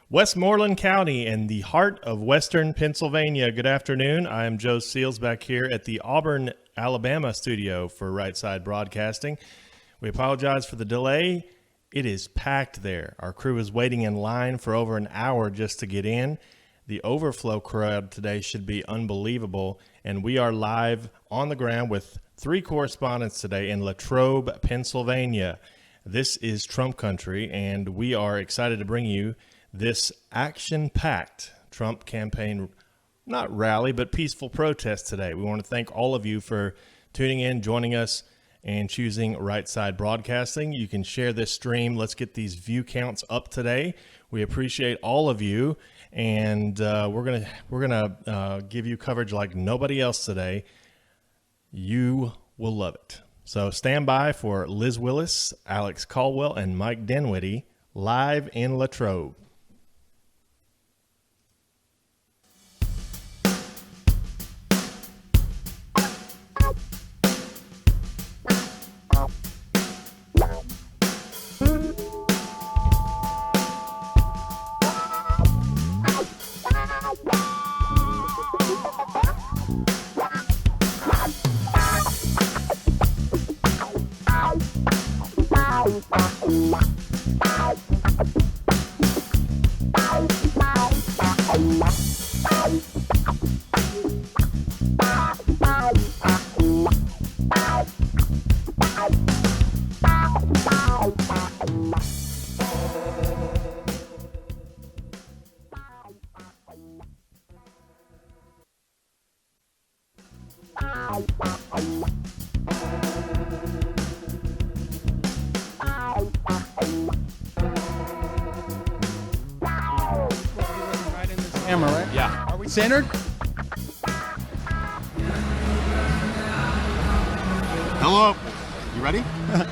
Westmoreland County in the heart of western Pennsylvania. Good afternoon. I am Joe Seals back here at the Auburn, Alabama studio for Right Side Broadcasting. We apologize for the delay. It is packed there. Our crew is waiting in line for over an hour just to get in. The overflow crowd today should be unbelievable, and we are live on the ground with three correspondents today in Latrobe, Pennsylvania. This is Trump country, and we are excited to bring you this action-packed Trump campaign, not rally, but peaceful protest today. We want to thank all of you for tuning in, joining us, and choosing Right Side Broadcasting. You can share this stream. Let's get these view counts up today. We appreciate all of you, and we're gonna give you coverage like nobody else today. You will love it. So stand by for Liz Willis, Alex Caldwell, and Mike Dinwiddie live in Latrobe. Camera, right? Yeah. Are we centered? Hello. You ready? Okay.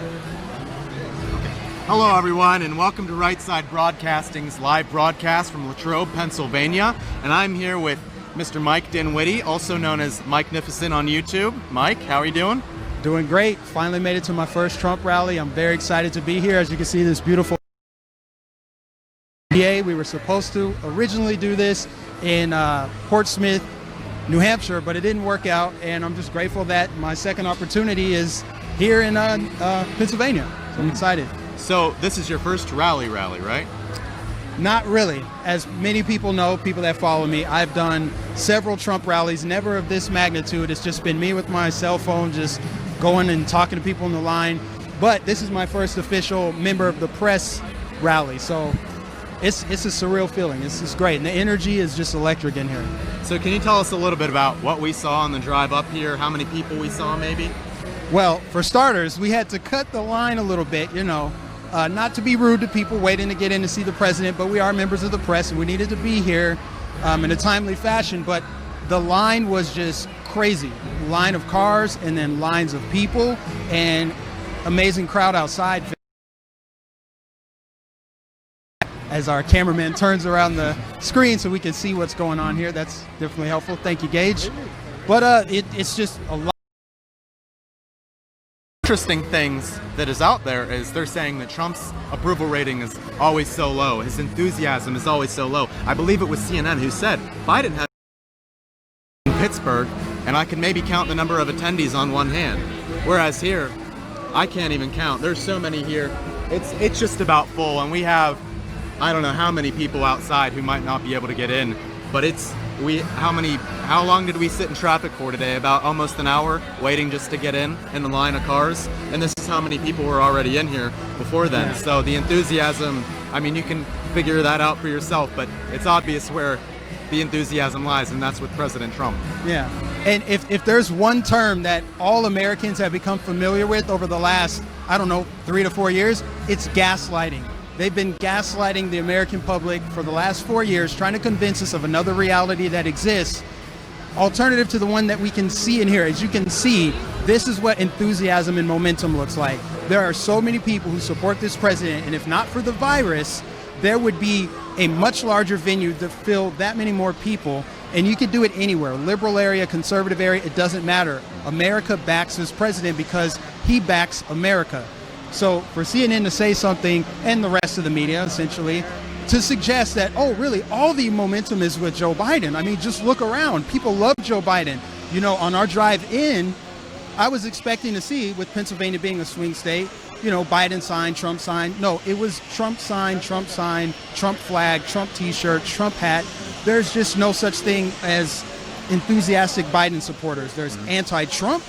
Hello, everyone, and welcome to Right Side Broadcasting's live broadcast from Latrobe, Pennsylvania. And I'm here with Mr. Mike Dinwiddie, also known as Mike-nificent on YouTube. Mike, how are you doing? Doing great. Finally made it to my first Trump rally. I'm very excited to be here. As you can see, this beautiful PA. We were supposed to originally do this in Portsmouth, New Hampshire, but it didn't work out, and I'm just grateful that my second opportunity is here in Pennsylvania. So I'm excited. So this is your first rally, right? Not really. As many people know, people that follow me, I've done several Trump rallies, never of this magnitude. It's just been me with my cell phone, just going and talking to people in the line. But this is my first official member of the press rally, so it's a surreal feeling. It's just great, and the energy is just electric in here. So can you tell us a little bit about what we saw on the drive up here, how many people we saw maybe? Well, for starters, we had to cut the line a little bit, not to be rude to people waiting to get in to see the president, but we are members of the press, and we needed to be here in a timely fashion. But the line was just crazy. Line of cars and then lines of people and amazing crowd outside. As our cameraman turns around the screen so we can see what's going on here. That's definitely helpful. Thank you, Gage. But it's just a lot. Interesting things that is out there is they're saying that Trump's approval rating is always so low. His enthusiasm is always so low. I believe it was CNN who said Biden had in Pittsburgh, and I can maybe count the number of attendees on one hand. Whereas here, I can't even count. There's so many here. It's just about full, and we have I don't know how many people outside who might not be able to get in, but how long did we sit in traffic for today? About almost an hour waiting just to get in the line of cars, and this is how many people were already in here before then. Yeah. So the enthusiasm, I mean, you can figure that out for yourself, but it's obvious where the enthusiasm lies, and that's with President Trump. Yeah, and if there's one term that all Americans have become familiar with over the last, 3 to 4 years, it's gaslighting. They've been gaslighting the American public for the last 4 years, trying to convince us of another reality that exists, alternative to the one that we can see in here. As you can see, this is what enthusiasm and momentum looks like. There are so many people who support this president, and if not for the virus, there would be a much larger venue to fill that many more people, and you could do it anywhere, liberal area, conservative area, it doesn't matter. America backs this president because he backs America. So for CNN to say something, and the rest of the media essentially, to suggest that, oh, really, all the momentum is with Joe Biden. I mean, just look around. People love Joe Biden. You know, on our drive in, I was expecting to see, with Pennsylvania being a swing state, you know, Biden sign, Trump sign. No, it was Trump sign, Trump flag, Trump T-shirt, Trump hat. There's just no such thing as enthusiastic Biden supporters. There's anti-Trump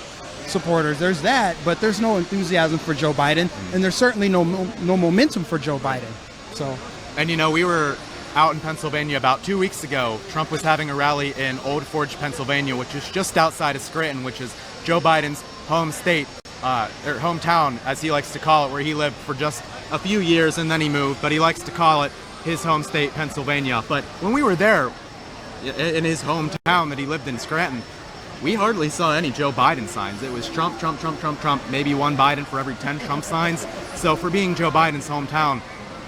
supporters. There's that, but there's no enthusiasm for Joe Biden, and there's certainly no momentum for Joe Biden. So, and you know, we were out in Pennsylvania about 2 weeks ago. Trump was having a rally in Old Forge, Pennsylvania, which is just outside of Scranton, which is Joe Biden's home state, or hometown, as he likes to call it, where he lived for just a few years and then he moved, but he likes to call it his home state, Pennsylvania. But when we were there in his hometown that he lived in, Scranton, we hardly saw any Joe Biden signs. It was Trump, Trump, Trump, Trump, Trump, maybe one Biden for every 10 Trump signs. So for being Joe Biden's hometown,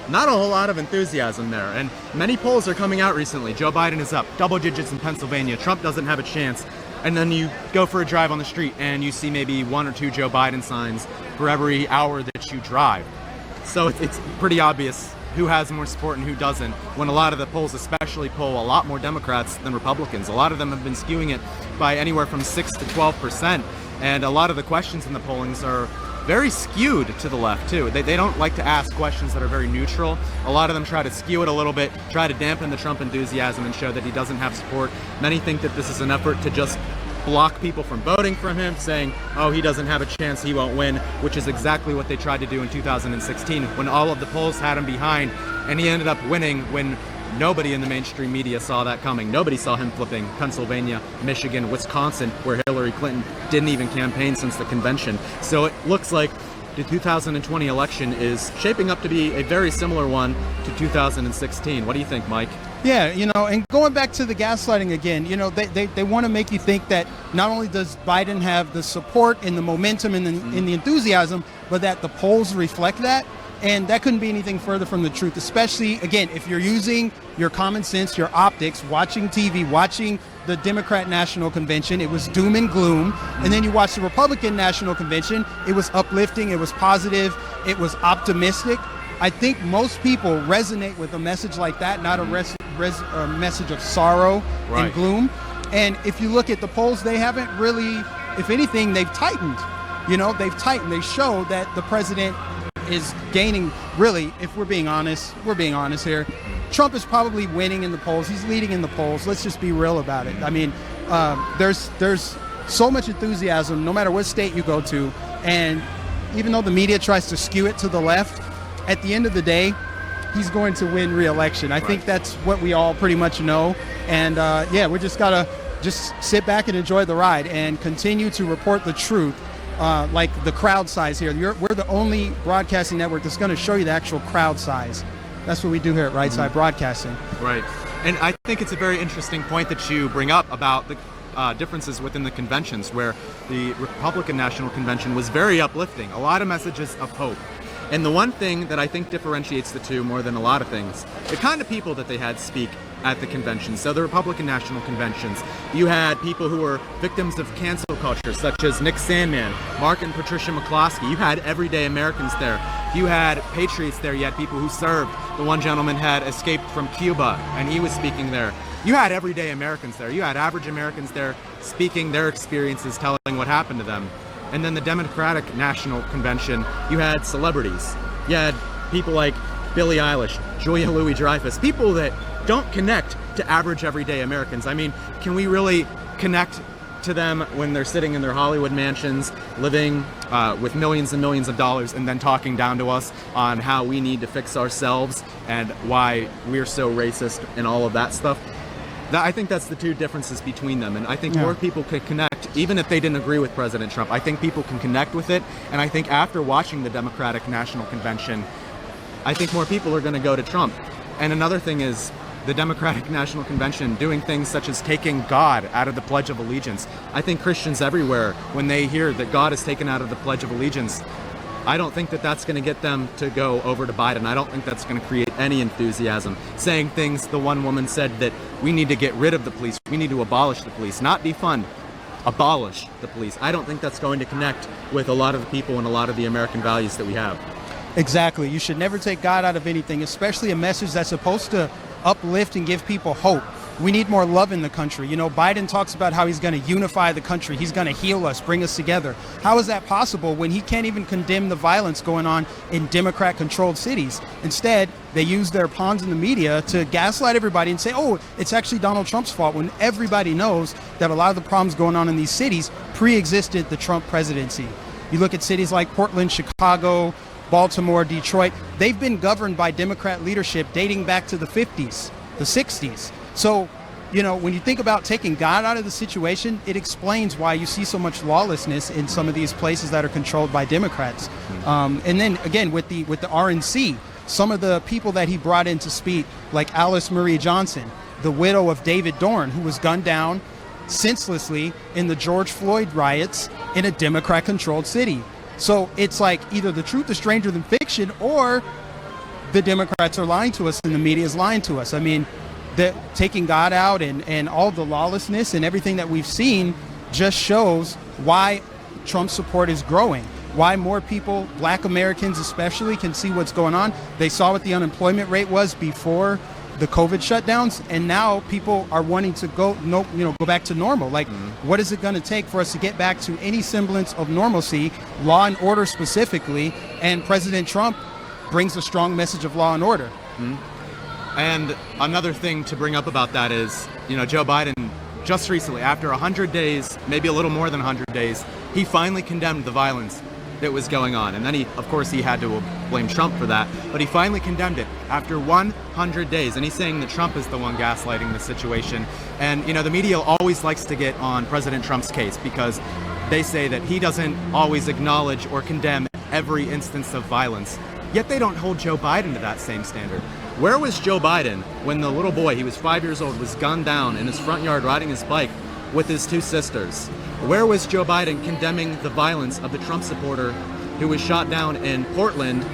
not a whole lot of enthusiasm there. And many polls are coming out recently. Joe Biden is up double digits in Pennsylvania. Trump doesn't have a chance. And then you go for a drive on the street and you see maybe one or two Joe Biden signs for every hour that you drive. So it's pretty obvious who has more support and who doesn't, when a lot of the polls especially poll a lot more Democrats than Republicans. A lot of them have been skewing it by anywhere from 6 to 12%. And a lot of the questions in the pollings are very skewed to the left too. They don't like to ask questions that are very neutral. A lot of them try to skew it a little bit, try to dampen the Trump enthusiasm and show that he doesn't have support. Many think that this is an effort to just block people from voting for him, saying, oh, he doesn't have a chance, he won't win, which is exactly what they tried to do in 2016 when all of the polls had him behind, and he ended up winning when nobody in the mainstream media saw that coming. Nobody saw him flipping Pennsylvania, Michigan, Wisconsin, where Hillary Clinton didn't even campaign since the convention. So it looks like the 2020 election is shaping up to be a very similar one to 2016. What do you think, Mike? yeah, you know, and going back to the gaslighting again, you know, they want to make you think that not only does Biden have the support and the momentum and the enthusiasm, but that the polls reflect that. And that couldn't be anything further from the truth, especially, again, if you're using your common sense, your optics, watching TV, watching the Democrat National Convention, it was doom and gloom. And then you watch the Republican National Convention, it was uplifting, it was positive, it was optimistic. I think most people resonate with a message like that, not a message of sorrow and gloom. And if you look at the polls, they haven't really, if anything, they've tightened. You know, they've tightened. They show that the president is gaining, really, if we're being honest here. Trump is probably winning in the polls. He's leading in the polls. Let's just be real about it. I mean, there's so much enthusiasm no matter what state you go to. And even though the media tries to skew it to the left, at the end of the day, he's going to win re-election. I think that's what we all pretty much know. And yeah, we just got to just sit back and enjoy the ride and continue to report the truth. Like the crowd size here. We're the only broadcasting network that's going to show you the actual crowd size. That's what we do here at Right Side Broadcasting. Right. And I think it's a very interesting point that you bring up about the differences within the conventions, where the Republican National Convention was very uplifting, a lot of messages of hope. And the one thing that I think differentiates the two more than a lot of things, the kind of people that they had speak at the convention. So the Republican National Conventions, you had people who were victims of cancel culture, such as Nick Sandmann, Mark and Patricia McCloskey. You had everyday Americans there. You had patriots there. You had people who served. The one gentleman had escaped from Cuba, and he was speaking there. You had everyday Americans there. You had average Americans there speaking their experiences, telling what happened to them. And then the Democratic National Convention, you had celebrities. You had people like Billie Eilish, Julia Louis-Dreyfus, people that don't connect to average everyday Americans. I mean, can we really connect to them when they're sitting in their Hollywood mansions, living with millions and millions of dollars, and then talking down to us on how we need to fix ourselves and why we're so racist and all of that stuff? I think that's the two differences between them. And I think more people could connect, even if they didn't agree with President Trump. I think people can connect with it. And I think after watching the Democratic National Convention, I think more people are going to go to Trump. And another thing is the Democratic National Convention doing things such as taking God out of the Pledge of Allegiance. I think Christians everywhere, when they hear that God is taken out of the Pledge of Allegiance, I don't think that that's going to get them to go over to Biden. I don't think that's going to create any enthusiasm. Saying things, the one woman said that we need to get rid of the police. We need to abolish the police, not defund, abolish the police. I don't think that's going to connect with a lot of the people and a lot of the American values that we have. Exactly. You should never take God out of anything, especially a message that's supposed to uplift and give people hope. We need more love in the country. You know, Biden talks about how he's going to unify the country. He's going to heal us, bring us together. How is that possible when he can't even condemn the violence going on in Democrat-controlled cities? Instead, they use their pawns in the media to gaslight everybody and say, oh, it's actually Donald Trump's fault, when everybody knows that a lot of the problems going on in these cities pre-existed the Trump presidency. You look at cities like Portland, Chicago, Baltimore, Detroit. They've been governed by Democrat leadership dating back to the 50s, the 60s. So, you know, when you think about taking God out of the situation, it explains why you see so much lawlessness in some of these places that are controlled by Democrats. And then again, with the RNC, some of the people that he brought in to speak, like Alice Marie Johnson, the widow of David Dorn, who was gunned down senselessly in the George Floyd riots in a Democrat-controlled city. So it's like either the truth is stranger than fiction, or the Democrats are lying to us and the media is lying to us. I mean, taking God out and all the lawlessness and everything that we've seen just shows why Trump's support is growing, why more people, Black Americans especially, can see what's going on. They saw what the unemployment rate was before the COVID shutdowns, and now people are wanting to go back to normal. Like, what is it going to take for us to get back to any semblance of normalcy, law and order specifically? And President Trump brings a strong message of law and order. And another thing to bring up about that is, you know, Joe Biden just recently, after 100 days, maybe a little more than 100 days, he finally condemned the violence that was going on. And then he had to blame Trump for that, but he finally condemned it after 100 days. And he's saying that Trump is the one gaslighting the situation. And, you know, the media always likes to get on President Trump's case because they say that he doesn't always acknowledge or condemn every instance of violence. Yet they don't hold Joe Biden to that same standard. Where was Joe Biden when the little boy, he was 5 years old, was gunned down in his front yard riding his bike with his two sisters? Where was Joe Biden condemning the violence of the Trump supporter who was shot down in Portland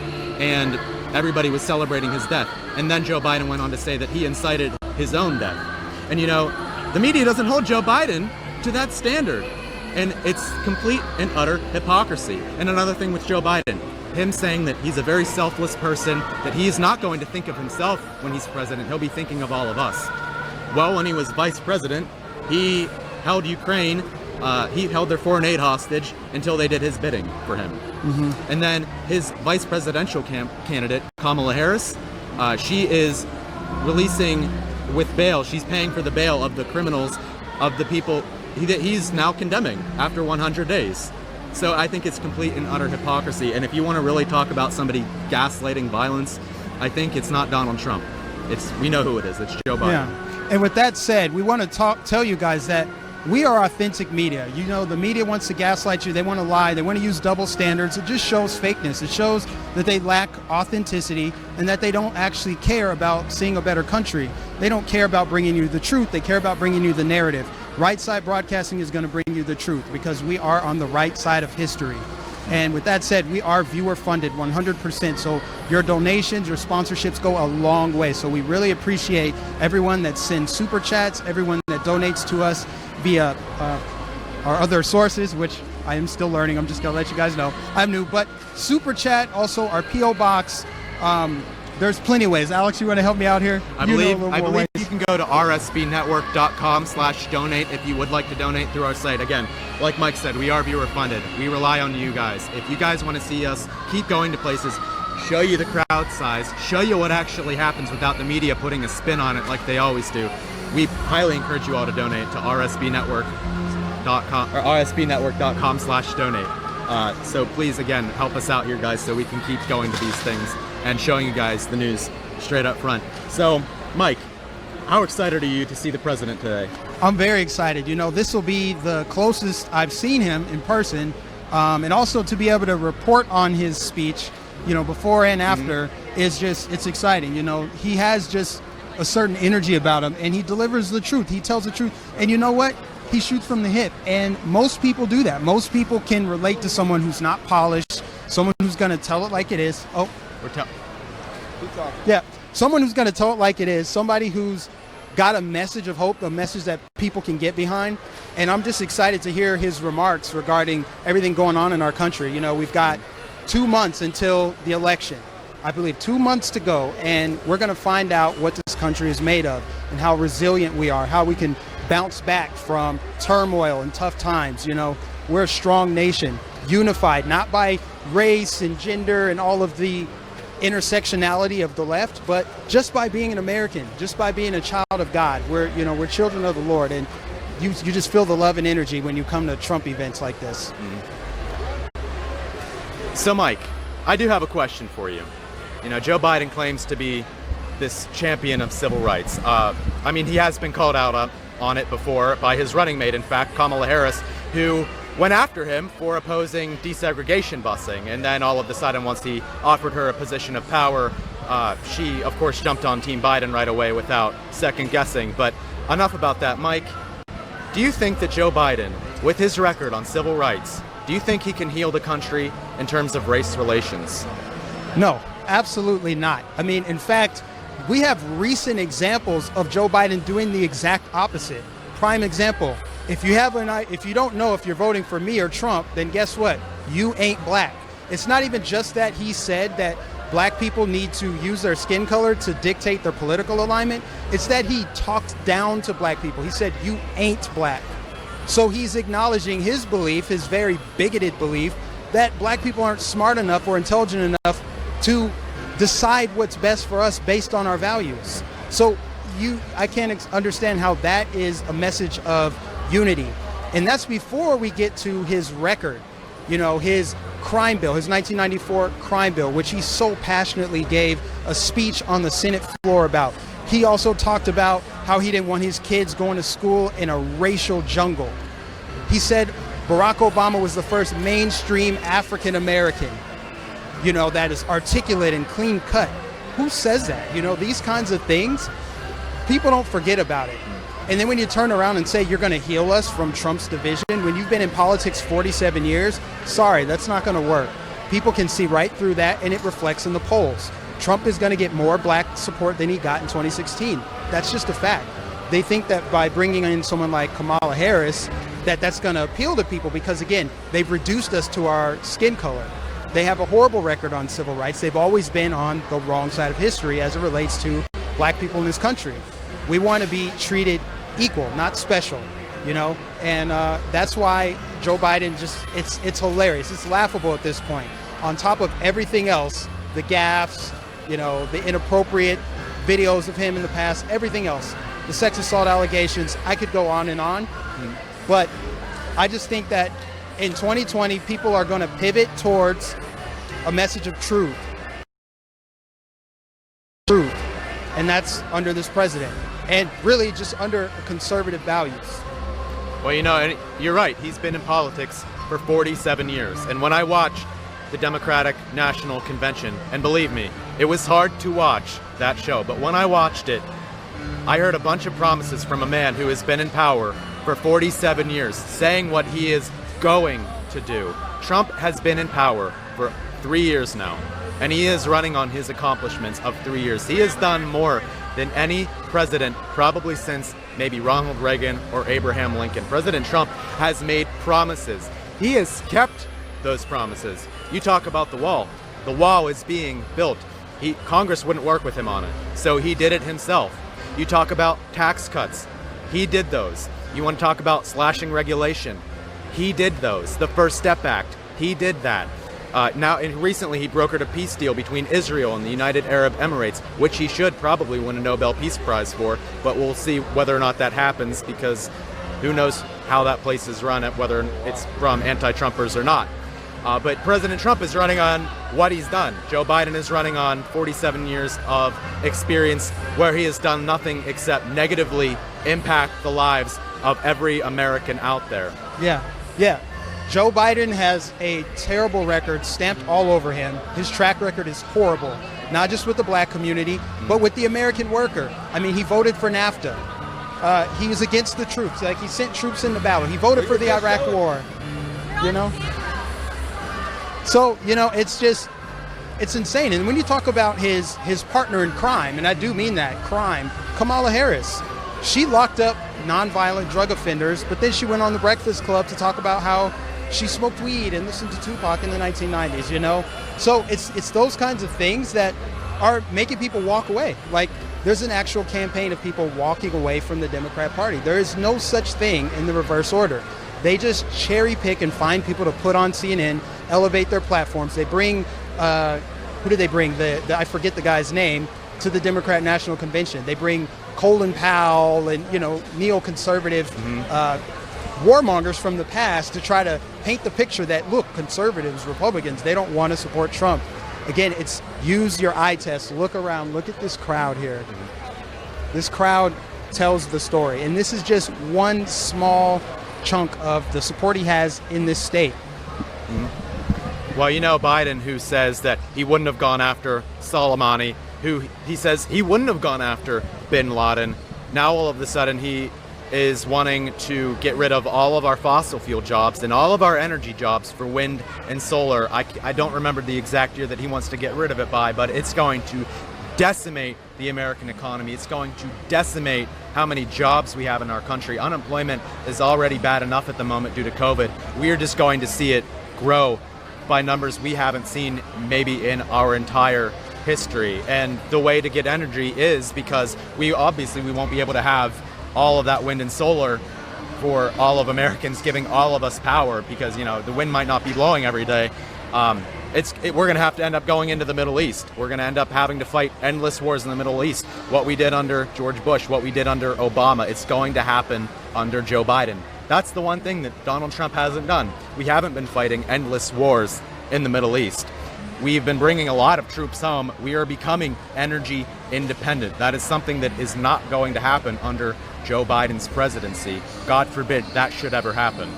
and everybody was celebrating his death? And then Joe Biden went on to say that he incited his own death. And, you know, the media doesn't hold Joe Biden to that standard. And it's complete and utter hypocrisy. And another thing with Joe Biden, him saying that he's a very selfless person, that he's not going to think of himself when he's president, he'll be thinking of all of us. Well, when he was vice president, he held Ukraine, he held their foreign aid hostage until they did his bidding for him. And then his vice presidential candidate, Kamala Harris, she is releasing with bail, she's paying for the bail of the criminals, of the people he's now condemning after 100 days. So I think it's complete and utter hypocrisy. And if you want to really talk about somebody gaslighting violence, I think it's not Donald Trump. We know who it is. It's Joe Biden. Yeah. And with that said, we want to tell you guys that we are authentic media. You know, the media wants to gaslight you. They want to lie. They want to use double standards. It just shows fakeness. It shows that they lack authenticity and that they don't actually care about seeing a better country. They don't care about bringing you the truth. They care about bringing you the narrative. Right Side Broadcasting is going to bring you the truth because we are on the right side of history. And with that said, we are viewer funded 100%. So your donations, your sponsorships go a long way. So we really appreciate everyone that sends super chats, everyone that donates to us via our other sources, which I am still learning. I'm just going to let you guys know I'm new. But super chat, also our P.O. box. There's plenty of ways. Alex, you want to help me out here? I believe you can go to rsbnetwork.com/donate if you would like to donate through our site. Again, like Mike said, we are viewer funded. We rely on you guys. If you guys want to see us keep going to places, show you the crowd size, show you what actually happens without the media putting a spin on it like they always do, we highly encourage you all to donate to rsbnetwork.com or rsbnetwork.com/donate. So please, again, help us out here, guys, so we can keep going to these things and showing you guys the news straight up front. So, Mike, how excited are you to see the president today? I'm very excited. You know, this will be the closest I've seen him in person, and also to be able to report on his speech, you know, before and after, it's exciting. You know, he has just a certain energy about him, and he delivers the truth. He tells the truth. And you know what? He shoots from the hip, and most people do that. Most people can relate to someone who's not polished, someone who's going to tell it like it is. Yeah, someone who's going to tell it like it is, somebody who's got a message of hope, a message that people can get behind. And I'm just excited to hear his remarks regarding everything going on in our country. You know, we've got 2 months until the election. I believe 2 months to go, and we're going to find out what this country is made of and how resilient we are, how we can bounce back from turmoil and tough times. You know, we're a strong nation, unified, not by race and gender and all of the intersectionality of the left, but just by being an American, just by being a child of God. We're children of the Lord, and you just feel the love and energy when you come to Trump events like this. So, Mike, I do have a question for you. You know, Joe Biden claims to be this champion of civil rights. I mean, he has been called out on it before by his running mate, in fact, Kamala Harris, who went after him for opposing desegregation busing. And then all of a sudden, once he offered her a position of power, she, of course, jumped on Team Biden right away without second guessing. But enough about that. Mike, do you think that Joe Biden, with his record on civil rights, do you think he can heal the country in terms of race relations? No, absolutely not. I mean, in fact, we have recent examples of Joe Biden doing the exact opposite. Prime example, if you don't know if you're voting for me or Trump, then guess what? You ain't black. It's not even just that he said that black people need to use their skin color to dictate their political alignment. It's that he talked down to black people. He said, you ain't black. So he's acknowledging his belief, his very bigoted belief, that black people aren't smart enough or intelligent enough to decide what's best for us based on our values. So I can't understand how that is a message of unity. And that's before we get to his record, you know, his crime bill, his 1994 crime bill, which he so passionately gave a speech on the Senate floor about. He also talked about how he didn't want his kids going to school in a racial jungle. He said Barack Obama was the first mainstream African American, you know, that is articulate and clean cut. Who says that? You know, these kinds of things, people don't forget about it. And then when you turn around and say you're going to heal us from Trump's division, when you've been in politics 47 years, sorry, that's not going to work. People can see right through that, and it reflects in the polls. Trump is going to get more black support than he got in 2016. That's just a fact. They think that by bringing in someone like Kamala Harris, that's going to appeal to people because, again, they've reduced us to our skin color. They have a horrible record on civil rights. They've always been on the wrong side of history as it relates to black people in this country. We want to be treated equal, not special, you know? And that's why Joe Biden it's hilarious. It's laughable at this point. On top of everything else, the gaffes, you know, the inappropriate videos of him in the past, everything else, the sex assault allegations, I could go on and on. But I just think that in 2020, people are going to pivot towards a message of truth. And that's under this president. And really just under conservative values. Well, you know, and you're right. He's been in politics for 47 years. And when I watched the Democratic National Convention, and believe me, it was hard to watch that show. But when I watched it, I heard a bunch of promises from a man who has been in power for 47 years, saying what he is going to do. Trump has been in power for 3 years now, and he is running on his accomplishments of 3 years. He has done more than any president probably since maybe Ronald Reagan or Abraham Lincoln. President Trump has made promises. He has kept those promises. You talk about the wall. The wall is being built. Congress wouldn't work with him on it, so he did it himself. You talk about tax cuts. He did those. You want to talk about slashing regulation. He did those. The First Step Act. He did that. Recently he brokered a peace deal between Israel and the United Arab Emirates, which he should probably win a Nobel Peace Prize for, but we'll see whether or not that happens because who knows how that place is run, whether it's from anti-Trumpers or not. But President Trump is running on what he's done. Joe Biden is running on 47 years of experience where he has done nothing except negatively impact the lives of every American out there. Yeah. Joe Biden has a terrible record stamped all over him. His track record is horrible, not just with the black community, but with the American worker. I mean, he voted for NAFTA. He was against the troops. Like, he sent troops into battle. He voted for the Iraq War, you know? So, you know, it's insane. And when you talk about his partner in crime, and I do mean that, crime, Kamala Harris, she locked up nonviolent drug offenders, but then she went on the Breakfast Club to talk about how she smoked weed and listened to Tupac in the 1990s, you know? So it's those kinds of things that are making people walk away. Like, there's an actual campaign of people walking away from the Democrat Party. There is no such thing in the reverse order. They just cherry pick and find people to put on CNN, elevate their platforms. They bring, who did they bring? I forget the guy's name, to the Democrat National Convention. They bring Colin Powell and, you know, neoconservative warmongers from the past to try to paint the picture that, look, conservatives, Republicans, they don't want to support Trump. Again, it's use your eye test. Look around. Look at this crowd here. This crowd tells the story. And this is just one small chunk of the support he has in this state. Well, you know, Biden, who says that he wouldn't have gone after Soleimani, who he says he wouldn't have gone after bin Laden. Now all of a sudden he is wanting to get rid of all of our fossil fuel jobs and all of our energy jobs for wind and solar. I don't remember the exact year that he wants to get rid of it by, but it's going to decimate the American economy. It's going to decimate how many jobs we have in our country. Unemployment is already bad enough at the moment due to COVID. We are just going to see it grow by numbers we haven't seen maybe in our entire history. And the way to get energy is because we won't be able to have all of that wind and solar for all of Americans, giving all of us power, because, you know, the wind might not be blowing every day. We're going to have to end up going into the Middle East. We're going to end up having to fight endless wars in the Middle East. What we did under George Bush, what we did under Obama, it's going to happen under Joe Biden. That's the one thing that Donald Trump hasn't done. We haven't been fighting endless wars in the Middle East. We've been bringing a lot of troops home. We are becoming energy independent. That is something that is not going to happen under Joe Biden's presidency. God forbid that should ever happen.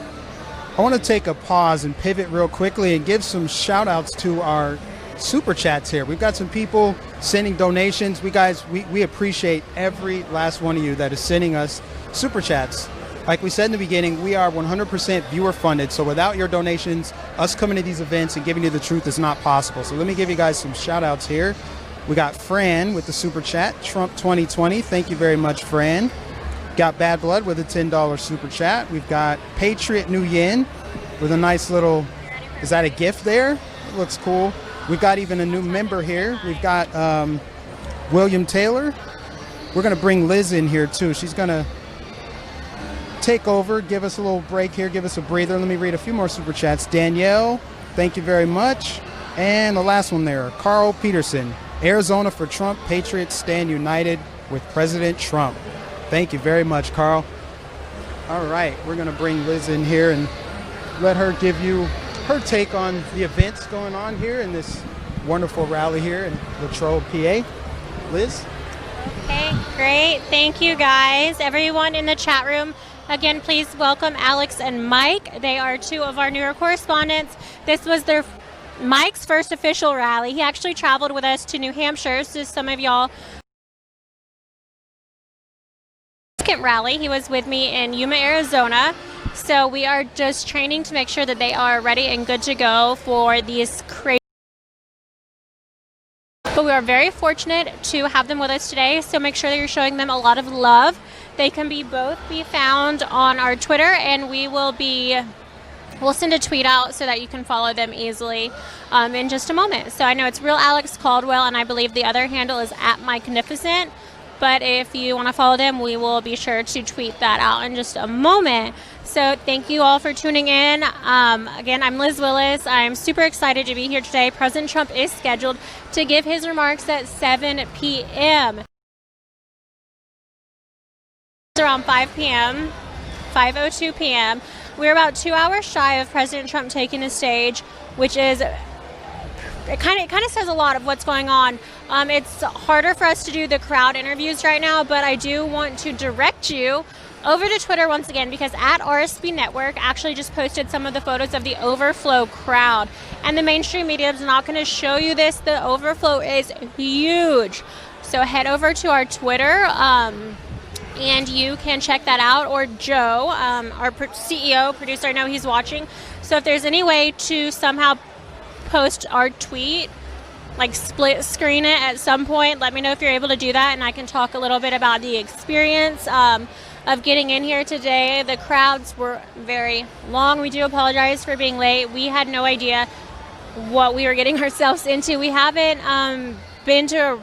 I want to take a pause and pivot real quickly and give some shout outs to our super chats here. We've got some people sending donations. We appreciate every last one of you that is sending us super chats. Like we said in the beginning, we are 100% viewer funded. So without your donations, us coming to these events and giving you the truth is not possible. So let me give you guys some shout outs here. We got Fran with the super chat, Trump 2020. Thank you very much, Fran. Got Bad Blood with a $10 super chat. We've got Patriot New Yen with a nice little, is that a gift there? It looks cool. We've got even a new member here. We've got William Taylor. We're going to bring Liz in here too. She's going to take over, give us a little break here, give us a breather. Let me read a few more super chats. Danielle, thank you very much. And the last one there, Carl Peterson. Arizona for Trump, Patriots stand united with President Trump. Thank you very much, Carl. All right, we're going to bring Liz in here and let her give you her take on the events going on here in this wonderful rally here in Latrobe, PA. Liz? Okay, great. Thank you, guys. Everyone in the chat room, again, please welcome Alex and Mike. They are two of our newer correspondents. This was Mike's first official rally. He actually traveled with us to New Hampshire, so some of y'all. Second rally, he was with me in Yuma, Arizona. So we are just training to make sure that they are ready and good to go for these crazy. But we are very fortunate to have them with us today, so make sure that you're showing them a lot of love. They can both be found on our Twitter, and we'll send a tweet out so that you can follow them easily in just a moment. So I know it's Real Alex Caldwell, and I believe the other handle is @MikeNificent. But if you want to follow them, we will be sure to tweet that out in just a moment. So thank you all for tuning in. Again, I'm Liz Willis. I'm super excited to be here today. President Trump is scheduled to give his remarks at 7 p.m. Around 5 p.m., 5:02 p.m. We're about 2 hours shy of President Trump taking the stage, which is it kind of says a lot of what's going on. It's harder for us to do the crowd interviews right now, but I do want to direct you over to Twitter once again, because @RSBN Network actually just posted some of the photos of the overflow crowd. And the mainstream media is not going to show you this. The overflow is huge. So head over to our Twitter and you can check that out. Or Joe, our CEO, producer, I know he's watching. So if there's any way to somehow post our tweet, like split screen it at some point, let me know if you're able to do that, and I can talk a little bit about the experience. of getting in here today. The crowds were very long. We do apologize for being late. We had no idea what we were getting ourselves into. We haven't been to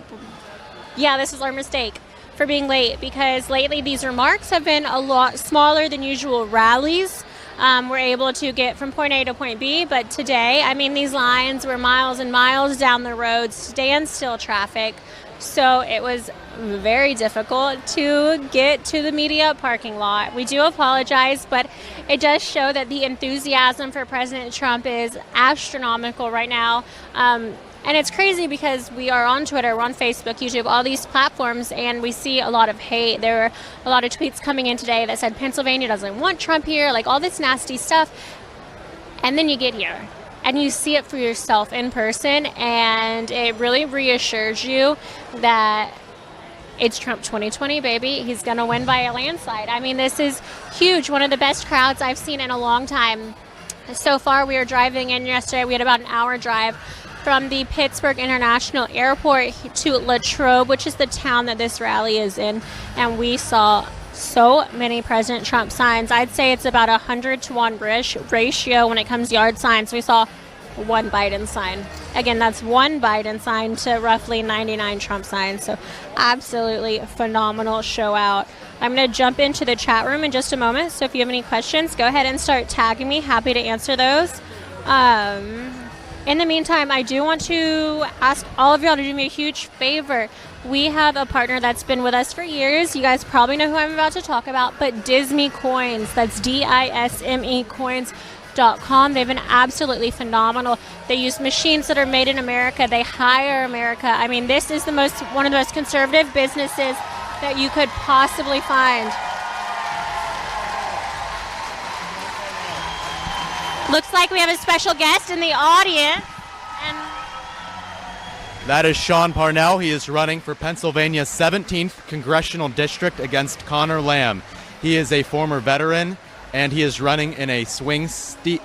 this is our mistake for being late, because lately these remarks have been a lot smaller than usual rallies. We're able to get from point A to point B, but today, I mean, these lines were miles and miles down the road, standstill traffic. So it was very difficult to get to the media parking lot. We do apologize, but it does show that the enthusiasm for President Trump is astronomical right now. And it's crazy because we are on Twitter, we're on Facebook, YouTube, all these platforms, and we see a lot of hate. There were a lot of tweets coming in today that said Pennsylvania doesn't want Trump here, like all this nasty stuff. And then you get here and you see it for yourself in person, and it really reassures you that it's Trump 2020, baby. He's going to win by a landslide. I mean, this is huge. One of the best crowds I've seen in a long time. So far, we were driving in yesterday. We had about an hour drive from the Pittsburgh International Airport to Latrobe, which is the town that this rally is in. And we saw so many President Trump signs. I'd say it's about 100-to-1 ratio when it comes to yard signs. We saw one Biden sign. Again, that's one Biden sign to roughly 99 Trump signs. So absolutely phenomenal show out. I'm going to jump into the chat room in just a moment. So if you have any questions, go ahead and start tagging me. Happy to answer those. In the meantime, I do want to ask all of y'all to do me a huge favor. We have a partner that's been with us for years. You guys probably know who I'm about to talk about, but Disney Coins. That's DISME Coins.com. They've been absolutely phenomenal. They use machines that are made in America. They hire America. I mean, this is one of the most conservative businesses that you could possibly find. Looks like we have a special guest in the audience. And That is Sean Parnell. He is running for Pennsylvania's 17th Congressional District against Connor Lamb. He is a former veteran, and he is running in a swing seat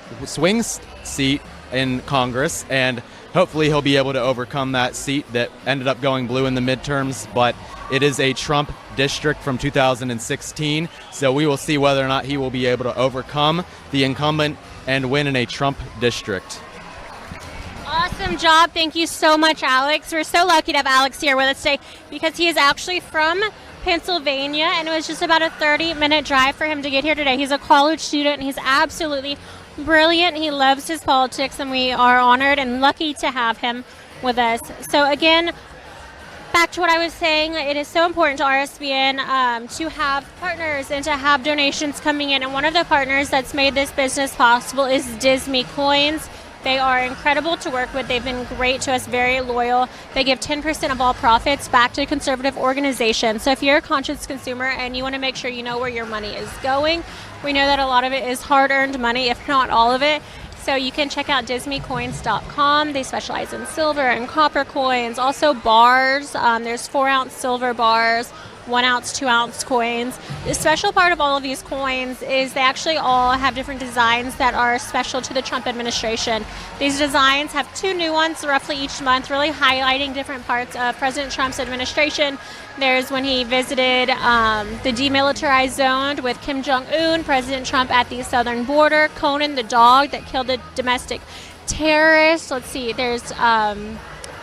in Congress, and hopefully he'll be able to overcome that seat that ended up going blue in the midterms, but it is a Trump district from 2016, so we will see whether or not he will be able to overcome the incumbent and win in a Trump district. awesome job. Thank you so much, Alex. We're so lucky to have Alex here with us today because he is actually from Pennsylvania, and it was just about a 30-minute drive for him to get here today. He's a college student, and he's absolutely brilliant. He loves his politics, and we are honored and lucky to have him with us. So again, back to what I was saying, it is so important to RSBN to have partners and to have donations coming in. And one of the partners that's made this business possible is Disney Coins. They are incredible to work with. They've been great to us, very loyal. They give 10% of all profits back to conservative organizations. So if you're a conscious consumer and you want to make sure you know where your money is going, we know that a lot of it is hard-earned money, if not all of it. So you can check out DisneyCoins.com. They specialize in silver and copper coins, also bars. There's 4-ounce silver bars, 1-ounce, 2-ounce coins. The special part of all of these coins is they actually all have different designs that are special to the Trump administration. These designs have 2 new ones roughly each month, really highlighting different parts of President Trump's administration. There's when he visited the demilitarized zone with Kim Jong-un, President Trump at the southern border, Conan the dog that killed a domestic terrorist. Let's see, there's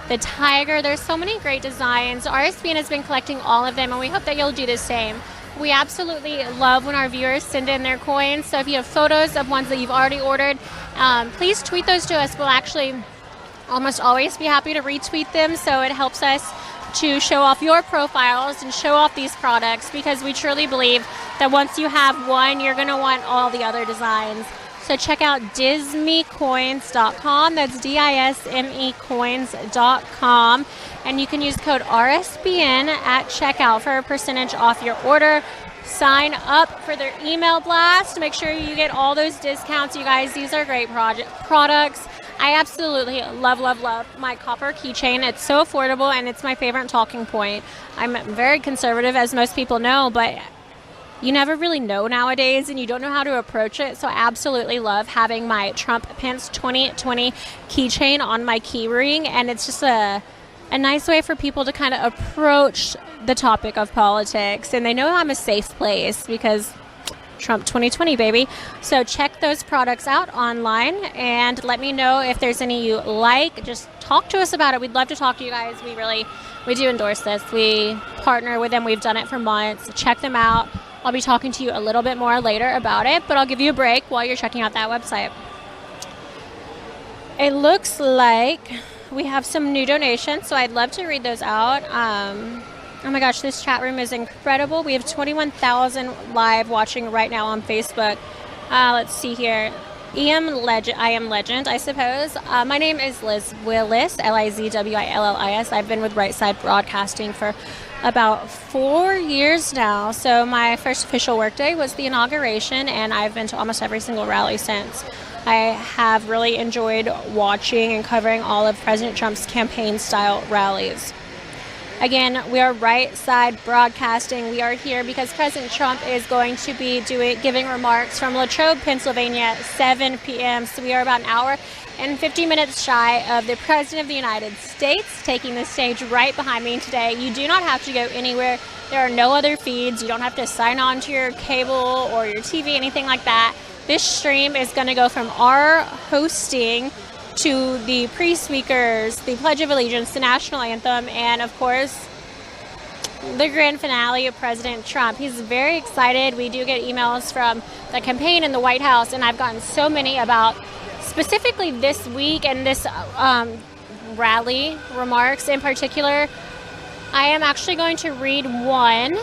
the tiger. There's so many great designs. RSBN has been collecting all of them, and we hope that you'll do the same. We absolutely love when our viewers send in their coins. So if you have photos of ones that you've already ordered, please tweet those to us. We'll actually almost always be happy to retweet them, so it helps us to show off your profiles and show off these products, because we truly believe that once you have one, you're going to want all the other designs. So check out DisneyCoins.com. That's DISMECoins.com. And you can use code RSBN at checkout for a percentage off your order. Sign up for their email blast. Make sure you get all those discounts, you guys. These are great products. I absolutely love my copper keychain. It's so affordable, and it's my favorite talking point. I'm very conservative, as most people know, but you never really know nowadays, and you don't know how to approach it. So I absolutely love having my Trump Pence 2020 keychain on my key ring, and it's just a nice way for people to kind of approach the topic of politics, and they know I'm a safe place because Trump 2020, baby. So check those products out online and let me know if there's any you like. Just talk to us about it. We'd love to talk to you guys. We do endorse this. We partner with them. We've done it for months. Check them out. I'll be talking to you a little bit more later about it, but I'll give you a break while you're checking out that website. It looks like we have some new donations, so I'd love to read those out. Oh my gosh, this chat room is incredible. We have 21,000 live watching right now on Facebook. Let's see here. I am Legend, I suppose. My name is Liz Willis, Lizwillis. I've been with Right Side Broadcasting for about 4 years now. So my first official workday was the inauguration, and I've been to almost every single rally since. I have really enjoyed watching and covering all of President Trump's campaign-style rallies. Again, we are Right Side Broadcasting. We are here because President Trump is going to be giving remarks from Latrobe, Pennsylvania at 7 p.m. So we are about an hour and 50 minutes shy of the President of the United States taking the stage right behind me today. You do not have to go anywhere. There are no other feeds. You don't have to sign on to your cable or your TV, anything like that. This stream is going to go from our hosting to the pre-speakers, the Pledge of Allegiance, the National Anthem, and of course, the grand finale of President Trump. He's very excited. We do get emails from the campaign and the White House, and I've gotten so many about specifically this week and this rally remarks in particular. I am actually going to read one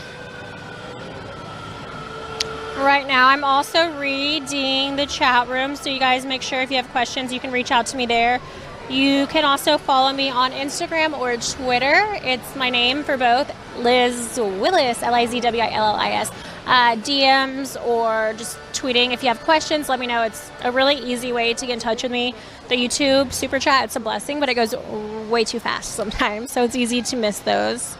right now. I'm also reading the chat room, so you guys make sure if you have questions, you can reach out to me there. You can also follow me on Instagram or Twitter. It's my name for both, Liz Willis, Lizwillis. DMs or just tweeting. If you have questions, let me know. It's a really easy way to get in touch with me. The YouTube super chat, it's a blessing, but it goes way too fast sometimes, so it's easy to miss those.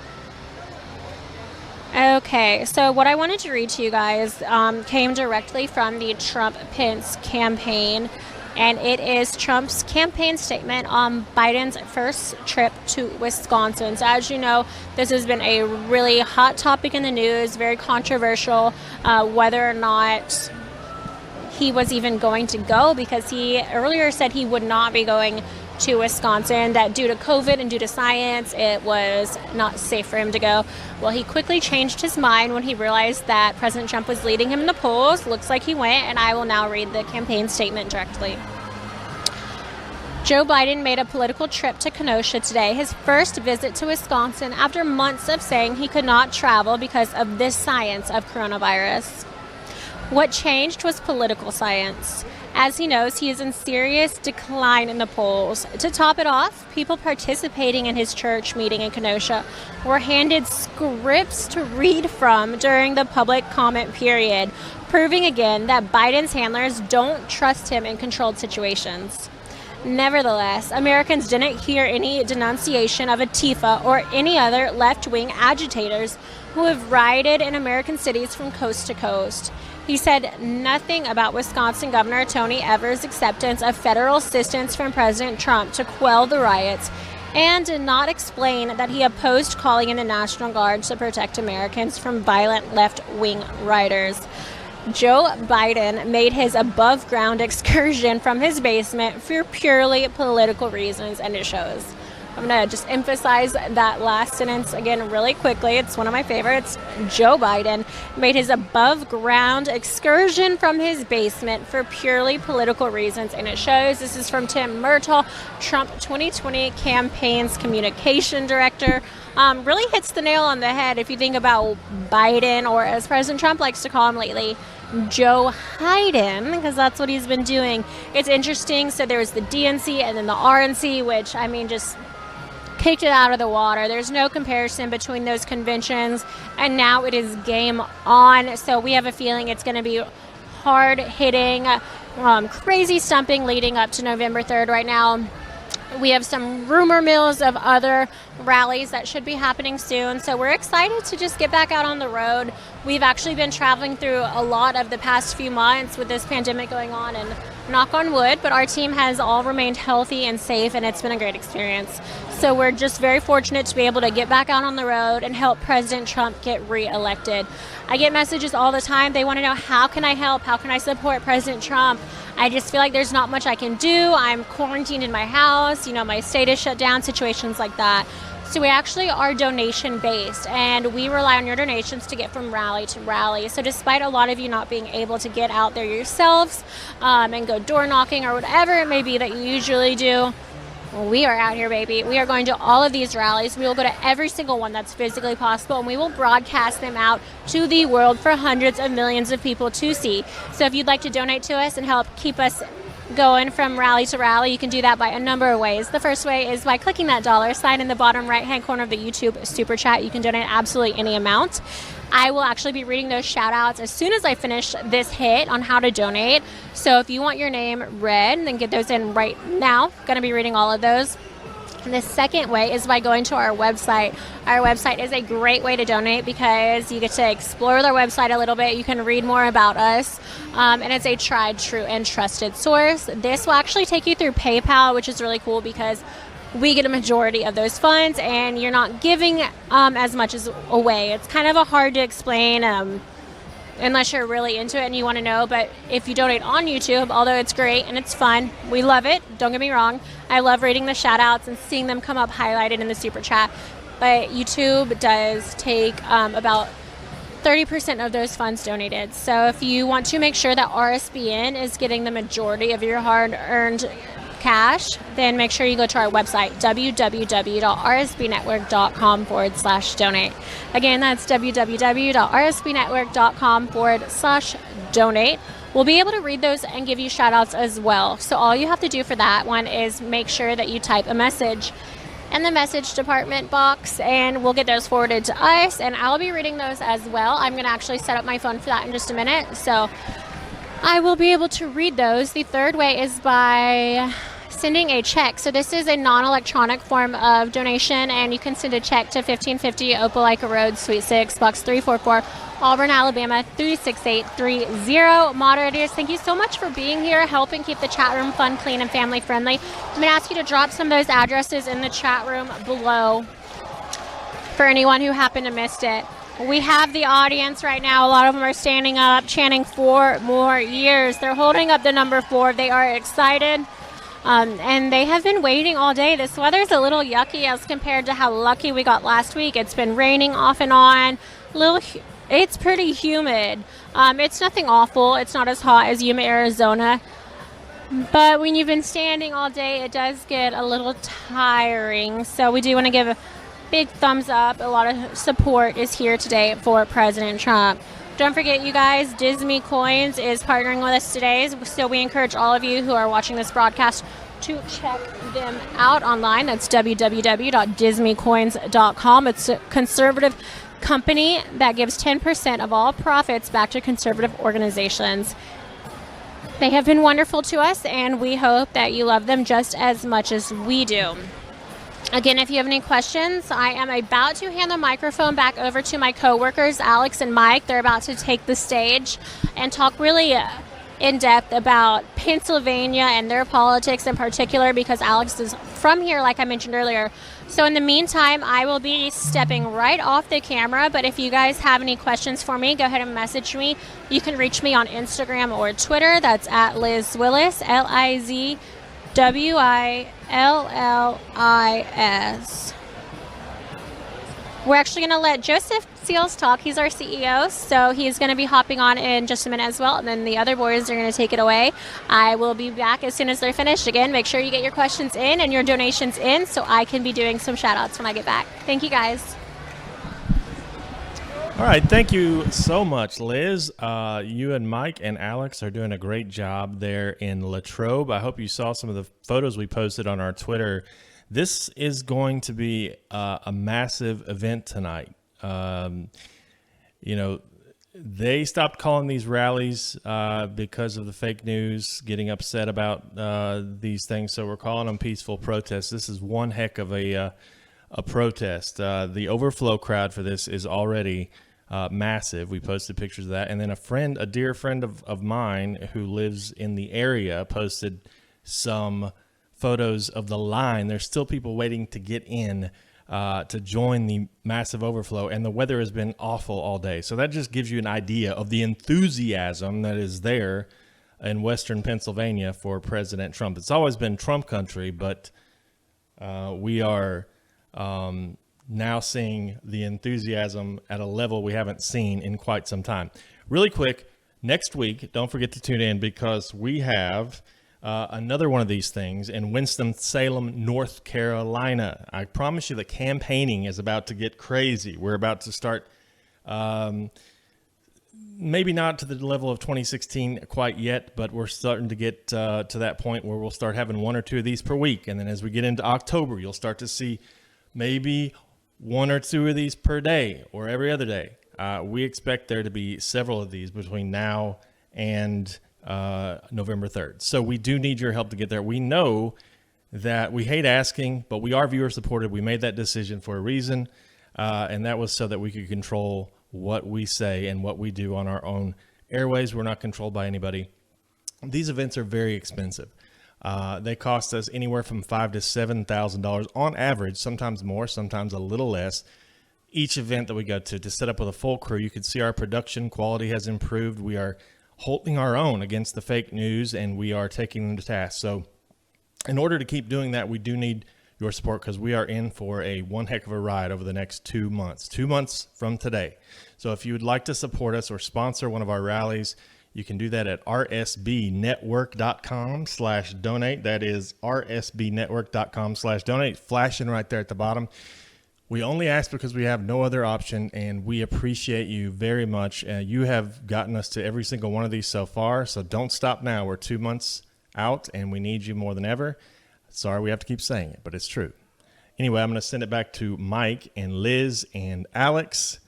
Okay, so what I wanted to read to you guys came directly from the Trump-Pence campaign, and it is Trump's campaign statement on Biden's first trip to Wisconsin. So as you know, this has been a really hot topic in the news, very controversial, whether or not he was even going to go, because he earlier said he would not be going to Wisconsin, that due to COVID and due to science, it was not safe for him to go. Well, he quickly changed his mind when he realized that President Trump was leading him in the polls. Looks like he went, and I will now read the campaign statement directly. Joe Biden made a political trip to Kenosha today, his first visit to Wisconsin after months of saying he could not travel because of this science of coronavirus. What changed was political science. As he knows, he is in serious decline in the polls. To top it off, people participating in his church meeting in Kenosha were handed scripts to read from during the public comment period, proving again that Biden's handlers don't trust him in controlled situations. Nevertheless, Americans didn't hear any denunciation of Antifa or any other left-wing agitators who have rioted in American cities from coast to coast. He said nothing about Wisconsin Governor Tony Evers' acceptance of federal assistance from President Trump to quell the riots, and did not explain that he opposed calling in the National Guard to protect Americans from violent left-wing rioters. Joe Biden made his above-ground excursion from his basement for purely political reasons, and it shows. I'm going to just emphasize that last sentence again really quickly. It's one of my favorites. Joe Biden made his above-ground excursion from his basement for purely political reasons, and it shows. This is from Tim Myrtle, Trump 2020 campaign's communication director. Really hits the nail on the head if you think about Biden, or as President Trump likes to call him lately, Joe Biden, because that's what he's been doing. It's interesting. So there was the DNC and then the RNC, which, I mean, just kicked it out of the water. There's no comparison between those conventions, and now it is game on. So we have a feeling it's going to be hard-hitting, crazy stumping leading up to November 3rd right now. We have some rumor mills of other rallies that should be happening soon, so we're excited to just get back out on the road. We've actually been traveling through a lot of the past few months with this pandemic going on, and knock on wood, but our team has all remained healthy and safe, and it's been a great experience. So we're just very fortunate to be able to get back out on the road and help President Trump get reelected. I get messages all the time. They want to know, how can I help? How can I support President Trump? I just feel like there's not much I can do. I'm quarantined in my house. My state is shut down, situations like that. So we actually are donation based, and we rely on your donations to get from rally to rally. So despite a lot of you not being able to get out there yourselves and go door knocking or whatever it may be that you usually do, we are out here, baby. We are going to all of these rallies. We will go to every single one that's physically possible, and we will broadcast them out to the world for hundreds of millions of people to see. So if you'd like to donate to us and help keep us going from rally to rally, you can do that by a number of ways. The first way is by clicking that $sign in the bottom right hand corner of the YouTube super chat. You can donate absolutely any amount. I will actually be reading those shout outs as soon as I finish this hit on how to donate. So if you want your name read, then get those in right now. Going to be reading all of those. And the second way is by going to our website. Our website is a great way to donate because you get to explore their website a little bit. You can read more about us, and it's a tried, true, and trusted source. This will actually take you through PayPal, which is really cool because we get a majority of those funds, and you're not giving as much as away. It's kind of hard to explain unless you're really into it and you want to know. But if you donate on YouTube, although it's great and it's fun, we love it, don't get me wrong, I love reading the shout outs and seeing them come up highlighted in the super chat, but YouTube does take about 30% of those funds donated. So if you want to make sure that RSBN is getting the majority of your hard-earned cash, then make sure you go to our website, www.rsbnetwork.com/donate. Again, that's www.rsbnetwork.com/donate. We'll be able to read those and give you shout outs as well. So all you have to do for that one is make sure that you type a message in the message department box, and we'll get those forwarded to us, and I'll be reading those as well. I'm going to actually set up my phone for that in just a minute, so I will be able to read those. The third way is by sending a check. So this is a non-electronic form of donation, and you can send a check to 1550 Opelika Road, Suite 6, Box 344, Auburn, Alabama 36830. Moderators, thank you so much for being here, helping keep the chat room fun, clean, and family friendly. I'm going to ask you to drop some of those addresses in the chat room below for anyone who happened to miss it. We have the audience right now. A lot of them are standing up, chanting 4 more years. They're holding up the number 4. They are excited. And they have been waiting all day. This weather's a little yucky as compared to how lucky we got last week. It's been raining off and on. It's pretty humid. It's nothing awful. It's not as hot as Yuma, Arizona. But when you've been standing all day, it does get a little tiring. So we do want to give a big thumbs up. A lot of support is here today for President Trump. Don't forget, you guys, Disney Coins is partnering with us today, so we encourage all of you who are watching this broadcast to check them out online. That's www.disneycoins.com. It's a conservative company that gives 10% of all profits back to conservative organizations. They have been wonderful to us, and we hope that you love them just as much as we do. Again, if you have any questions, I am about to hand the microphone back over to my coworkers, Alex and Mike. They're about to take the stage and talk really in depth about Pennsylvania and their politics in particular, because Alex is from here, like I mentioned earlier. So in the meantime, I will be stepping right off the camera, but if you guys have any questions for me, go ahead and message me. You can reach me on Instagram or Twitter. That's at Liz Willis, LIZWILLIS. We're actually going to let Joseph Seals talk. He's our CEO, so he's going to be hopping on in just a minute as well, and then the other boys are going to take it away. I will be back as soon as they're finished. Again, make sure you get your questions in and your donations in so I can be doing some shout-outs when I get back. Thank you, guys. All right, thank you so much, Liz. You and Mike and Alex are doing a great job there in Latrobe. I hope you saw some of the photos we posted on our Twitter. This is going to be a massive event tonight. They stopped calling these rallies because of the fake news, getting upset about these things. So we're calling them peaceful protests. This is one heck of a protest. The overflow crowd for this is already massive. We posted pictures of that. And then a dear friend of mine who lives in the area posted some photos of the line. There's still people waiting to get in to join the massive overflow, and the weather has been awful all day. So that just gives you an idea of the enthusiasm that is there in Western Pennsylvania for President Trump. It's always been Trump country, but we are now seeing the enthusiasm at a level we haven't seen in quite some time. Really quick, next week, don't forget to tune in because we have another one of these things in Winston-Salem, North Carolina. I promise you the campaigning is about to get crazy. We're about to start, maybe not to the level of 2016 quite yet, but we're starting to get to that point where we'll start having one or two of these per week. And then as we get into October, you'll start to see maybe one or two of these per day or every other day. We expect there to be several of these between now and November 3rd. So we do need your help to get there. We know that we hate asking, but we are viewer supported. We made that decision for a reason, and that was so that we could control what we say and what we do on our own airways. We're not controlled by anybody. These events are very expensive. They cost us anywhere from $5,000 to $7,000 on average, sometimes more, sometimes a little less. Each event that we go to set up with a full crew. You can see our production quality has improved. We are holding our own against the fake news, and we are taking them to task. So in order to keep doing that, we do need your support because we are in for one heck of a ride over the next 2 months, 2 months from today. So if you would like to support us or sponsor one of our rallies, you can do that at rsbnetwork.com/donate. That is rsbnetwork.com/donate, flashing right there at the bottom. We only ask because we have no other option, and we appreciate you very much. You have gotten us to every single one of these so far, so don't stop now. We're 2 months out, and we need you more than ever. Sorry we have to keep saying it, but it's true. Anyway, I'm going to send it back to Mike and Liz and Alex,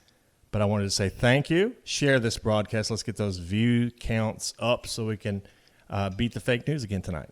but I wanted to say thank you. Share this broadcast. Let's get those view counts up so we can beat the fake news again tonight.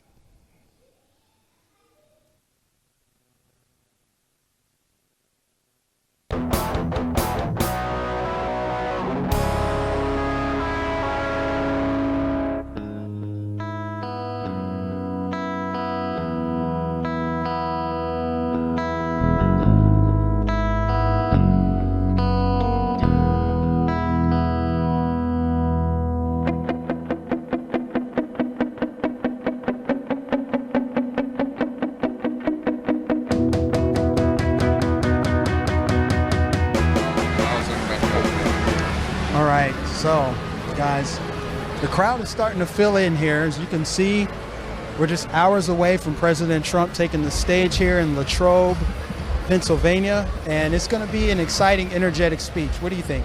So, guys, the crowd is starting to fill in here. As you can see, we're just hours away from President Trump taking the stage here in Latrobe, Pennsylvania, and it's going to be an exciting, energetic speech. What do you think?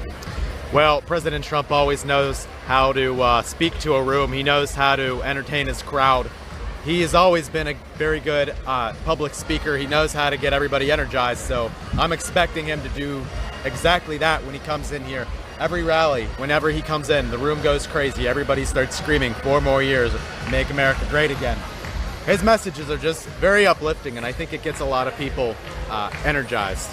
Well, President Trump always knows how to speak to a room. He knows how to entertain his crowd. He has always been a very good public speaker. He knows how to get everybody energized, so I'm expecting him to do exactly that when he comes in here. Every rally, whenever he comes in, the room goes crazy. Everybody starts screaming 4 more years, make America great again. His messages are just very uplifting, and I think it gets a lot of people energized.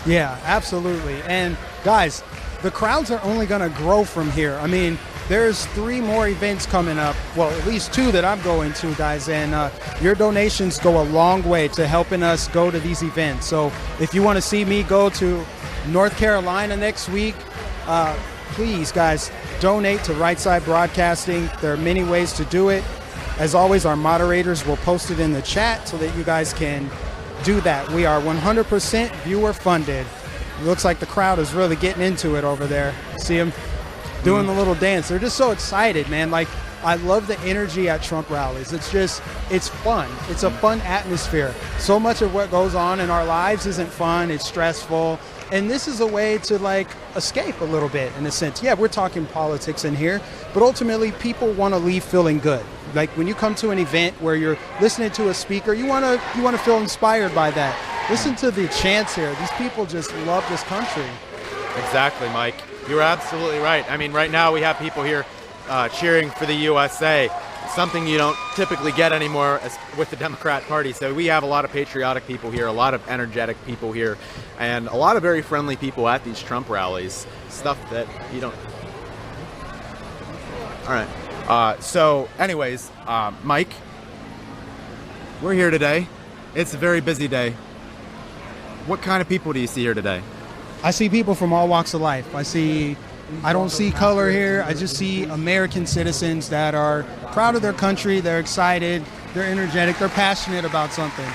Yeah, absolutely. And guys, the crowds are only going to grow from here. I mean, there's 3 more events coming up. Well, at least 2 that I'm going to, guys. And your donations go a long way to helping us go to these events. So if you want to see me go to North Carolina next week, please, guys, donate to Right Side Broadcasting. There are many ways to do it. As always, our moderators will post it in the chat so that you guys can do that. We are 100% viewer funded. It looks like the crowd is really getting into it over there. See them doing the little dance. They're just so excited, man. Like, I love the energy at Trump rallies. It's fun. It's a fun atmosphere. So much of what goes on in our lives isn't fun. It's stressful. And this is a way to, like, escape a little bit, in a sense. Yeah, we're talking politics in here, but ultimately people want to leave feeling good. Like, when you come to an event where you're listening to a speaker, you want to feel inspired by that. Listen to the chants here. These people just love this country. Exactly, Mike. You're absolutely right. I mean, right now we have people here cheering for the USA. something you don't typically get anymore with the Democrat Party. So we have a lot of patriotic people here, a lot of energetic people here, and a lot of very friendly people at these Trump rallies. Stuff that you don't. All right. So anyways, Mike, we're here today. It's a very busy day. What kind of people do you see here today? I see people from all walks of life. I don't see color here. I just see American citizens that are proud of their country. They're excited. They're energetic. They're passionate about something,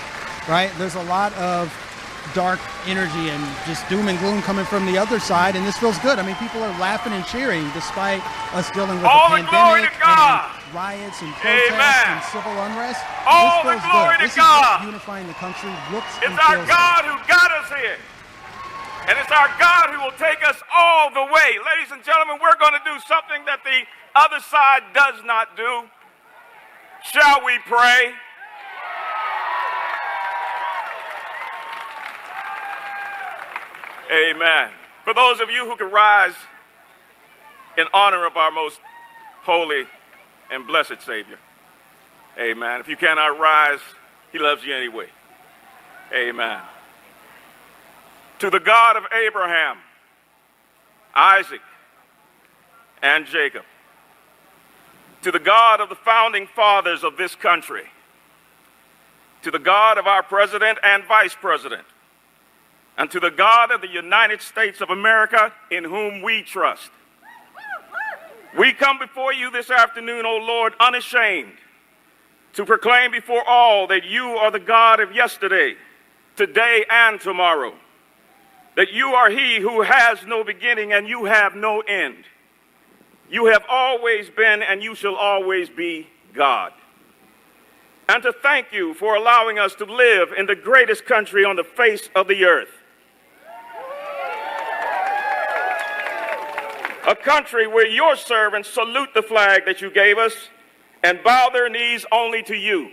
right? There's a lot of dark energy and just doom and gloom coming from the other side, and this feels good. I mean, people are laughing and cheering despite us dealing with All a the glory pandemic to God. and riots and protests Amen. and civil unrest. All this the feels glory good. to This is what God. unifying the country looks It's and our feels God who got us here. And it's our God who will take us all the way. Ladies and gentlemen, we're going to do something that the other side does not do. Shall we pray? Amen. For those of you who can rise in honor of our most holy and blessed Savior. Amen. If you cannot rise, he loves you anyway. Amen. To the God of Abraham, Isaac, and Jacob, to the God of the founding fathers of this country, to the God of our president and vice president, and to the God of the United States of America, in whom we trust. We come before you this afternoon, O Lord, unashamed, to proclaim before all that you are the God of yesterday, today, and tomorrow. That you are he who has no beginning and you have no end. You have always been and you shall always be God. And to thank you for allowing us to live in the greatest country on the face of the earth. A country where your servants salute the flag that you gave us and bow their knees only to you.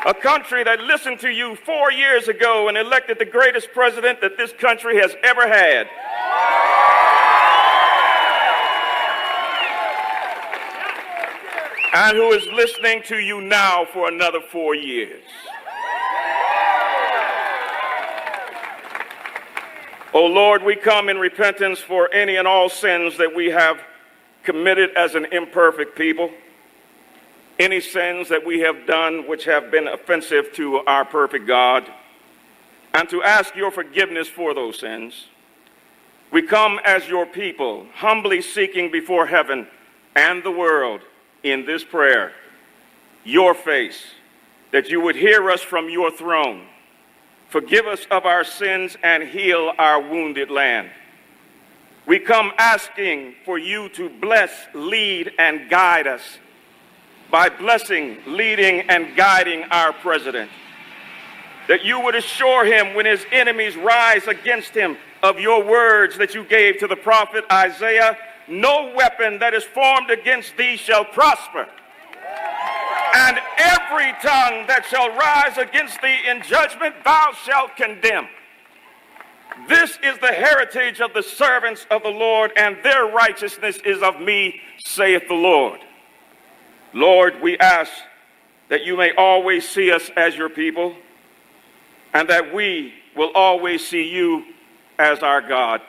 A country that listened to you 4 years ago and elected the greatest president that this country has ever had. And who is listening to you now for another 4 years. Oh Lord, we come in repentance for any and all sins that we have committed as an imperfect people. Any sins that we have done which have been offensive to our perfect God, and to ask your forgiveness for those sins. We come as your people, humbly seeking before heaven and the world in this prayer, your face, that you would hear us from your throne, forgive us of our sins and heal our wounded land. We come asking for you to bless, lead, and guide us by blessing, leading, and guiding our president. That you would assure him when his enemies rise against him of your words that you gave to the prophet Isaiah, no weapon that is formed against thee shall prosper. And every tongue that shall rise against thee in judgment thou shalt condemn. This is the heritage of the servants of the Lord, and their righteousness is of me, saith the Lord. Lord, we ask that you may always see us as your people, and that we will always see you as our God.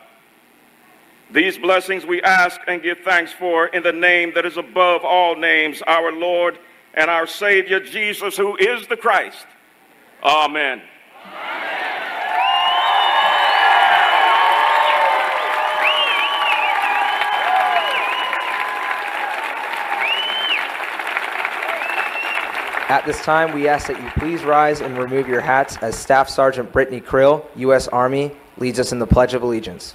These blessings we ask and give thanks for in the name that is above all names, our Lord and our Savior, Jesus, who is the Christ. Amen. At this time, we ask that you please rise and remove your hats as Staff Sergeant Brittany Krill, U.S. Army, leads us in the Pledge of Allegiance.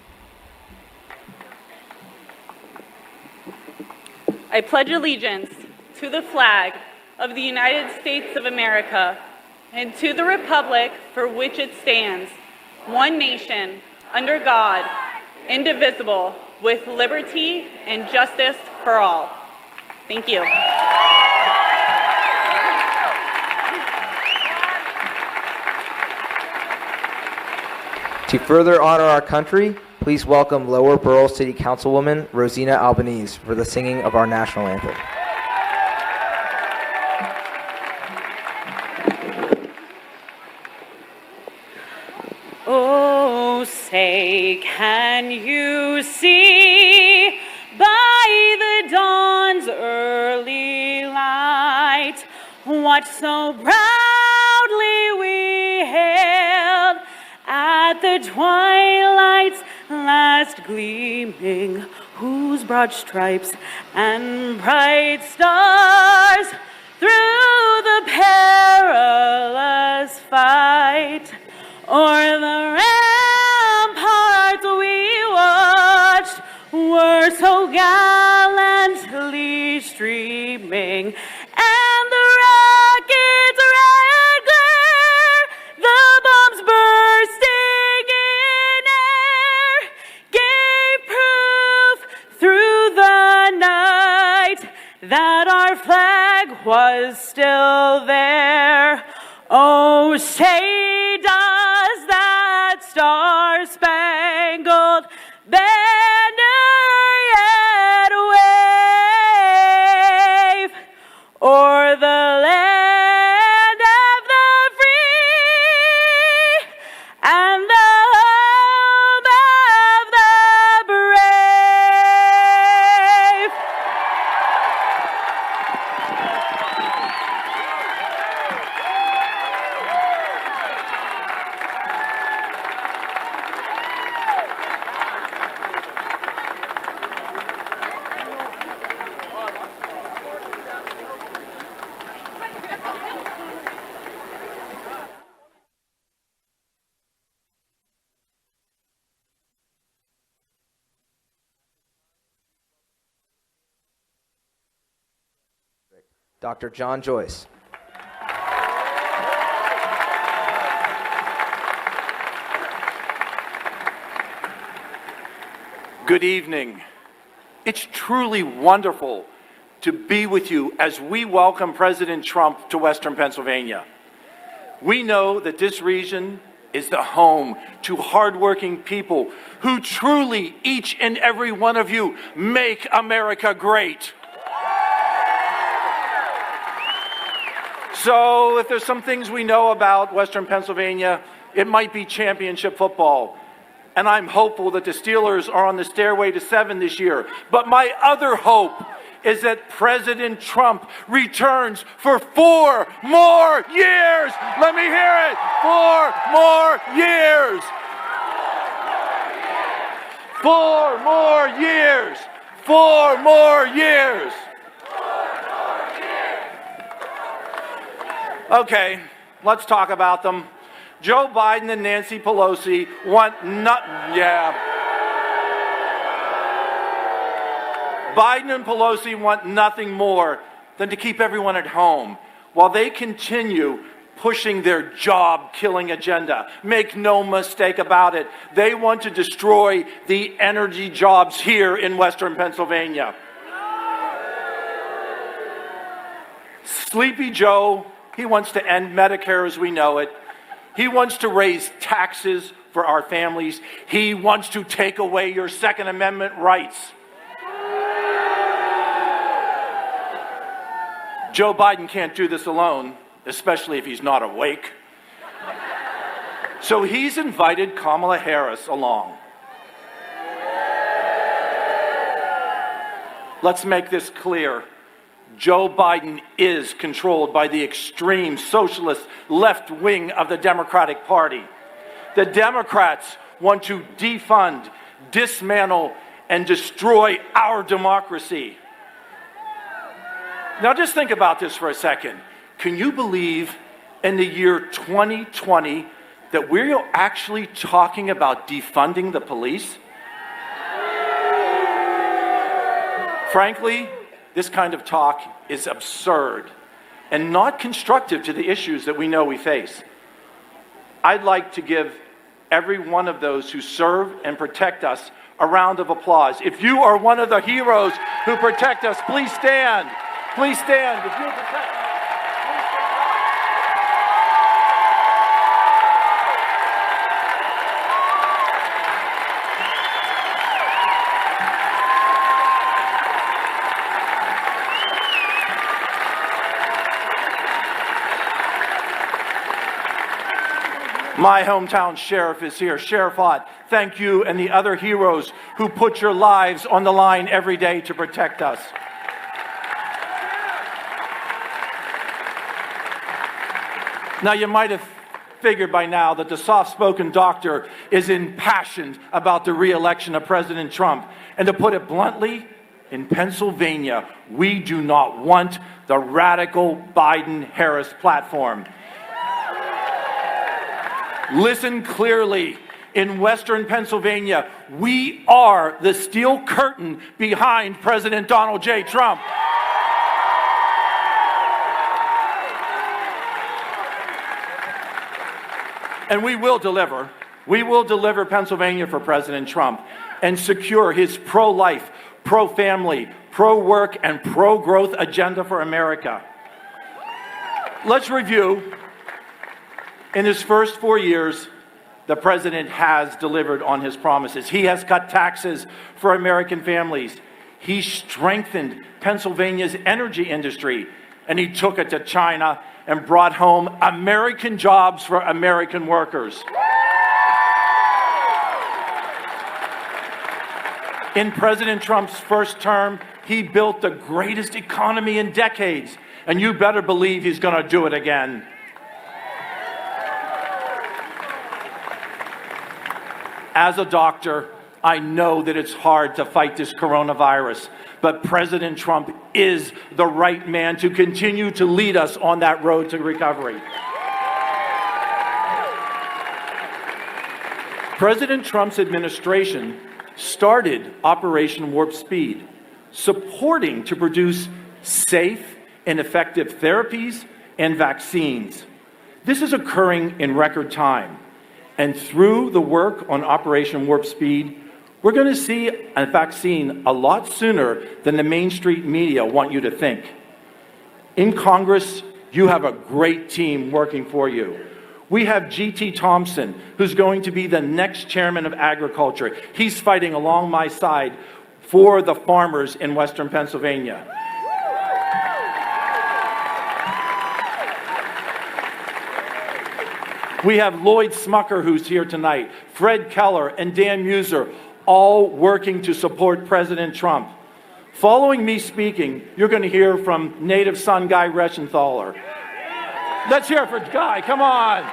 I pledge allegiance to the flag of the United States of America and to the republic for which it stands, one nation, under God, indivisible, with liberty and justice for all. Thank you. To further honor our country, Please welcome Lower Burrell City Councilwoman Rosina Albanese for the singing of our national anthem. Oh, say, can you see by the dawn's early light what so proudly we hailed at the twilight's last gleaming, whose broad stripes and bright stars through the perilous fight o'er the ramparts we watched were so gallantly streaming, and the rocket's red glare, the bombs bursting in air, gave proof through the night that our flag was still there. Oh, say does that star-spangled banner yet wave o'er the land of the free and the home of the brave? Dr. John Joyce. Good evening. It's truly wonderful to be with you as we welcome President Trump to Western Pennsylvania. We know that this region is the home to hardworking people who truly, each and every one of you, make America great. So if there's some things we know about Western Pennsylvania, it might be championship football. And I'm hopeful that the Steelers are on the stairway to 7 this year. But my other hope is that President Trump returns for 4 more years. Let me hear it. 4 more years. 4 more years. 4 more years. Okay, let's talk about them. Joe Biden and Nancy Pelosi want Biden and Pelosi want nothing more than to keep everyone at home while they continue pushing their job-killing agenda. Make no mistake about it. They want to destroy the energy jobs here in Western Pennsylvania. Sleepy Joe, he wants to end Medicare as we know it. He wants to raise taxes for our families. He wants to take away your Second Amendment rights. Joe Biden can't do this alone, especially if he's not awake. So he's invited Kamala Harris along. Let's make this clear. Joe Biden is controlled by the extreme socialist left wing of the Democratic Party. The Democrats want to defund, dismantle, and destroy our democracy. Now just think about this for a second. Can you believe in the year 2020 that we're actually talking about defunding the police? Frankly, this kind of talk is absurd and not constructive to the issues that we know we face. I'd like to give every one of those who serve and protect us a round of applause. If you are one of the heroes who protect us, please stand. Please stand. If you protect us, please stand. My hometown sheriff is here. Sheriff Ott, thank you and the other heroes who put your lives on the line every day to protect us. Now, you might have figured by now that the soft-spoken doctor is impassioned about the re-election of President Trump. And to put it bluntly, in Pennsylvania, we do not want the radical Biden-Harris platform. Listen clearly. In Western Pennsylvania, we are the steel curtain behind President Donald J. Trump. And we will deliver. We will deliver Pennsylvania for President Trump and secure his pro-life, pro-family, pro-work, and pro-growth agenda for America. Let's review. In his first 4 years, the president has delivered on his promises. He has cut taxes for American families. He strengthened Pennsylvania's energy industry, and he took it to China and brought home American jobs for American workers. In President Trump's first term, he built the greatest economy in decades, and you better believe he's going to do it again. As a doctor, I know that it's hard to fight this coronavirus, but President Trump is the right man to continue to lead us on that road to recovery. President Trump's administration started Operation Warp Speed, supporting to produce safe and effective therapies and vaccines. This is occurring in record time. And through the work on Operation Warp Speed, we're going to see a vaccine a lot sooner than the Main Street media want you to think. In Congress, you have a great team working for you. We have G.T. Thompson, who's going to be the next chairman of agriculture. He's fighting along my side for the farmers in Western Pennsylvania. We have Lloyd Smucker, who's here tonight, Fred Keller, and Dan Muser, all working to support President Trump. Following me speaking, you're going to hear from native son Guy Reschenthaler. Let's hear it for Guy, come on.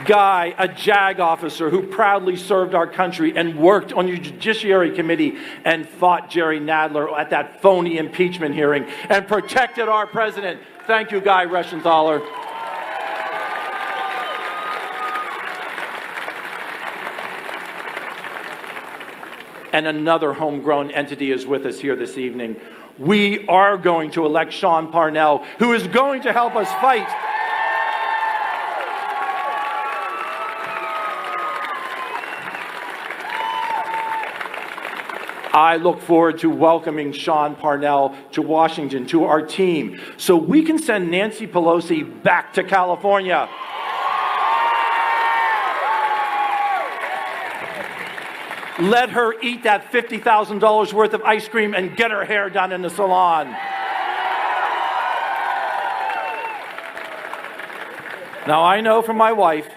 Guy, a JAG officer who proudly served our country and worked on your Judiciary Committee and fought Jerry Nadler at that phony impeachment hearing and protected our president. Thank you, Guy Reschenthaler. And another homegrown entity is with us here this evening. We are going to elect Sean Parnell, who is going to help us fight I look forward to welcoming Sean Parnell to Washington, to our team, so we can send Nancy Pelosi back to California. Let her eat that $50,000 worth of ice cream and get her hair done in the salon. Now, I know from my wife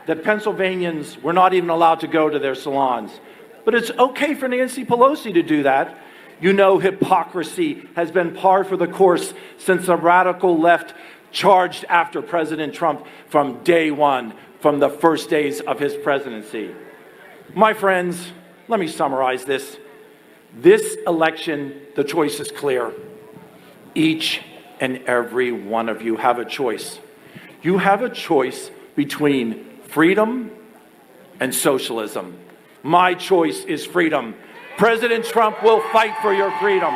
that Pennsylvanians were not even allowed to go to their salons. But it's okay for Nancy Pelosi to do that. You know, hypocrisy has been par for the course since the radical left charged after President Trump from day one, from the first days of his presidency. My friends, let me summarize this. This election, the choice is clear. Each and every one of you have a choice. You have a choice between freedom and socialism. My choice is freedom. President Trump will fight for your freedom.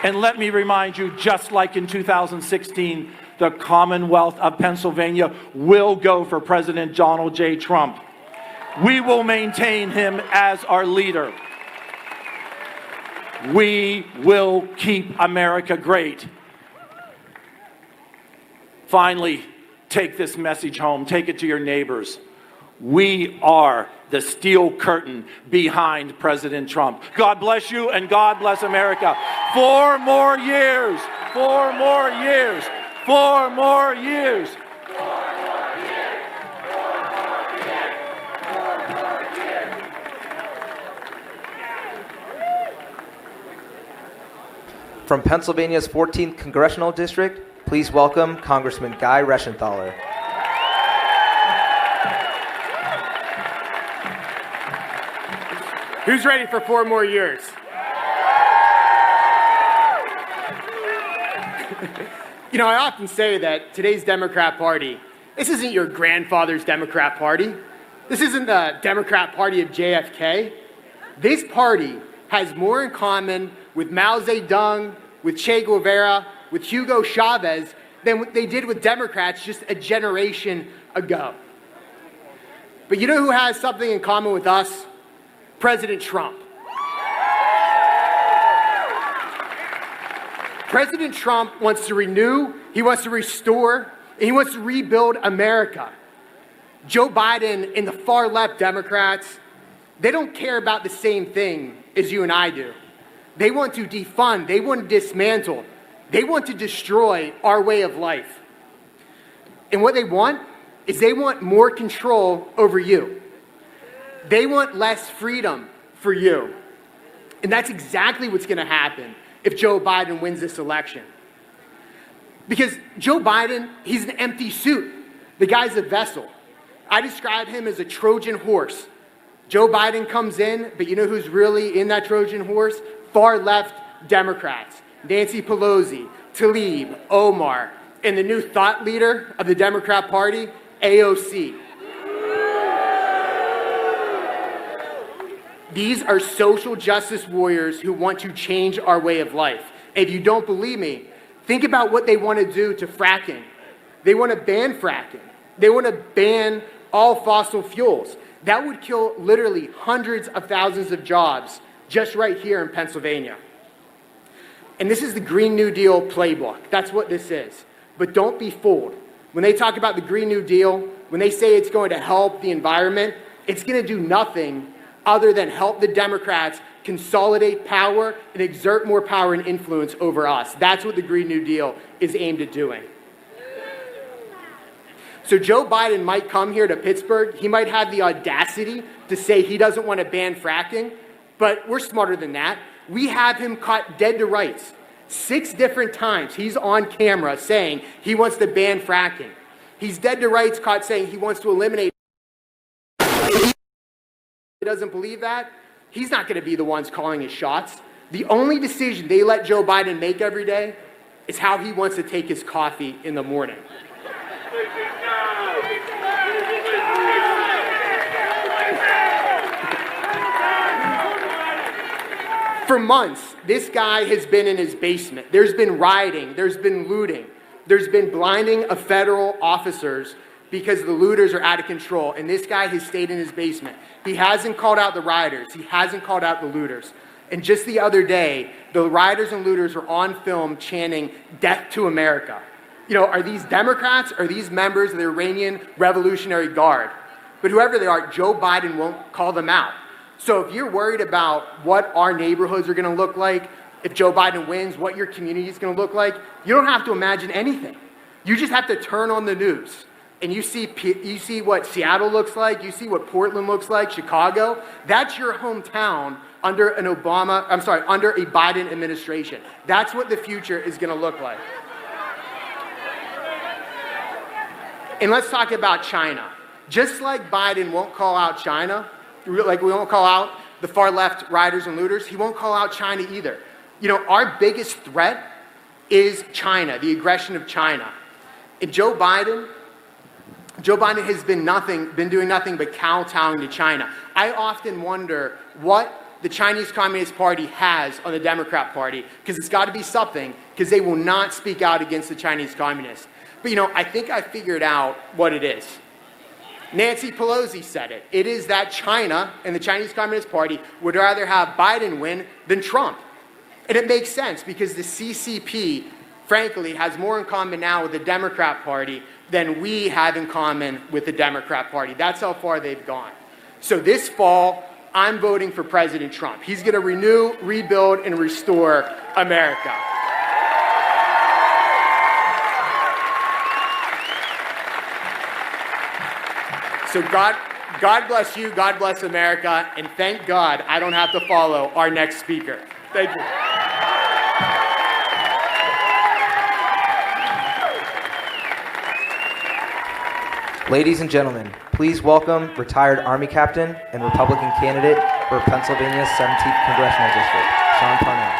And let me remind you, just like in 2016, the Commonwealth of Pennsylvania will go for President Donald J. Trump. We will maintain him as our leader. We will keep America great. Finally, take this message home. Take it to your neighbors. We are the steel curtain behind President Trump. God bless you and God bless America. 4 more years. 4 more years. 4 more years. From Pennsylvania's 14th Congressional District, please welcome Congressman Guy Reschenthaler. Who's ready for 4 more years? You know, I often say that today's Democrat Party, this isn't your grandfather's Democrat Party. This isn't the Democrat Party of JFK. This party has more in common with Mao Zedong, with Che Guevara, with Hugo Chavez than what they did with Democrats just a generation ago. But you know who has something in common with us? President Trump. President Trump wants to renew, he wants to restore, and he wants to rebuild America. Joe Biden and the far left Democrats, they don't care about the same thing as you and I do. They want to defund, they want to dismantle, they want to destroy our way of life. And what they want is they want more control over you. They want less freedom for you. And that's exactly what's going to happen if Joe Biden wins this election. Because Joe Biden, he's an empty suit. The guy's a vessel. I describe him as a Trojan horse. Joe Biden comes in, but you know who's really in that Trojan horse? Far left Democrats. Nancy Pelosi, Tlaib, Omar, and the new thought leader of the Democrat Party, AOC. These are social justice warriors who want to change our way of life. If you don't believe me, think about what they want to do to fracking. They want to ban fracking. They want to ban all fossil fuels. That would kill literally hundreds of thousands of jobs just right here in Pennsylvania. And this is the Green New Deal playbook. That's what this is. But don't be fooled. When they talk about the Green New Deal, when they say it's going to help the environment, it's going to do nothing other than help the Democrats consolidate power and exert more power and influence over us. That's what the Green New Deal is aimed at doing. So Joe Biden might come here to Pittsburgh. He might have the audacity to say he doesn't want to ban fracking, but we're smarter than that. We have him caught dead to rights. 6 different times he's on camera saying he wants to ban fracking. He's dead to rights caught saying he wants to eliminate. He doesn't believe that. He's not going to be the ones calling his shots. The only decision they let Joe Biden make every day is how he wants to take his coffee in the morning. For months, this guy has been in his basement. There's been rioting, there's been looting, there's been blinding of federal officers because the looters are out of control, and this guy has stayed in his basement. He hasn't called out the rioters, he hasn't called out the looters. And just the other day, the rioters and looters were on film chanting, "Death to America." You know, are these Democrats? Are these members of the Iranian Revolutionary Guard? But whoever they are, Joe Biden won't call them out. So if you're worried about what our neighborhoods are going to look like, if Joe Biden wins, what your community is going to look like, you don't have to imagine anything. You just have to turn on the news. And you see what Seattle looks like, you see what Portland looks like, Chicago. That's your hometown under a Biden administration. That's what the future is going to look like. And let's talk about China. Just like Biden won't call out China, like we won't call out the far left rioters and looters, he won't call out China either. You know, our biggest threat is China, the aggression of China. And Joe Biden has been doing nothing but kowtowing to China. I often wonder what the Chinese Communist Party has on the Democrat Party, because it's got to be something, because they will not speak out against the Chinese communists. But you know, I think I figured out what it is. Nancy Pelosi said it. It is that China and the Chinese Communist Party would rather have Biden win than Trump. And it makes sense because the CCP, frankly, has more in common now with the Democrat Party than we have in common with the Democrat Party. That's how far they've gone. So this fall, I'm voting for President Trump. He's going to renew, rebuild, and restore America. So God bless you, God bless America, and thank God I don't have to follow our next speaker. Thank you. Ladies and gentlemen, please welcome retired Army captain and Republican candidate for Pennsylvania's 17th Congressional District, Sean Parnell.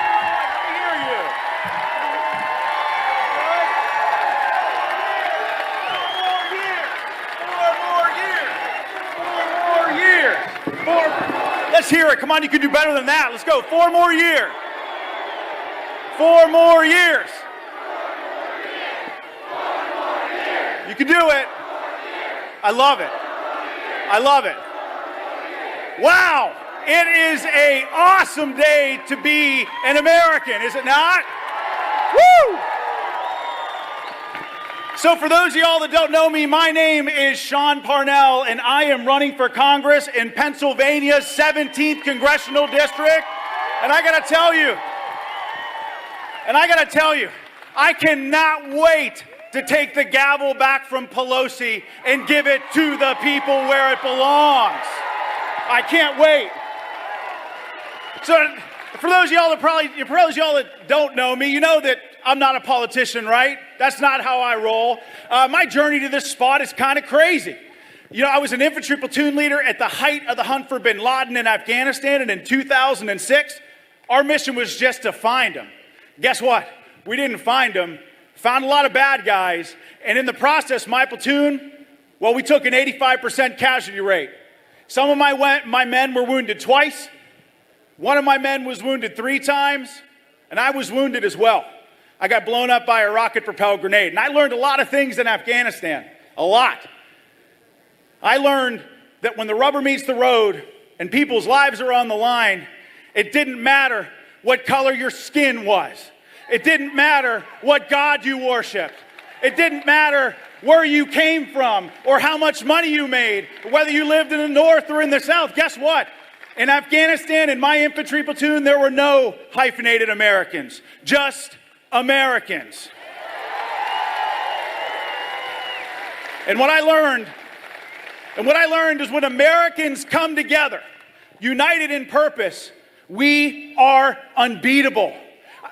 Let's hear it. Come on, you can do better than that. Let's go. 4 more years. 4 more years. You can do it. I love it. I love it. Wow. It is an awesome day to be an American, is it not? Woo! So for those of y'all that don't know me, my name is Sean Parnell, and I am running for Congress in Pennsylvania's 17th Congressional District. And I gotta tell you, I cannot wait to take the gavel back from Pelosi and give it to the people where it belongs. I can't wait. So for those of y'all that don't know me, you know that I'm not a politician, right? That's not how I roll. My journey to this spot is kind of crazy. You know, I was an infantry platoon leader at the height of the hunt for bin Laden in Afghanistan, and in 2006, our mission was just to find him. Guess what? We didn't find him. Found a lot of bad guys, and in the process, my platoon, well, we took an 85% casualty rate. Some of my men were wounded twice. One of my men was wounded 3 times, and I was wounded as well. I got blown up by a rocket-propelled grenade, and I learned a lot of things in Afghanistan, a lot. I learned that when the rubber meets the road and people's lives are on the line, it didn't matter what color your skin was. It didn't matter what God you worshiped. It didn't matter where you came from or how much money you made, or whether you lived in the north or in the south. Guess what? In Afghanistan, in my infantry platoon, there were no hyphenated Americans, just Americans. And what I learned is when Americans come together, united in purpose, we are unbeatable.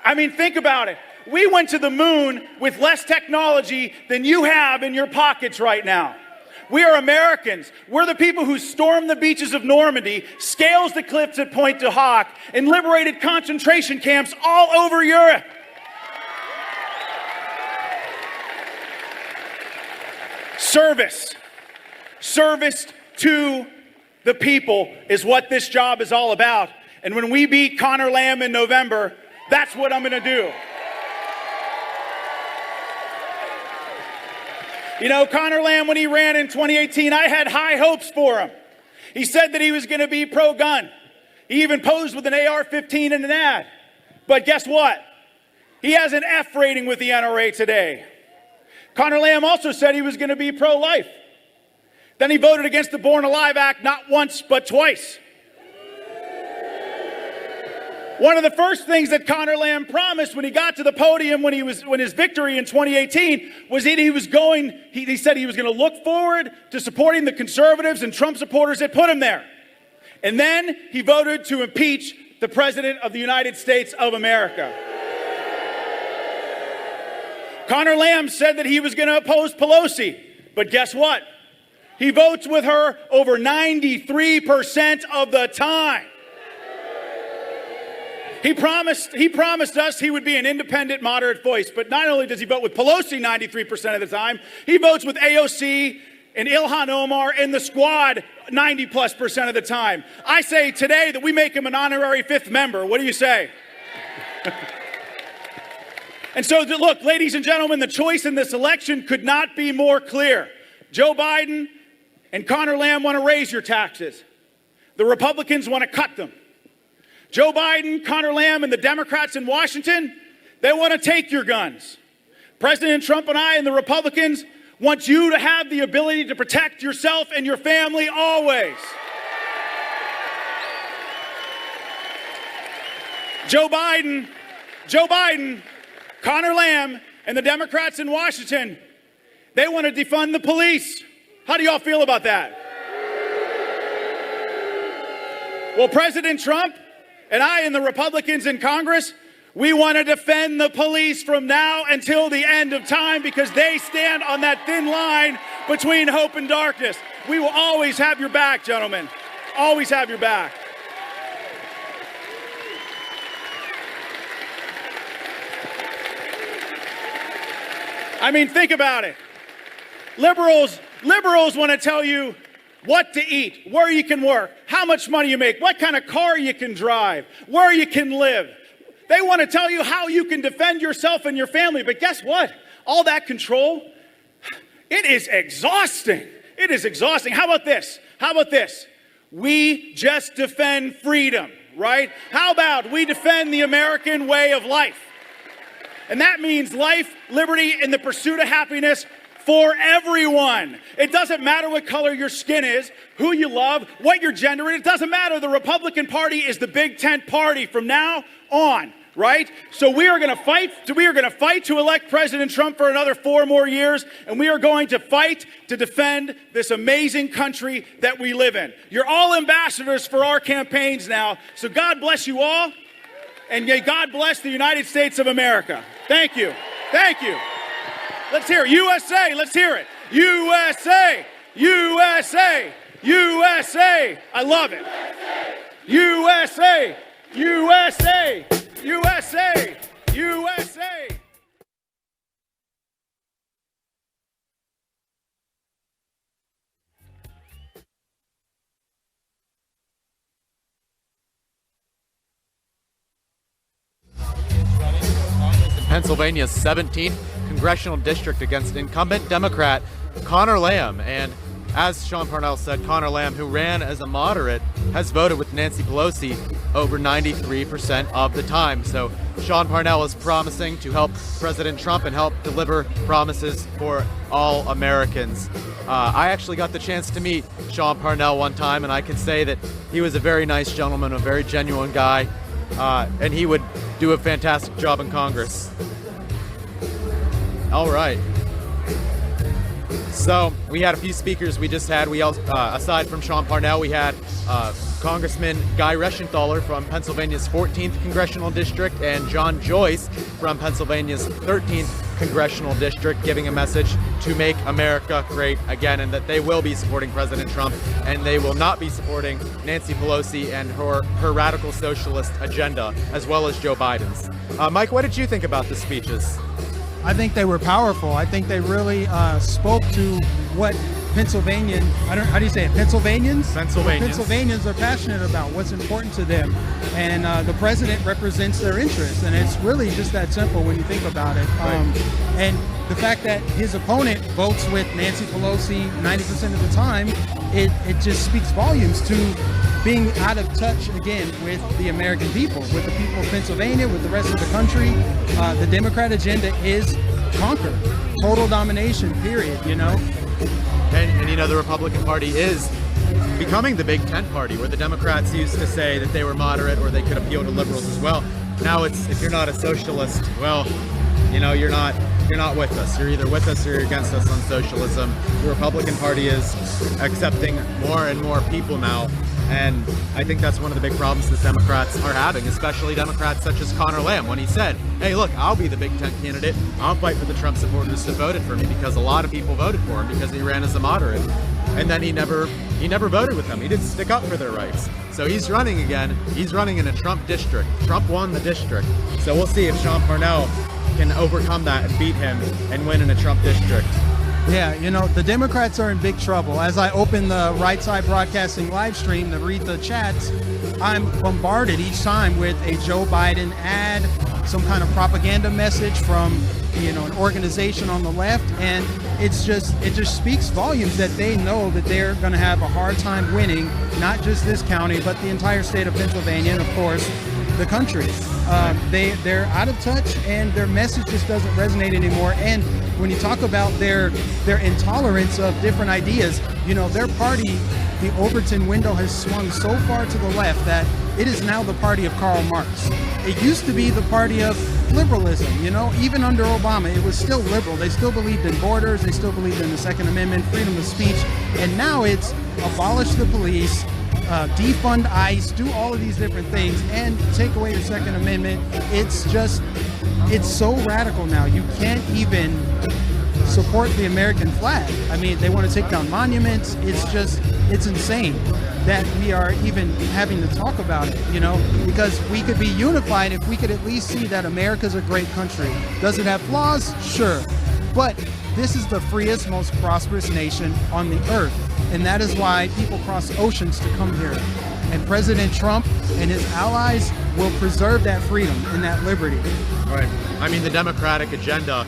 I mean, think about it. We went to the moon with less technology than you have in your pockets right now. We are Americans. We're the people who stormed the beaches of Normandy, scaled the cliffs at Pointe du Hoc, and liberated concentration camps all over Europe. Service to the people is what this job is all about. And when we beat Connor Lamb in November, that's what I'm going to do. You know, Connor Lamb, when he ran in 2018, I had high hopes for him. He said that he was going to be pro-gun. He even posed with an AR-15 in an ad. But guess what? He has an F rating with the NRA today. Connor Lamb also said he was going to be pro-life. Then he voted against the Born Alive Act not once, but twice. One of the first things that Connor Lamb promised when he got to the podium when his victory in 2018 was that he said he was going to look forward to supporting the conservatives and Trump supporters that put him there. And then he voted to impeach the President of the United States of America. Connor Lamb said that he was going to oppose Pelosi, but guess what? He votes with her over 93% of the time. He promised us he would be an independent, moderate voice, but not only does he vote with Pelosi 93% of the time, he votes with AOC and Ilhan Omar and the Squad 90+% of the time. I say today that we make him an honorary 5th member. What do you say? And so, look, ladies and gentlemen, the choice in this election could not be more clear. Joe Biden and Connor Lamb want to raise your taxes. The Republicans want to cut them. Joe Biden, Connor Lamb, and the Democrats in Washington, they want to take your guns. President Trump and I and the Republicans want you to have the ability to protect yourself and your family always. Joe Biden, Connor Lamb, and the Democrats in Washington, they want to defund the police. How do y'all feel about that? Well, President Trump and I and the Republicans in Congress, we want to defend the police from now until the end of time because they stand on that thin line between hope and darkness. We will always have your back, gentlemen. Always have your back. I mean, think about it. Liberals want to tell you what to eat, where you can work, how much money you make, what kind of car you can drive, where you can live. They want to tell you how you can defend yourself and your family. But guess what? All that control, it is exhausting. It is exhausting. How about this? We just defend freedom, right? How about we defend the American way of life? And that means life, liberty, and the pursuit of happiness for everyone. It doesn't matter what color your skin is, who you love, what your gender is. It doesn't matter. The Republican Party is the big tent party from now on, right? So we are going to fight. We are going to fight to elect President Trump for another 4 more years, and we are going to fight to defend this amazing country that we live in. You're all ambassadors for our campaigns now. So God bless you all, and may God bless the United States of America. Thank you. Thank you. Let's hear it. USA, let's hear it. USA, USA, USA. I love it. USA, USA, USA, USA. Pennsylvania's 17th congressional district against incumbent Democrat Connor Lamb. And as Sean Parnell said, Connor Lamb, who ran as a moderate, has voted with Nancy Pelosi over 93% of the time. So Sean Parnell is promising to help President Trump and help deliver promises for all Americans. I actually got the chance to meet Sean Parnell one time, and I can say that he was a very nice gentleman, a very genuine guy, and he would do a fantastic job in Congress. All right. So we had a few speakers we just had. We also, aside from Sean Parnell, we had Congressman Guy Reschenthaler from Pennsylvania's 14th Congressional District and John Joyce from Pennsylvania's 13th Congressional District giving a message to make America great again, and that they will be supporting President Trump and they will not be supporting Nancy Pelosi and her radical socialist agenda, as well as Joe Biden's. Mike, what did you think about the speeches? I think they were powerful. I think they really spoke to what Pennsylvanian, how do you say it? Pennsylvanians? Pennsylvanians are passionate about, what's important to them. And the president represents their interests. And it's really just that simple when you think about it. And the fact that his opponent votes with Nancy Pelosi 90% of the time, it just speaks volumes to being out of touch again with the American people, with the people of Pennsylvania, with the rest of the country. The Democrat agenda is conquer, total domination, period, you know? And you know, the Republican Party is becoming the big tent party, where the Democrats used to say that they were moderate or they could appeal to liberals as well. Now it's, if you're not a socialist, well, you know, you're not with us. You're either with us or you're against us on socialism. The Republican Party is accepting more and more people now. And I think that's one of the big problems that Democrats are having, especially Democrats such as Connor Lamb, when he said, hey, look, I'll be the big tent candidate. I'll fight for the Trump supporters that voted for me, because a lot of people voted for him because he ran as a moderate. And then he never voted with them. He didn't stick up for their rights. So he's running again. He's running in a Trump district. Trump won the district. So we'll see if Sean Parnell can overcome that and beat him and win in a Trump district. Yeah, you know, the Democrats are in big trouble. As I open the Right Side Broadcasting live stream to read the chats, I'm bombarded each time with a Joe Biden ad, some kind of propaganda message from, you know, an organization on the left, and it just speaks volumes that they know that they're going to have a hard time winning, not just this county, but the entire state of Pennsylvania, and of course, the country. They're out of touch, and their message just doesn't resonate anymore. And when you talk about their intolerance of different ideas, their party, the Overton window has swung so far to the left that it is now the party of Karl Marx. It used to be the party of liberalism, even under Obama, it was still liberal. They still believed in borders, they still believed in the Second Amendment, freedom of speech, and now it's abolish the police, defund ICE, do all of these different things, and take away the Second Amendment. It's so radical now. You can't even support the American flag. I mean, they want to take down monuments. It's insane that we are even having to talk about it, because we could be unified if we could at least see that America's a great country. Does it have flaws? Sure. But this is the freest, most prosperous nation on the earth. And that is why people cross oceans to come here. And President Trump and his allies will preserve that freedom and that liberty. Right. I mean, the Democratic agenda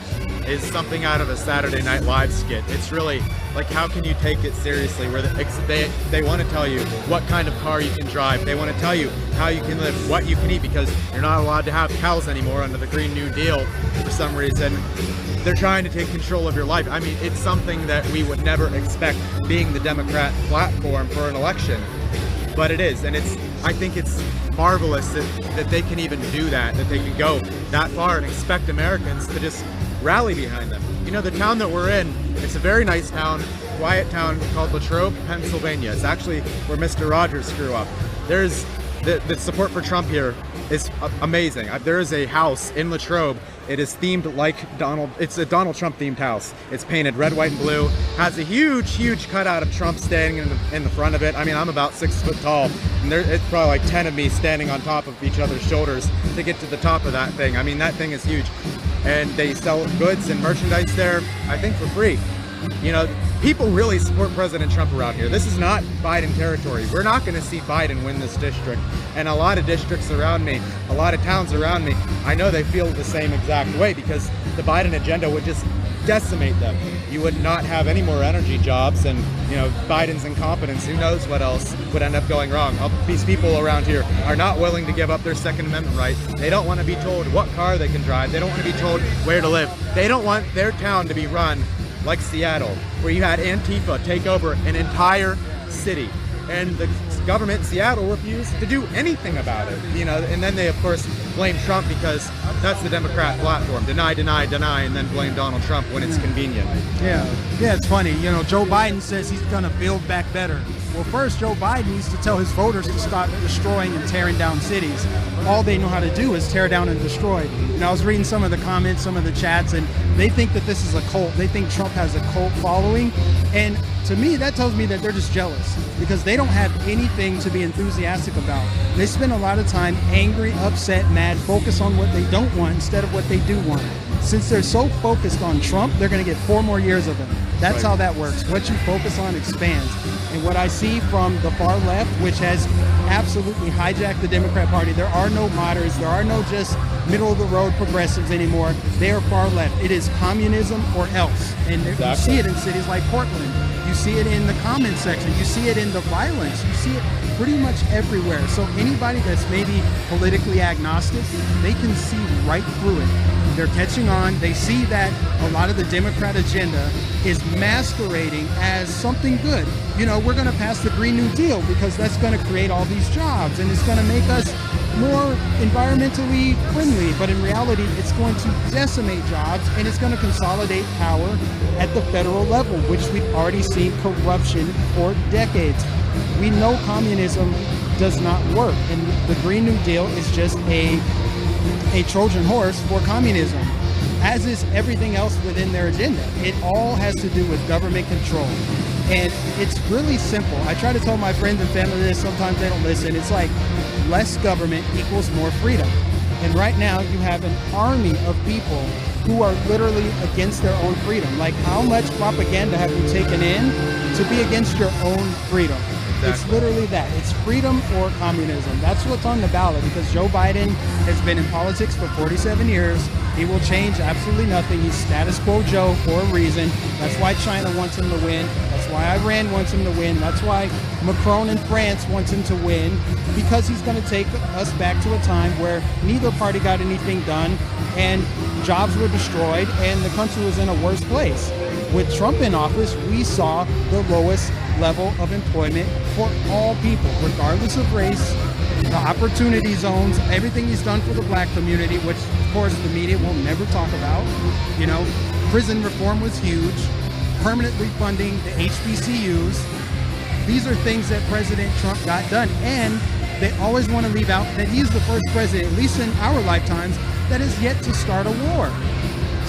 is something out of a Saturday Night Live skit. It's really like, how can you take it seriously? Where they want to tell you what kind of car you can drive. They want to tell you how you can live, what you can eat, because you're not allowed to have cows anymore under the Green New Deal for some reason. They're trying to take control of your life. I mean, it's something that we would never expect being the Democrat platform for an election, but it is, and I think it's marvelous that they can even do that they can go that far and expect Americans to just rally behind them. The town that we're in, it's a very nice town, quiet town called Latrobe, Pennsylvania. It's actually where Mr. Rogers grew up. There's the support for Trump here is amazing. There is a house in Latrobe. It is themed like it's a Donald Trump themed house. It's painted red, white, and blue. Has a huge cutout of Trump standing in the front of it. I mean, I'm about 6 foot tall, and it's probably like 10 of me standing on top of each other's shoulders to get to the top of that thing. I mean, that thing is huge. And they sell goods and merchandise there, I think, for free. People really support President Trump around here. This is not Biden territory. We're not going to see Biden win this district. And a lot of districts around me, a lot of towns around me, I know they feel the same exact way, because the Biden agenda would just decimate them. You would not have any more energy jobs, and Biden's incompetence, who knows what else would end up going wrong. These people around here are not willing to give up their Second Amendment right. They don't want to be told what car they can drive. They don't want to be told where to live. They don't want their town to be run like Seattle, where you had Antifa take over an entire city, and the government in Seattle refused to do anything about it. And then they of course blame Trump, because that's the Democrat platform: deny, and then blame Donald Trump when it's convenient. Yeah, it's funny. Joe Biden says he's gonna build back better. Well, first, Joe Biden needs to tell his voters to stop destroying and tearing down cities. All they know how to do is tear down and destroy. I was reading some of the comments, some of the chats, and they think that this is a cult. They think Trump has a cult following. And to me, that tells me that they're just jealous, because they don't have anything to be enthusiastic about. They spend a lot of time angry, upset, mad, focus on what they don't want instead of what they do want. Since they're so focused on Trump, they're going to get 4 more years of him. That's how that works. What you focus on expands. And what I see from the far left, which has absolutely hijacked the Democrat Party, there are no moderates, there are no just middle-of-the-road progressives anymore. They are far left. It is communism or else. And you see it in cities like Portland. You see it in the comment section. You see it in the violence. You see it pretty much everywhere. So anybody that's maybe politically agnostic, they can see right through it. They're catching on. They see that a lot of the Democrat agenda is masquerading as something good. We're going to pass the Green New Deal because that's going to create all these jobs, and it's going to make us more environmentally friendly. But in reality, it's going to decimate jobs, and it's going to consolidate power at the federal level, which we've already seen corruption for decades. We know communism does not work, and the Green New Deal is just a Trojan horse for communism, as is everything else within their agenda. It all has to do with government control. And it's really simple. I try to tell my friends and family this, sometimes they don't listen. It's like less government equals more freedom. And right now you have an army of people who are literally against their own freedom. Like, how much propaganda have you taken in to be against your own freedom? It's literally that. It's freedom or communism. That's what's on the ballot, because Joe Biden has been in politics for 47 years. He will change absolutely nothing. He's status quo Joe for a reason. That's why China wants him to win. That's why Iran wants him to win. That's why Macron in France wants him to win, because he's going to take us back to a time where neither party got anything done and jobs were destroyed and the country was in a worse place. With Trump in office, we saw the lowest level of employment for all people, regardless of race, the opportunity zones, everything he's done for the black community, which of course the media will never talk about. You know, prison reform was huge, permanently funding the HBCUs. These are things that President Trump got done, and they always want to leave out that he's the first president, at least in our lifetimes, that has yet to start a war.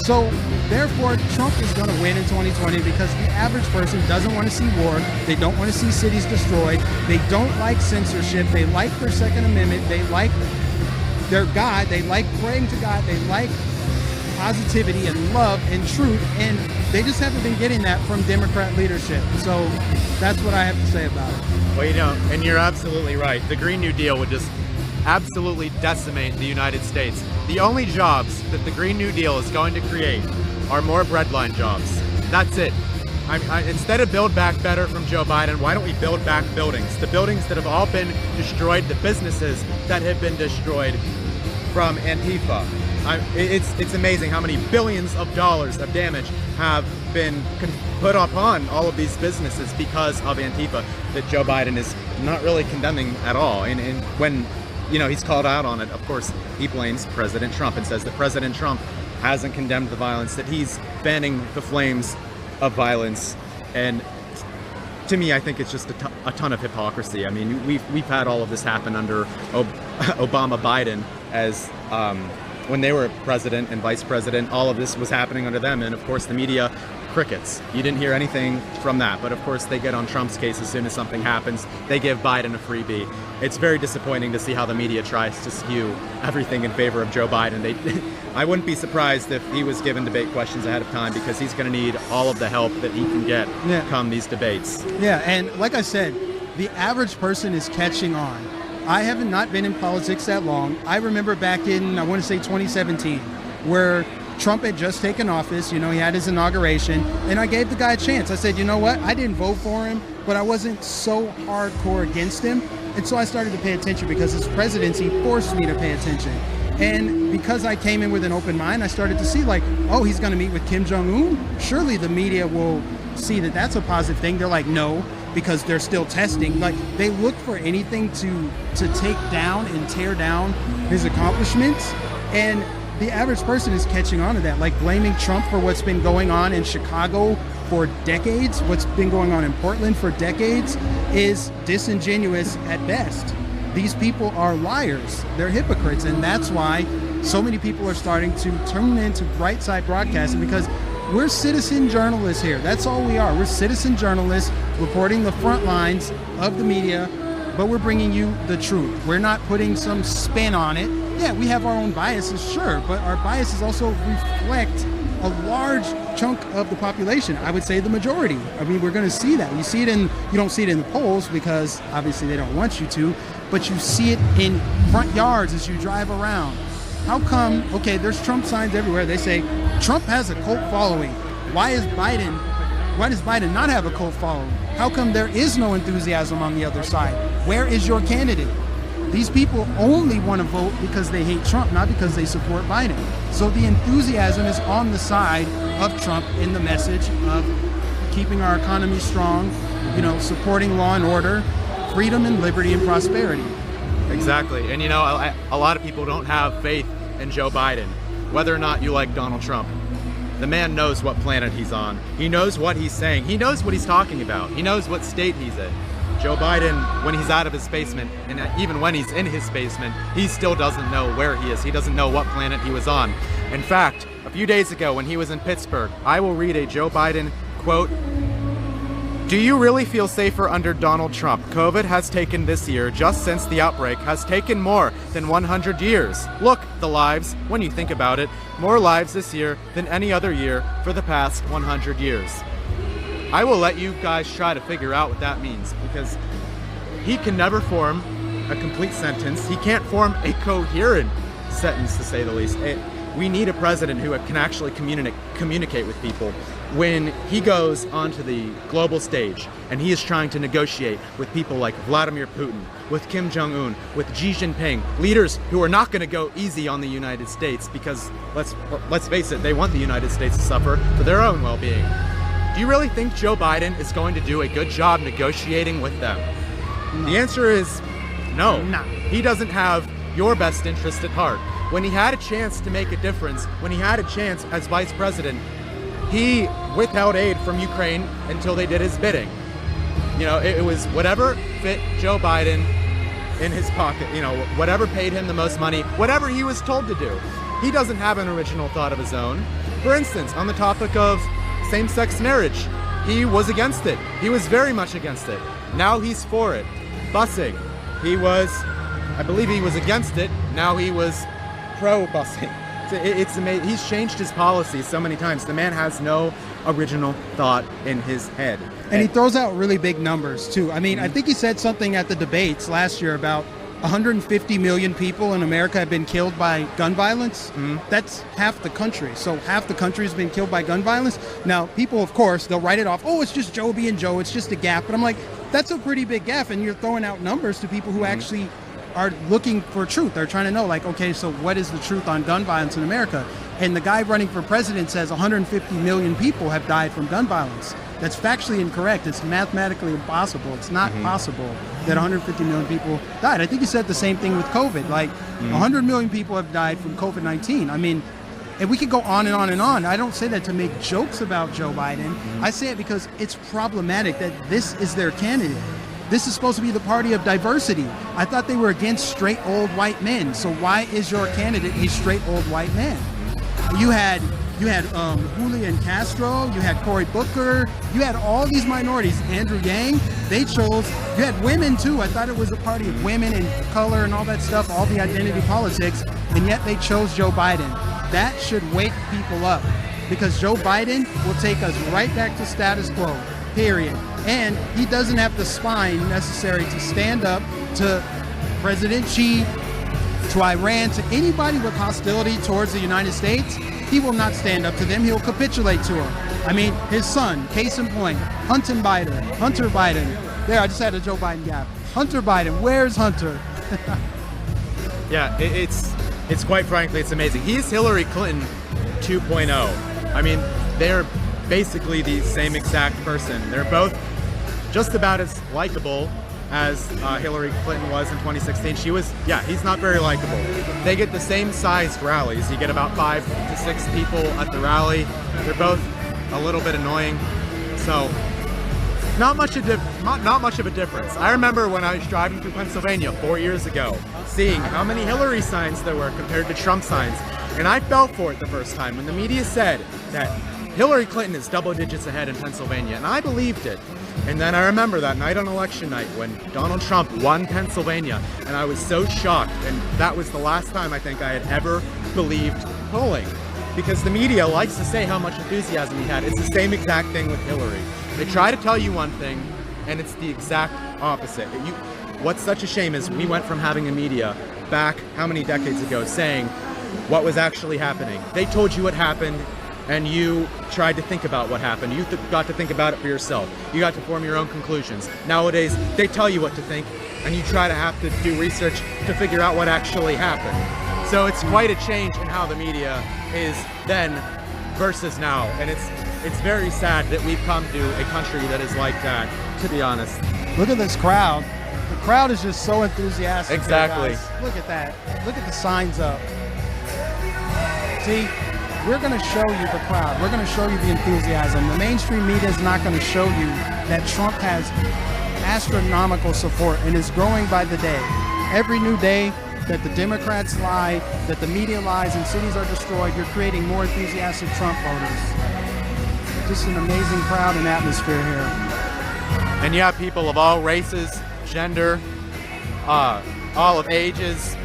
So therefore, Trump is going to win in 2020 because the average person doesn't want to see war. They don't want to see cities destroyed. They don't like censorship. They like their Second Amendment. They like their God. They like praying to God. They like positivity and love and truth. And they just haven't been getting that from Democrat leadership. So that's what I have to say about it. Well, you know, and you're absolutely right. The Green New Deal would just absolutely decimate the United States. The only jobs that the Green New Deal is going to create are more breadline jobs. That's it. Instead of Build Back Better from Joe Biden, why don't we build back buildings? The buildings that have all been destroyed, the businesses that have been destroyed from Antifa. It's amazing how many billions of dollars of damage have been put upon all of these businesses because of Antifa that Joe Biden is not really condemning at all. And when he's called out on it, of course, he blames President Trump and says that President Trump hasn't condemned the violence, that he's fanning the flames of violence. And to me, I think it's just a ton of hypocrisy. I mean, we've had all of this happen under Obama, Biden, as when they were president and vice president, all of this was happening under them. And of course, the media, crickets. You didn't hear anything from that. But of course, they get on Trump's case as soon as something happens. They give Biden a freebie. It's very disappointing to see how the media tries to skew everything in favor of Joe Biden. I wouldn't be surprised if he was given debate questions ahead of time, because he's going to need all of the help that he can get come these debates. Yeah, and like I said, the average person is catching on. I have not been in politics that long. I remember back in, I want to say 2017, where Trump had just taken office. He had his inauguration, and I gave the guy a chance. I said, you know what? I didn't vote for him, but I wasn't so hardcore against him. And so I started to pay attention because his presidency forced me to pay attention. And because I came in with an open mind, I started to see oh, he's going to meet with Kim Jong-un. Surely the media will see that that's a positive thing. They're like, no, because they're still testing. They look for anything to take down and tear down his accomplishments. And the average person is catching on to that, blaming Trump for what's been going on in Chicago for decades, what's been going on in Portland for decades, is disingenuous at best. These people are liars. They're hypocrites. And that's why so many people are starting to turn into Bright Side Broadcasting, because we're citizen journalists here. That's all we are. We're citizen journalists reporting the front lines of the media, but we're bringing you the truth. We're not putting some spin on it. Yeah, we have our own biases, sure, but our biases also reflect a large chunk of the population. I would say the majority. I mean, we're going to see that. You don't see it in the polls because obviously they don't want you to, but you see it in front yards as you drive around. How come, okay, there's Trump signs everywhere. They say Trump has a cult following. Why does Biden not have a cult following? How come there is no enthusiasm on the other side? Where is your candidate? These people only want to vote because they hate Trump, not because they support Biden. So the enthusiasm is on the side of Trump in the message of keeping our economy strong, supporting law and order, freedom and liberty and prosperity. Exactly. And a lot of people don't have faith in Joe Biden, whether or not you like Donald Trump. The man knows what planet he's on. He knows what he's saying. He knows what he's talking about. He knows what state he's in. Joe Biden, when he's out of his basement, and even when he's in his basement, he still doesn't know where he is. He doesn't know what planet he was on. In fact, a few days ago when he was in Pittsburgh, I will read a Joe Biden quote. Do you really feel safer under Donald Trump? COVID has taken this year, just since the outbreak, has taken more than 100 years. Look, the lives, when you think about it, more lives this year than any other year for the past 100 years. I will let you guys try to figure out what that means, because he can never form a complete sentence. He can't form a coherent sentence, to say the least. We need a president who can actually communicate with people. when he goes onto the global stage and he is trying to negotiate with people like Vladimir Putin, with Kim Jong-un, with Xi Jinping, leaders who are not going to go easy on the United States because, let's face it, they want the United States to suffer for their own well-being. Do you really think Joe Biden is going to do a good job negotiating with them? No. The answer is no. He doesn't have your best interest at heart. When he had a chance to make a difference, when he had a chance as vice president, he withheld aid from Ukraine until they did his bidding. You know, it was whatever fit Joe Biden in his pocket, you know, whatever paid him the most money, whatever he was told to do. He doesn't have an original thought of his own. For instance, on the topic of same-sex marriage, he was against it. He was very much against it. Now he's for it. Busing, I believe he was against it. Now he was pro-busing. It's amazing. He's changed his policies so many times. The man has no original thought in his head. And he throws out really big numbers, too. I mean, I think he said something at the debates last year about 150 million people in America have been killed by gun violence. That's half the country. So half the country has been killed by gun violence. Now, people, of course, they'll write it off. Oh, it's just Joe being Joe. It's just a gaffe. But I'm like, that's a pretty big gaffe. And you're throwing out numbers to people who actually are looking for truth. They're trying to know, like, okay, so what is the truth on gun violence in America? And the guy running for president says 150 million people have died from gun violence. That's factually incorrect. It's mathematically impossible. It's not possible that 150 million people died. I think he said the same thing with COVID. Like, 100 million people have died from COVID-19. I mean, and we could go on and on and on. I don't say that to make jokes about Joe Biden. I say it because it's problematic that this is their candidate. This is supposed to be the party of diversity. I thought they were against straight old white men. So why is your candidate a straight old white man? You had Julian Castro, you had Cory Booker, you had all these minorities, Andrew Yang, they chose, you had women too. I thought it was a party of women and color and all that stuff, all the identity politics, and yet they chose Joe Biden. That should wake people up because Joe Biden will take us right back to status quo, period. And he doesn't have the spine necessary to stand up to President Xi, to Iran, to anybody with hostility towards the United States. He will not stand up to them. He'll capitulate to them. I mean, his son, case in point, Hunter Biden. There, I just had a Joe Biden gap. Hunter Biden, where's Hunter? Yeah, it's quite frankly, it's amazing. He's Hillary Clinton 2.0. I mean, they're basically the same exact person. They're both just about as likable as Hillary Clinton was in 2016. He's not very likable. They get the same sized rallies. You get about 5 to 6 people at the rally. They're both a little bit annoying. So not much of a difference. I remember when I was driving through Pennsylvania 4 years ago, seeing how many Hillary signs there were compared to Trump signs. And I fell for it the first time when the media said that Hillary Clinton is double digits ahead in Pennsylvania, and I believed it. And then I remember that night on election night when Donald Trump won Pennsylvania, and I was so shocked, and that was the last time I think I had ever believed polling. Because the media likes to say how much enthusiasm he had. It's the same exact thing with Hillary. They try to tell you one thing, and it's the exact opposite. What's such a shame is we went from having a media back how many decades ago saying what was actually happening. They told you what happened, and you tried to think about what happened. You got to think about it for yourself. You got to form your own conclusions. Nowadays, they tell you what to think, and you try to have to do research to figure out what actually happened. So it's quite a change in how the media is then versus now, and it's very sad that we've come to a country that is like that, to be honest. Look at this crowd. The crowd is just so enthusiastic. Exactly. Look at that. Look at the signs up. See? We're going to show you the crowd. We're going to show you the enthusiasm. The mainstream media is not going to show you that Trump has astronomical support and is growing by the day. Every new day that the Democrats lie, that the media lies and cities are destroyed, you're creating more enthusiastic Trump voters. Just an amazing crowd and atmosphere here. And you have people of all races, gender, all of ages.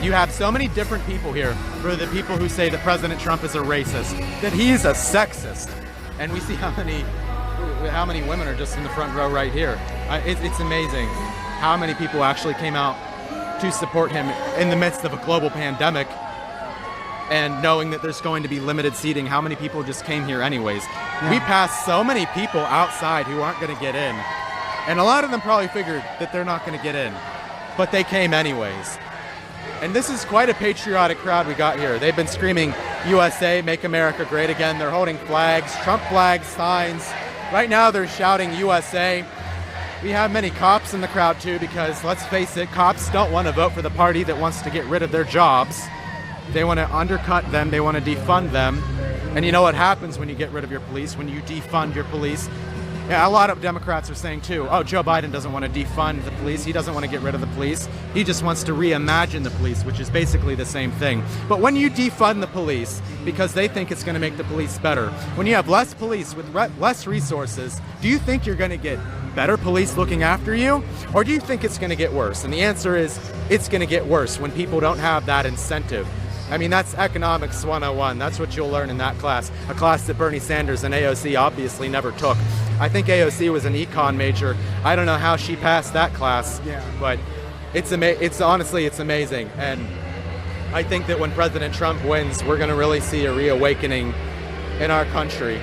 You have so many different people here. For the people who say that President Trump is a racist, that he's a sexist. And we see how many women are just in the front row right here. It's amazing how many people actually came out to support him in the midst of a global pandemic, and knowing that there's going to be limited seating, how many people just came here anyways. We passed so many people outside who aren't going to get in. And a lot of them probably figured that they're not going to get in. But they came anyways. And this is quite a patriotic crowd we got here. They've been screaming, USA, make America great again. They're holding flags, Trump flags, signs. Right now they're shouting USA. We have many cops in the crowd too, because let's face it, cops don't want to vote for the party that wants to get rid of their jobs. They want to undercut them, they want to defund them. And you know what happens when you get rid of your police, when you defund your police? Yeah, a lot of Democrats are saying too, oh, Joe Biden doesn't want to defund the police, he doesn't want to get rid of the police, he just wants to reimagine the police, which is basically the same thing. But when you defund the police, because they think it's going to make the police better, when you have less police with less resources, do you think you're going to get better police looking after you? Or do you think it's going to get worse? And the answer is, it's going to get worse when people don't have that incentive. I mean, that's economics 101. That's what you'll learn in that class, a class that Bernie Sanders and AOC obviously never took. I think AOC was an econ major. I don't know how she passed that class, but it's honestly, it's amazing. And I think that when President Trump wins, we're going to really see a reawakening in our country.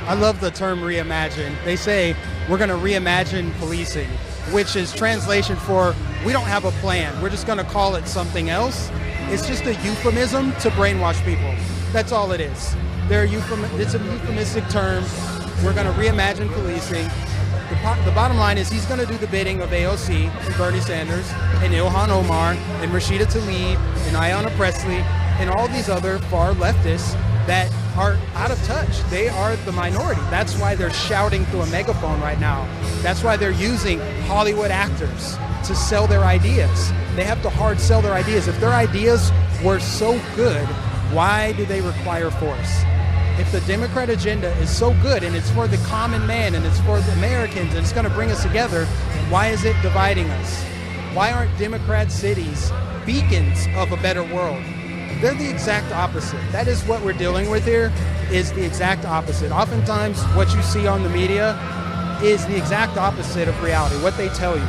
I love the term reimagine. They say we're going to reimagine policing, which is translation for we don't have a plan. We're just going to call it something else. It's just a euphemism to brainwash people. That's all it is. It's a euphemistic term. We're going to reimagine policing. The bottom line is he's going to do the bidding of AOC and Bernie Sanders and Ilhan Omar and Rashida Tlaib and Ayanna Pressley and all these other far leftists that are out of touch. They are the minority. That's why they're shouting through a megaphone right now. That's why they're using Hollywood actors to sell their ideas. They have to hard sell their ideas. If their ideas were so good, why do they require force? If the Democrat agenda is so good and it's for the common man and it's for the Americans and it's going to bring us together, why is it dividing us? Why aren't Democrat cities beacons of a better world? They're the exact opposite. That is what we're dealing with here, is the exact opposite. Oftentimes what you see on the media is the exact opposite of reality, what they tell you.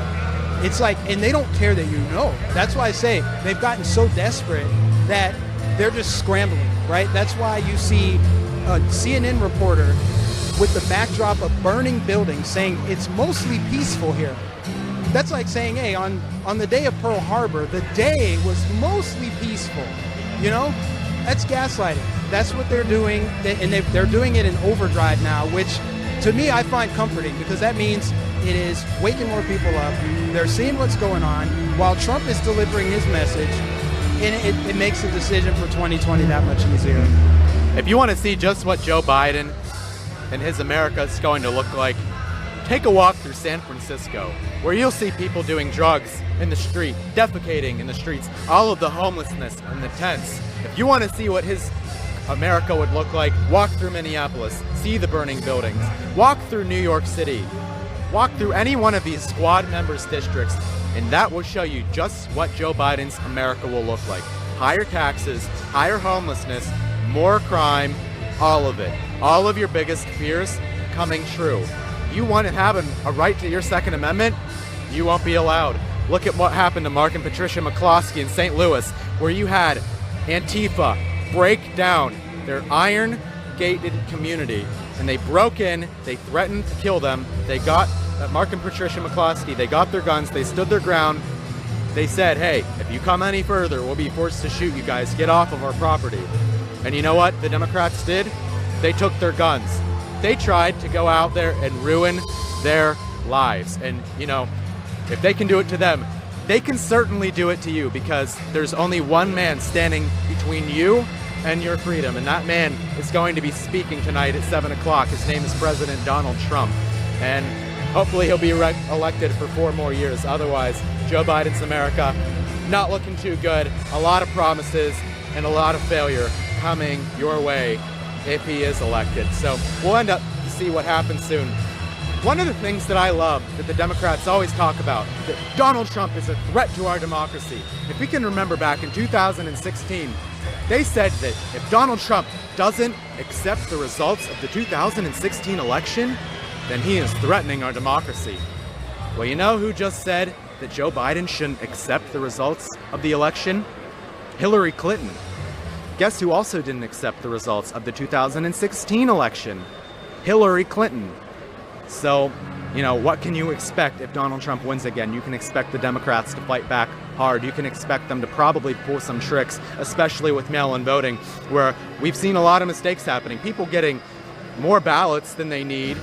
It's like, and they don't care that you know. That's why I say they've gotten so desperate that they're just scrambling, right? That's why you see a CNN reporter with the backdrop of burning buildings saying it's mostly peaceful here. That's like saying, hey, on the day of Pearl Harbor, the day was mostly peaceful. You know, that's gaslighting. That's what they're doing, and they're doing it in overdrive now, which to me I find comforting, because that means it is waking more people up. They're seeing what's going on while Trump is delivering his message, and it makes the decision for 2020 that much easier. If you want to see just what Joe Biden and his America is going to look like, take a walk through San Francisco, where you'll see people doing drugs in the street, defecating in the streets, all of the homelessness in the tents. If you want to see what his America would look like, walk through Minneapolis, see the burning buildings, walk through New York City, walk through any one of these squad members' districts, and that will show you just what Joe Biden's America will look like. Higher taxes, higher homelessness, more crime, all of it. All of your biggest fears coming true. You want to have a right to your Second Amendment? You won't be allowed. Look at what happened to Mark and Patricia McCloskey in St. Louis, where you had Antifa break down their iron-gated community, and they broke in, they threatened to kill them, they got Mark and Patricia McCloskey, they got their guns, they stood their ground, they said, hey, if you come any further, we'll be forced to shoot you guys, get off of our property. And you know what the Democrats did? They took their guns. They tried to go out there and ruin their lives. And, you know, if they can do it to them, they can certainly do it to you, because there's only one man standing between you and your freedom. And that man is going to be speaking tonight at 7 o'clock. His name is President Donald Trump. And hopefully he'll be elected for 4 more years. Otherwise, Joe Biden's America, not looking too good. A lot of promises and a lot of failure coming your way if he is elected. So we'll end up to see what happens soon. One of the things that I love that the Democrats always talk about, that Donald Trump is a threat to our democracy. If we can remember back in 2016, they said that if Donald Trump doesn't accept the results of the 2016 election, then he is threatening our democracy. Well, you know who just said that Joe Biden shouldn't accept the results of the election? Hillary Clinton. guess who also didn't accept the results of the 2016 election? Hillary Clinton. So, you know, what can you expect if Donald Trump wins again? You can expect the Democrats to fight back hard. You can expect them to probably pull some tricks, especially with mail-in voting, where we've seen a lot of mistakes happening. People getting more ballots than they need,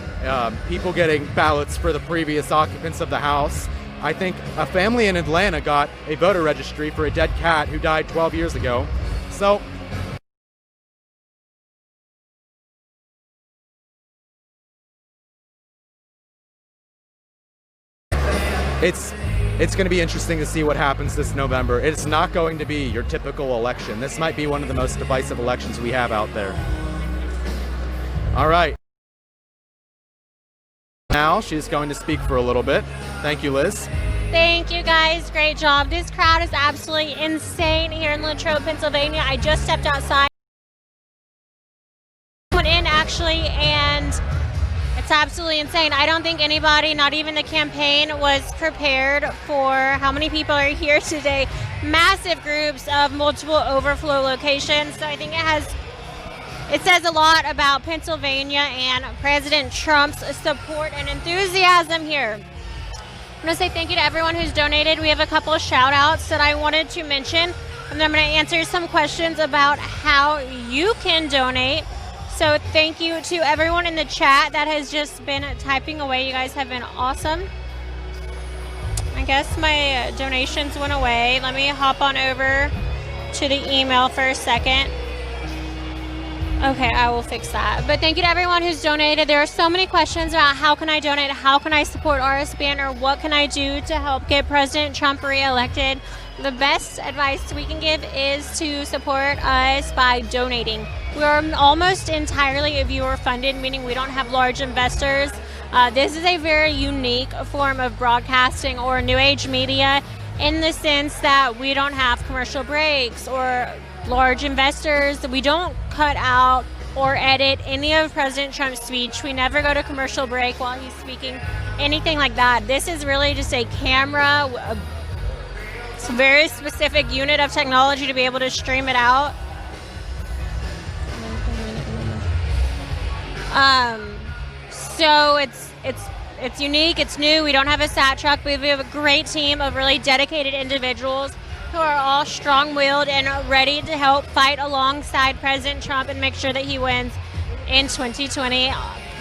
people getting ballots for the previous occupants of the House. I think a family in Atlanta got a voter registry for a dead cat who died 12 years ago. So it's going to be interesting to see what happens this November. It's not going to be your typical election. This might be one of the most divisive elections we have out there. All right. Now she's going to speak for a little bit. Thank you, Liz. Thank you, guys. Great job. This crowd is absolutely insane here in Latrobe, Pennsylvania. I just stepped outside. Went in, actually, and it's absolutely insane. I don't think anybody, not even the campaign, was prepared for how many people are here today. Massive groups of multiple overflow locations. So I think it says a lot about Pennsylvania and President Trump's support and enthusiasm here. I'm going to say thank you to everyone who's donated. We have a couple of shout outs that I wanted to mention, and then I'm going to answer some questions about how you can donate. So thank you to everyone in the chat that has just been typing away. You guys have been awesome. I guess my donations went away. Let me hop on over to the email for a second. Okay, I will fix that. But thank you to everyone who's donated. There are so many questions about how can I donate, how can I support RSBN, or what can I do to help get President Trump reelected. The best advice we can give is to support us by donating. We are almost entirely viewer funded, meaning we don't have large investors. This is a very unique form of broadcasting or new age media in the sense that we don't have commercial breaks or large investors. We don't cut out or edit any of President Trump's speech. We never go to commercial break while he's speaking, anything like that. This is really just a camera, it's a very specific unit of technology to be able to stream it out. So it's unique, it's new. We don't have a SAT truck. We have a great team of really dedicated individuals who are all strong-willed and ready to help fight alongside President Trump and make sure that he wins in 2020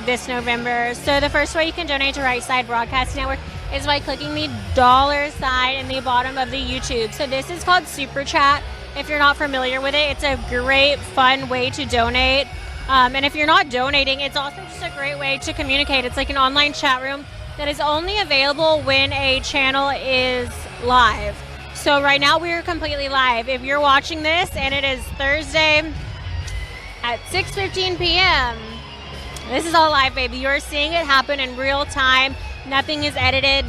this November. So the first way you can donate to Right Side Broadcasting Network is by clicking the dollar sign in the bottom of the YouTube. So this is called Super Chat. If you're not familiar with it, it's a great, fun way to donate. And if you're not donating, it's also just a great way to communicate. It's like an online chat room that is only available when a channel is live. So right now we are completely live. If you're watching this and it is Thursday at 6:15 p.m., this is all live, baby. You're seeing it happen in real time. Nothing is edited.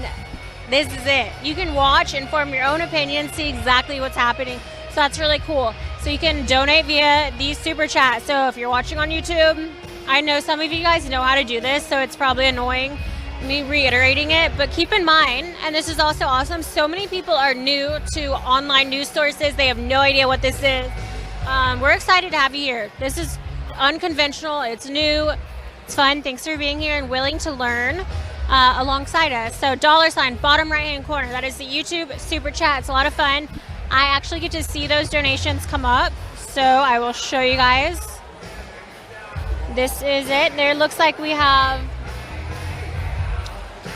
This is it. You can watch and form your own opinion, see exactly what's happening. So that's really cool. So you can donate via these super chats. So if you're watching on YouTube, I know some of you guys know how to do this, so it's probably annoying me reiterating it, but keep in mind, and this is also awesome, so many people are new to online news sources. They have no idea what this is. We're excited to have you here. This is unconventional, it's new, it's fun. Thanks for being here and willing to learn alongside us. So dollar sign, bottom right hand corner, that is the YouTube super chat. It's a lot of fun. I actually get to see those donations come up, so I will show you guys. This is it. There looks like we have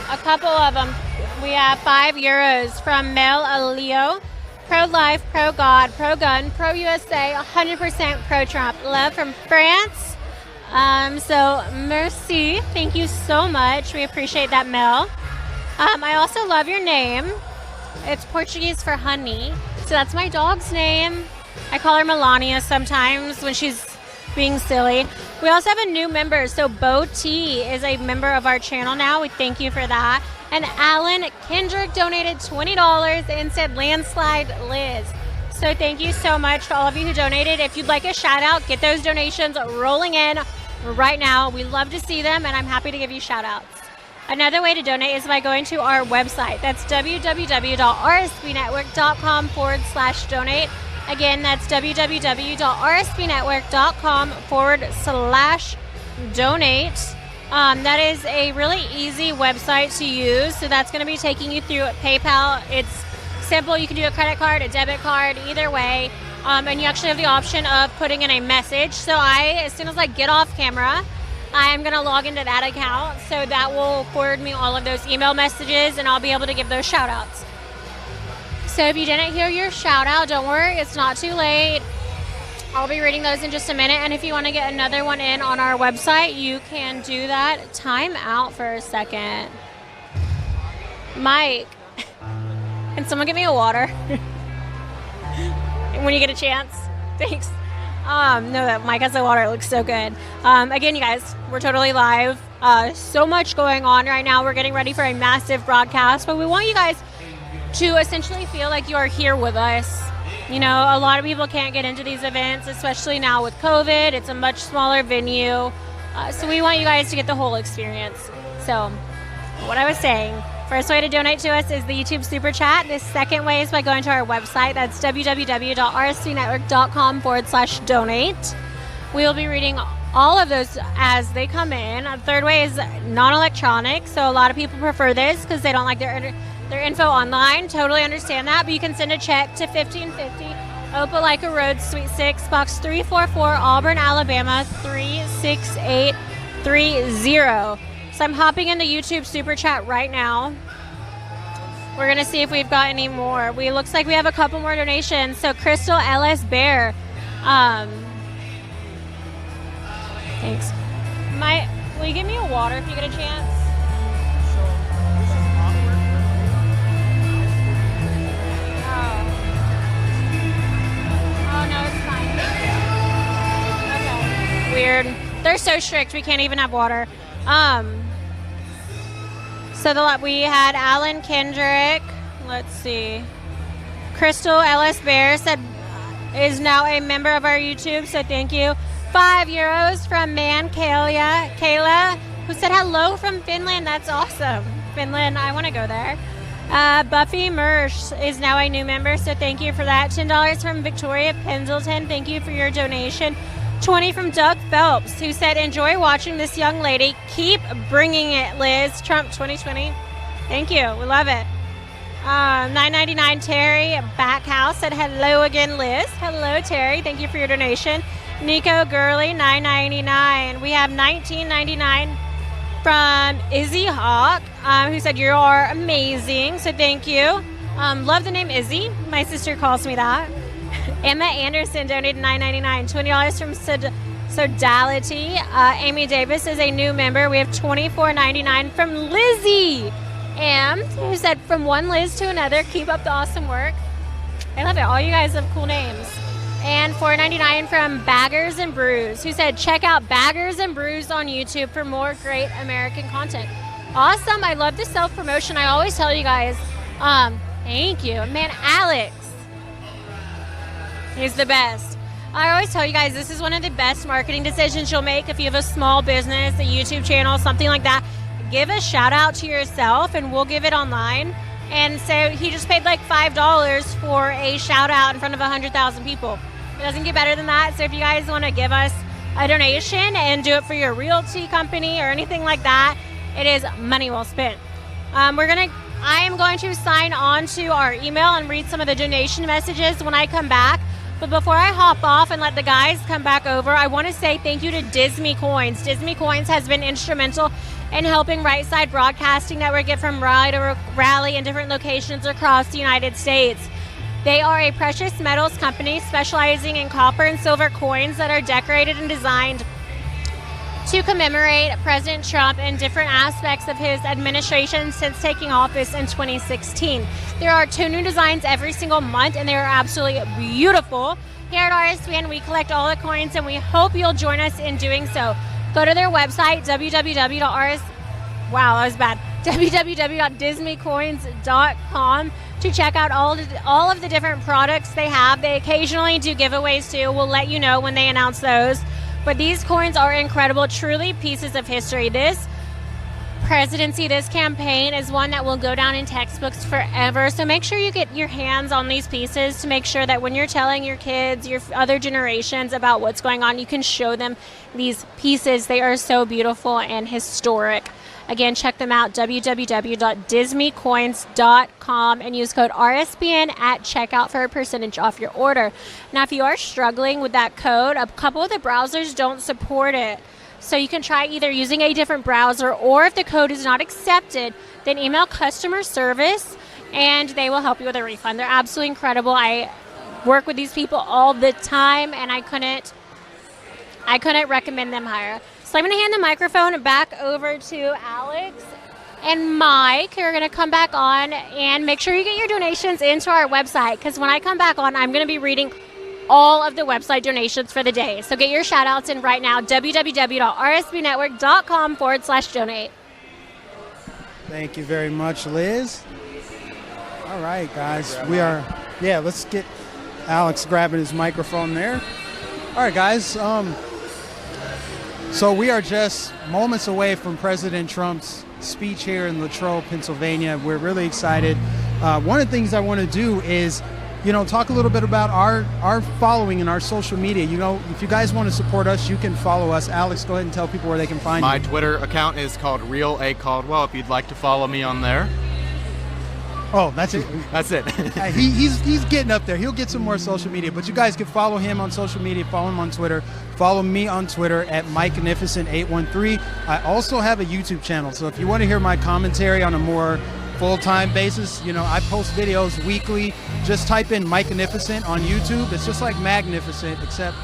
a couple of them. We have €5 from Mel Aleo. Pro-life, pro-God, pro-gun, pro-USA, 100% pro-Trump. Love from France. So, merci. Thank you so much. We appreciate that, Mel. I also love your name. It's Portuguese for honey. So that's my dog's name. I call her Melania sometimes when she's being silly. We also have a new member. So Bo T is a member of our channel now. We thank you for that. And Alan Kendrick donated $20 and said landslide Liz. So thank you so much to all of you who donated. If you'd like a shout out, get those donations rolling in right now. We love to see them, and I'm happy to give you shout outs. Another way to donate is by going to our website. That's www.rsbnetwork.com/donate. Again, that's www.rsbnetwork.com/donate. That is a really easy website to use. So that's going to be taking you through PayPal. It's simple. You can do a credit card, a debit card, either way. And you actually have the option of putting in a message. So as soon as I get off camera, I'm going to log into that account. So that will forward me all of those email messages, and I'll be able to give those shout outs. So if you didn't hear your shout out, don't worry, it's not too late. I'll be reading those in just a minute. And if you want to get another one in on our website, you can do that. Time out for a second. Mike, can someone get me a water? When you get a chance. Thanks. No, that Mike has the water. It looks so good. Again, you guys, we're totally live. So much going on right now. We're getting ready for a massive broadcast, but we want you guys to essentially feel like you are here with us. You know, a lot of people can't get into these events, especially now with COVID. It's a much smaller venue. So we want you guys to get the whole experience. So what I was saying, first way to donate to us is the YouTube Super Chat. The second way is by going to our website. That's www.rsbnetwork.com/donate. We will be reading all of those as they come in. The third way is non-electronic. So a lot of people prefer this because they don't like their info online. Totally understand that. But you can send a check to 1550 Opelika Road, Suite 6, Box 344, Auburn, Alabama 36830. So I'm hopping into YouTube Super Chat right now. We're going to see if we've got any more. Looks like we have a couple more donations. So Crystal Ellis Bear. Thanks. Will you give me a water if you get a chance? Oh no, it's fine. Okay. Weird. They're so strict, we can't even have water. So we had Alan Kendrick. Let's see. Crystal Ellis Bear said is now a member of our YouTube, so thank you. €5 from Kayla, who said hello from Finland. That's awesome. Finland, I want to go there. Buffy Mersch is now a new member, so thank you for that. $10 from Victoria Pendleton. Thank you for your donation. 20 from Doug Phelps, who said, enjoy watching this young lady. Keep bringing it, Liz. Trump 2020. Thank you. We love it. $9.99 Terry Backhouse said, hello again, Liz. Hello, Terry. Thank you for your donation. Nico Gurley, $9.99. We have $19.99 from Izzy Hawk, who said, you are amazing. So thank you. Love the name Izzy. My sister calls me that. Emma Anderson donated $9.99. $20 from Sodality. Amy Davis is a new member. We have $24.99 from Lizzie M, who said, from one Liz to another, keep up the awesome work. I love it. All you guys have cool names. And $4.99 from Baggers and Brews, who said, check out Baggers and Brews on YouTube for more great American content. Awesome. I love the self-promotion. I always tell you guys, thank you. Man, Alex, he's the best. I always tell you guys, this is one of the best marketing decisions you'll make if you have a small business, a YouTube channel, something like that. Give a shout out to yourself and we'll give it online. And so he just paid like $5 for a shout out in front of 100,000 people. It doesn't get better than that. So if you guys want to give us a donation and do it for your realty company or anything like that, it is money well spent. I am going to sign on to our email and read some of the donation messages when I come back. But before I hop off and let the guys come back over, I want to say thank you to Disney Coins. Disney Coins has been instrumental in helping Right Side Broadcasting Network get from rally to rally in different locations across the United States. They are a precious metals company specializing in copper and silver coins that are decorated and designed to commemorate President Trump and different aspects of his administration since taking office in 2016. There are 2 new designs every single month, and they are absolutely beautiful. Here at RSBN, we collect all the coins, and we hope you'll join us in doing so. Go to their website, www.disneycoins.com to check out all of the different products they have. They occasionally do giveaways too. We'll let you know when they announce those. But these coins are incredible, truly pieces of history. This presidency, this campaign is one that will go down in textbooks forever. So make sure you get your hands on these pieces to make sure that when you're telling your kids, your other generations about what's going on, you can show them these pieces. They are so beautiful and historic. Again, check them out, www.disneycoins.com, and use code RSBN at checkout for a percentage off your order. Now, if you are struggling with that code, a couple of the browsers don't support it. So you can try either using a different browser, or if the code is not accepted, then email customer service and they will help you with a refund. They're absolutely incredible. I work with these people all the time, and I couldn't recommend them higher. So I'm going to hand the microphone back over to Alex and Mike, who are going to come back on, and make sure you get your donations into our website, because when I come back on, I'm going to be reading all of the website donations for the day. So get your shout outs in right now, www.rsbnetwork.com/donate. Thank you very much, Liz. All right, guys, let's get Alex grabbing his microphone there. All right, guys, so we are just moments away from President Trump's speech here in Latrobe, Pennsylvania. We're really excited. One of the things I want to do is, talk a little bit about our following and our social media. If you guys want to support us, you can follow us. Alex, go ahead and tell people where they can find you. My Twitter account is called Real A Caldwell, if you'd like to follow me on there. Oh, that's it. That's it. He's getting up there. He'll get some more social media, but you guys can follow him on social media. Follow him on Twitter. Follow me on Twitter at MikeNificent813. I also have a YouTube channel, so if you want to hear my commentary on a more full-time basis, I post videos weekly. Just type in Mike Nificent on YouTube. It's just like Magnificent, except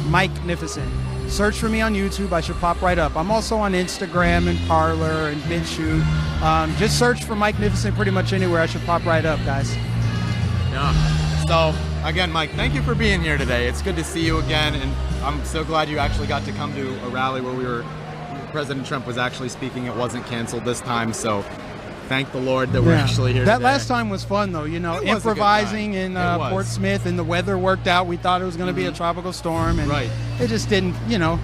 Mike-nificent. Search for me on YouTube. I should pop right up. I'm also on Instagram and Parler and BitChute. Just search for Mike Nificent pretty much anywhere. I should pop right up, guys. Yeah. So, again, Mike, thank you for being here today. It's good to see you again, and I'm so glad you actually got to come to a rally where President Trump was actually speaking. It wasn't canceled this time, so thank the Lord that we're actually here That today. last time was fun, though, improvising in Port Smith, and the weather worked out. We thought it was going to be a tropical storm, and it just didn't.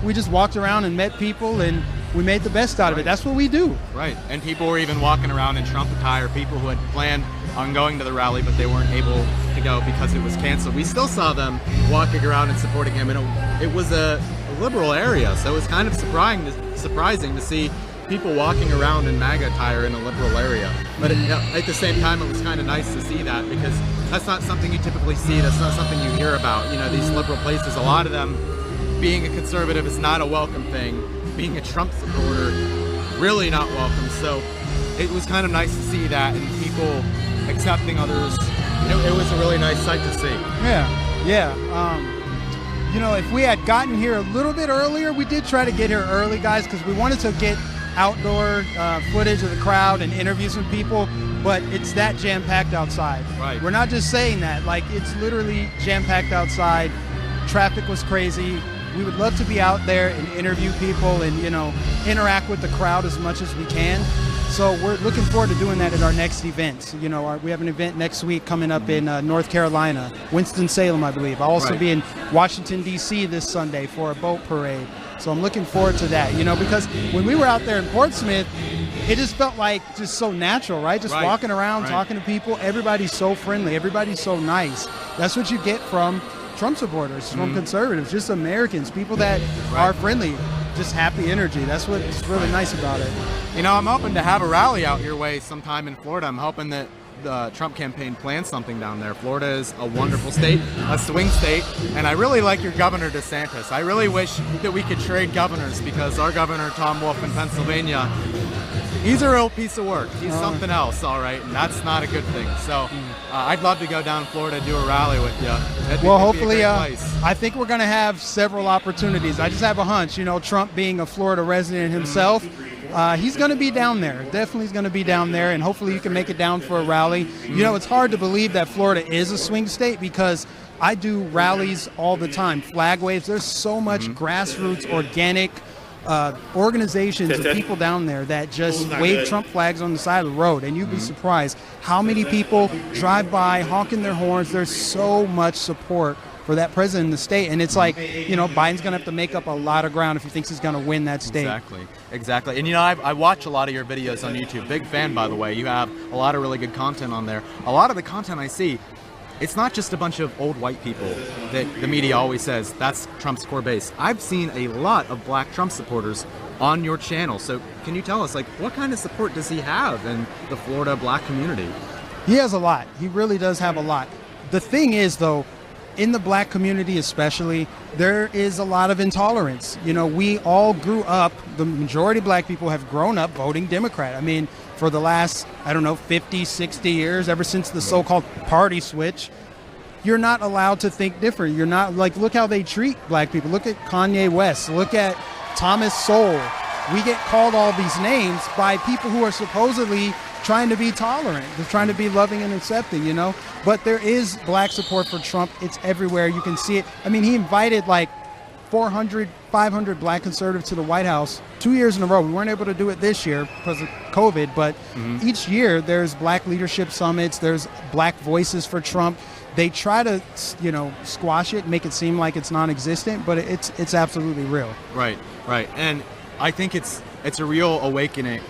We just walked around and met people, and we made the best out of it. That's what we do. Right, and people were even walking around in Trump attire, people who had planned on going to the rally, but they weren't able to go because it was canceled. We still saw them walking around and supporting him, and it was a liberal area, so it was kind of surprising to see people walking around in MAGA attire in a liberal area. But at the same time, it was kind of nice to see that, because that's not something you typically see. That's not something you hear about. These liberal places, a lot of them, being a conservative is not a welcome thing. Being a Trump supporter, really not welcome. So it was kind of nice to see that, and people accepting others. It was a really nice sight to see. Yeah. If we had gotten here a little bit earlier, we did try to get here early, guys, because we wanted to get outdoor footage of the crowd and interview some people, but it's that jam-packed outside. Right. We're not just saying that. It's literally jam-packed outside. Traffic was crazy. We would love to be out there and interview people and, interact with the crowd as much as we can. So we're looking forward to doing that at our next event. We have an event next week coming up in North Carolina, Winston-Salem, I believe. I'll also be in Washington, D.C. this Sunday for a boat parade. So I'm looking forward to that, because when we were out there in Portsmouth, it just felt like just so natural, right? Just walking around, talking to people. Everybody's so friendly. Everybody's so nice. That's what you get from Trump supporters, from conservatives, just Americans, people that are friendly, just happy energy. That's what's really nice about it. I'm hoping to have a rally out your way sometime in Florida. I'm hoping that the Trump campaign plans something down there. Florida is a wonderful state, a swing state, and I really like your Governor DeSantis. I really wish that we could trade governors, because our Governor, Tom Wolf in Pennsylvania, he's a real piece of work. He's something else, all right, and that's not a good thing. So I'd love to go down to Florida and do a rally with you. Hopefully, I think we're going to have several opportunities. I just have a hunch, Trump being a Florida resident himself, he's going to be down there. Definitely going to be down there, and hopefully you can make it down for a rally. It's hard to believe that Florida is a swing state, because I do rallies all the time, flag waves. There's so much grassroots, organic organizations of people down there that just wave Trump flags on the side of the road, and you'd be surprised how many people drive by honking their horns. There's so much support for that president in the state. And it's like, Biden's going to have to make up a lot of ground if he thinks he's going to win that state. Exactly. And, I watch a lot of your videos on YouTube. Big fan, by the way. You have a lot of really good content on there. A lot of the content I see, it's not just a bunch of old white people that the media always says that's Trump's core base. I've seen a lot of black Trump supporters on your channel. So can you tell us, what kind of support does he have in the Florida black community? He has a lot. He really does have a lot. The thing is, though, in the black community especially, there is a lot of intolerance. We all grew up, the majority of black people have grown up voting Democrat. I mean, for the last, 50, 60 years, ever since the so-called party switch, you're not allowed to think different. You're not, look how they treat black people. Look at Kanye West. Look at Thomas Sowell. We get called all these names by people who are supposedly trying to be tolerant. They're trying to be loving and accepting, But there is black support for Trump. It's everywhere. You can see it. I mean, he invited 400, 500 black conservatives to the White House 2 years in a row. We weren't able to do it this year because of COVID, but each year there's black leadership summits. There's black voices for Trump. They try to, squash it, make it seem like it's non-existent, but it's absolutely real. Right. And I think it's a real awakening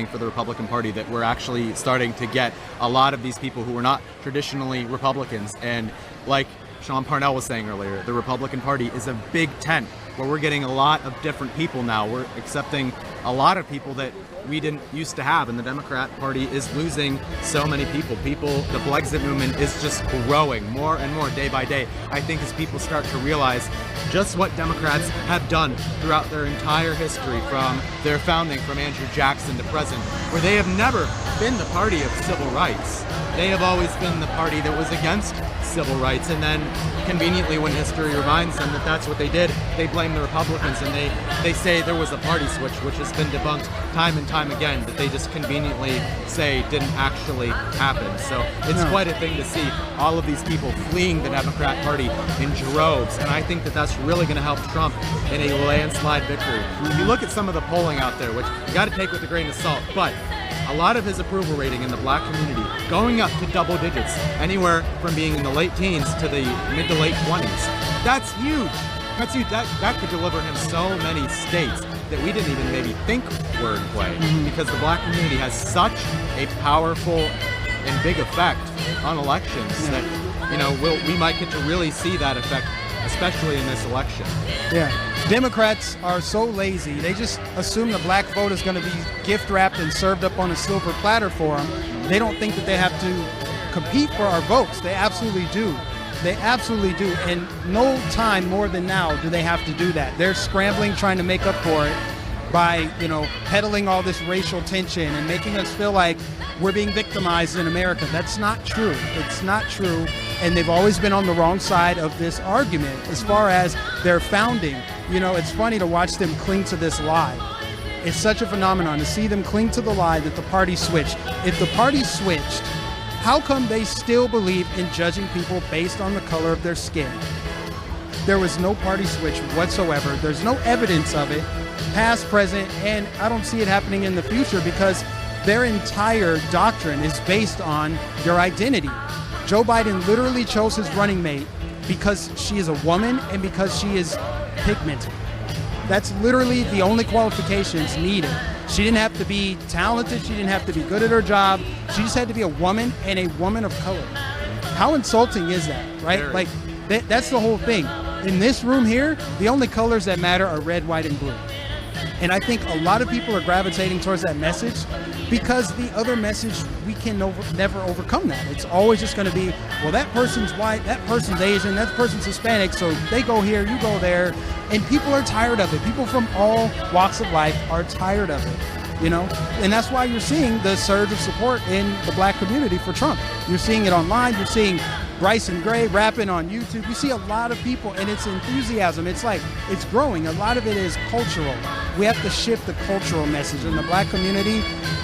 for the Republican Party that we're actually starting to get a lot of these people who were not traditionally Republicans. And like Sean Parnell was saying earlier, the Republican Party is a big tent where we're getting a lot of different people now. We're accepting a lot of people that we didn't used to have, and the Democrat Party is losing so many people. The Brexit movement is just growing more and more day by day. I think as people start to realize just what Democrats have done throughout their entire history, from their founding, from Andrew Jackson to present, where they have never been the party of civil rights. They have always been the party that was against civil rights, and then conveniently when history reminds them that that's what they did, they blame the Republicans, and they say there was a party switch, which has been debunked time and time again, that they just conveniently say didn't actually happen. So it's quite a thing to see all of these people fleeing the Democrat Party in droves, and I think that that's really going to help Trump in a landslide victory. If you look at some of the polling out there, which you got to take with a grain of salt, but a lot of his approval rating in the black community going up to double digits, anywhere from being in the late teens to the mid to late 20s. That's huge. That's huge. That could deliver him so many states that we didn't even maybe think were in play, because the black community has such a powerful and big effect on elections that we might get to really see that effect, especially in this election. Yeah. Democrats are so lazy. They just assume the black vote is going to be gift wrapped and served up on a silver platter for them. They don't think that they have to compete for our votes. They absolutely do. They absolutely do. And no time more than now do they have to do that. They're scrambling, trying to make up for it by, peddling all this racial tension and making us feel like we're being victimized in America. That's not true. It's not true. And they've always been on the wrong side of this argument as far as their founding. It's funny to watch them cling to this lie. It's such a phenomenon to see them cling to the lie that the party switched. If the party switched, how come they still believe in judging people based on the color of their skin? There was no party switch whatsoever. There's no evidence of it, past, present, and I don't see it happening in the future because their entire doctrine is based on your identity. Joe Biden literally chose his running mate because she is a woman and because she is pigmented. That's literally the only qualifications needed. She didn't have to be talented. She didn't have to be good at her job. She just had to be a woman and a woman of color. How insulting is that, right? That's the whole thing. In this room here, the only colors that matter are red, white, and blue. And I think a lot of people are gravitating towards that message because the other message, we can never overcome that. It's always just going to be, well, that person's white, that person's Asian, that person's Hispanic, so they go here, you go there. And people are tired of it. People from all walks of life are tired of it, And that's why you're seeing the surge of support in the black community for Trump. You're seeing it online. You're seeing Bryson Gray rapping on YouTube. You see a lot of people, and it's enthusiasm. It's growing. A lot of it is cultural. We have to shift the cultural message. In the black community,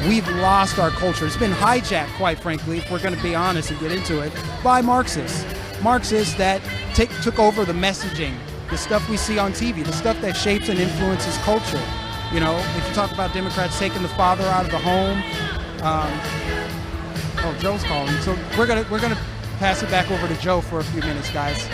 we've lost our culture. It's been hijacked, quite frankly, if we're going to be honest and get into it, by Marxists. Marxists that took over the messaging, the stuff we see on TV, the stuff that shapes and influences culture. If you talk about Democrats taking the father out of the home, Joe's calling. So we're gonna pass it back over to Joe for a few minutes, guys.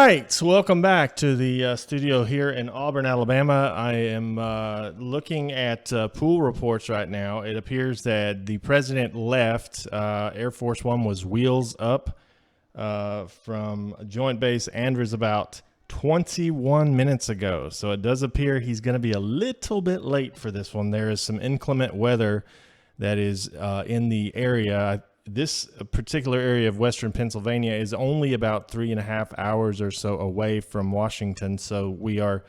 right, so welcome back to the studio here in Auburn, Alabama. I am looking at pool reports right now. It appears that the president left. Air Force One was wheels up from Joint Base Andrews about 21 minutes ago. So it does appear he's going to be a little bit late for this one. There is some inclement weather that is in the area. This particular area of western Pennsylvania is only about 3.5 hours or so away from Washington. So we are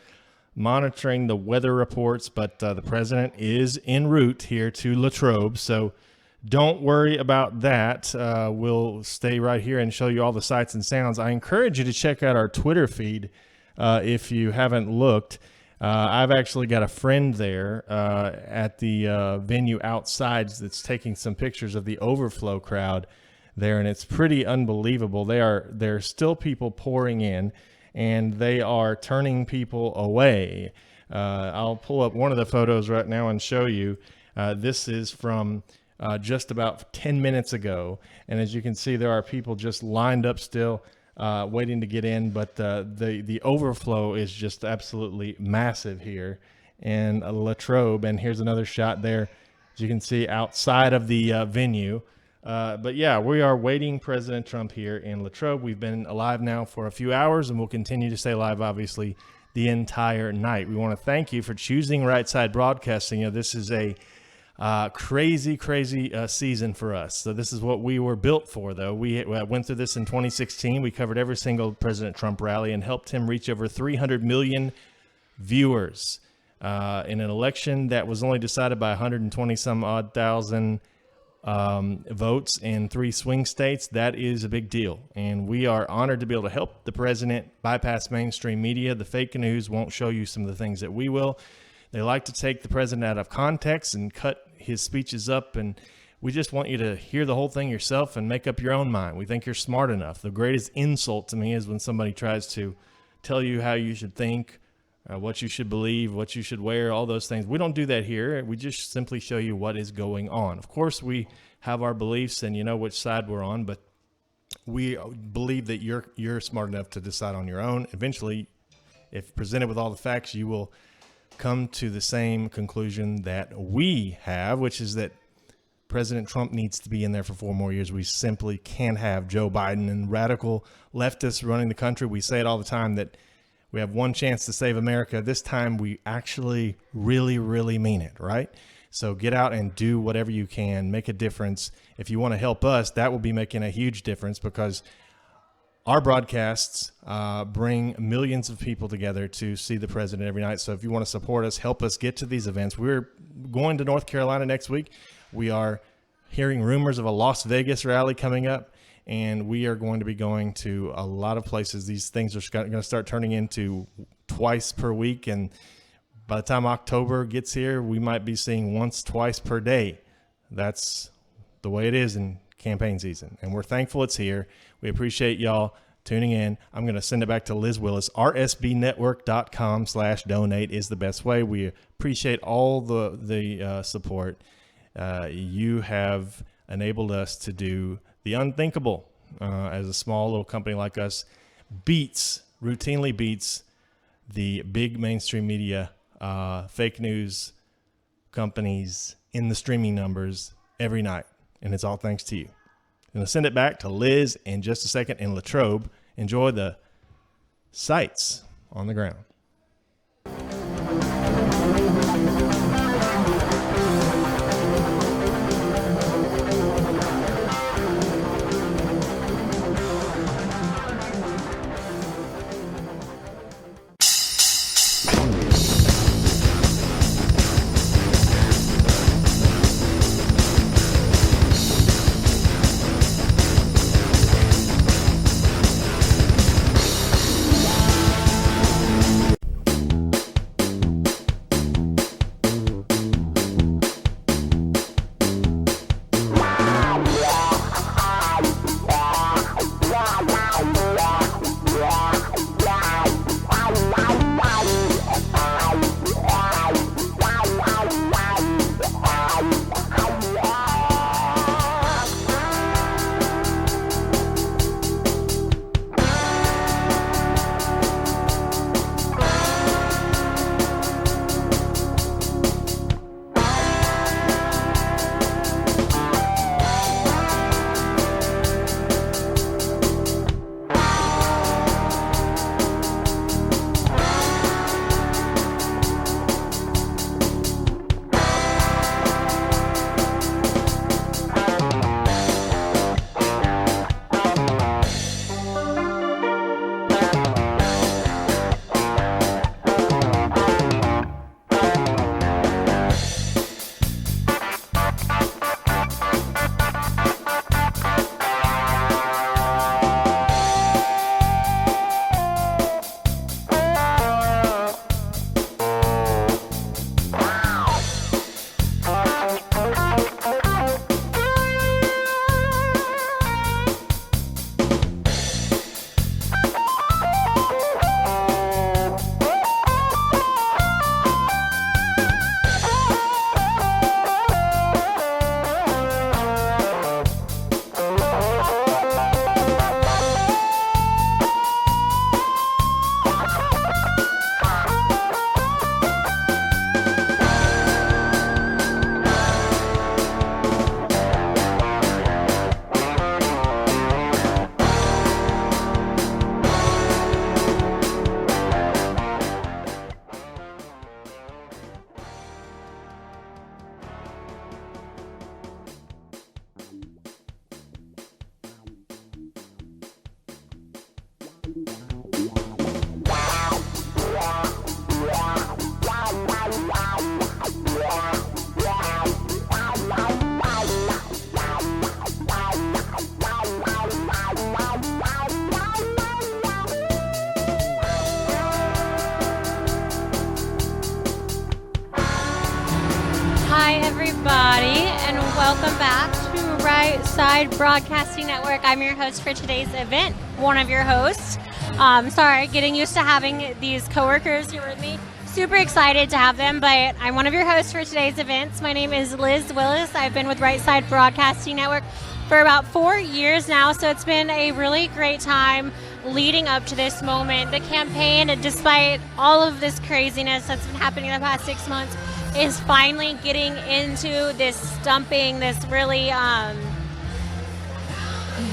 monitoring the weather reports, but the president is en route here to Latrobe. So don't worry about that. We'll stay right here and show you all the sights and sounds. I encourage you to check out our Twitter feed if you haven't looked. I've actually got a friend there at the venue outside that's taking some pictures of the overflow crowd there, and it's pretty unbelievable. There's still people pouring in, and they are turning people away. I'll pull up one of the photos right now and show you. This is from just about 10 minutes ago, and as you can see, there are people just lined up still, waiting to get in, but the overflow is just absolutely massive here in Latrobe. And here's another shot there, as you can see, outside of the venue. But yeah, we are waiting President Trump here in Latrobe. We've been alive now for a few hours, and we'll continue to stay alive, obviously, the entire night. We want to thank you for choosing Right Side Broadcasting. You know, this is a crazy season for us. So this is what we were built for, though. We went through this in 2016. We covered every single President Trump rally and helped him reach over 300 million viewers in an election that was only decided by 120 some odd thousand votes in 3 swing states. That is a big deal, and we are honored to be able to help the president bypass mainstream media. The fake news won't show you some of the things that we will. They like to take the president out of context and cut his speeches up, and we just want you to hear the whole thing yourself and make up your own mind. We think you're smart enough. The greatest insult to me is when somebody tries to tell you how you should think, what you should believe, what you should wear, all those things. We don't do that here. We just simply show you what is going on. Of course, we have our beliefs and you know which side we're on, but we believe that you're smart enough to decide on your own. Eventually, if presented with all the facts, you will come to the same conclusion that we have, which is that President Trump needs to be in there for 4 more years. We simply can't have Joe Biden and radical leftists running the country. We say it all the time that we have one chance to save America. This time we actually really mean it, right? So get out and do whatever you can, make a difference. If you want to help us, that will be making a huge difference, because our broadcasts bring millions of people together to see the president every night. So if you want to support us, help us get to these events. We're going to North Carolina next week. We are hearing rumors of a Las Vegas rally coming up, and we are going to be going to a lot of places. These things are going to start turning into twice per week, and by the time October gets here, we might be seeing once, twice per day. That's the way it is in campaign season, and we're thankful it's here. We appreciate y'all tuning in. I'm going to send it back to Liz Willis. rsbnetwork.com/donate is the best way. We appreciate all the support. You have enabled us to do the unthinkable. As a small little company like us, routinely beats the big mainstream media, fake news companies in the streaming numbers every night. And it's all thanks to you. I'm going to send it back to Liz in just a second in Latrobe. Enjoy the sights on the ground. Hi, everybody, and welcome back to Right Side Broadcasting Network. I'm your host for today's event, one of your hosts. Sorry, getting used to having these coworkers here with me. Super excited to have them, but I'm one of your hosts for today's events. My name is Liz Willis. I've been with Right Side Broadcasting Network for about 4 years now, so it's been a really great time leading up to this moment. The campaign, despite all of this craziness that's been happening in the past 6 months, is finally getting into this stumping, this really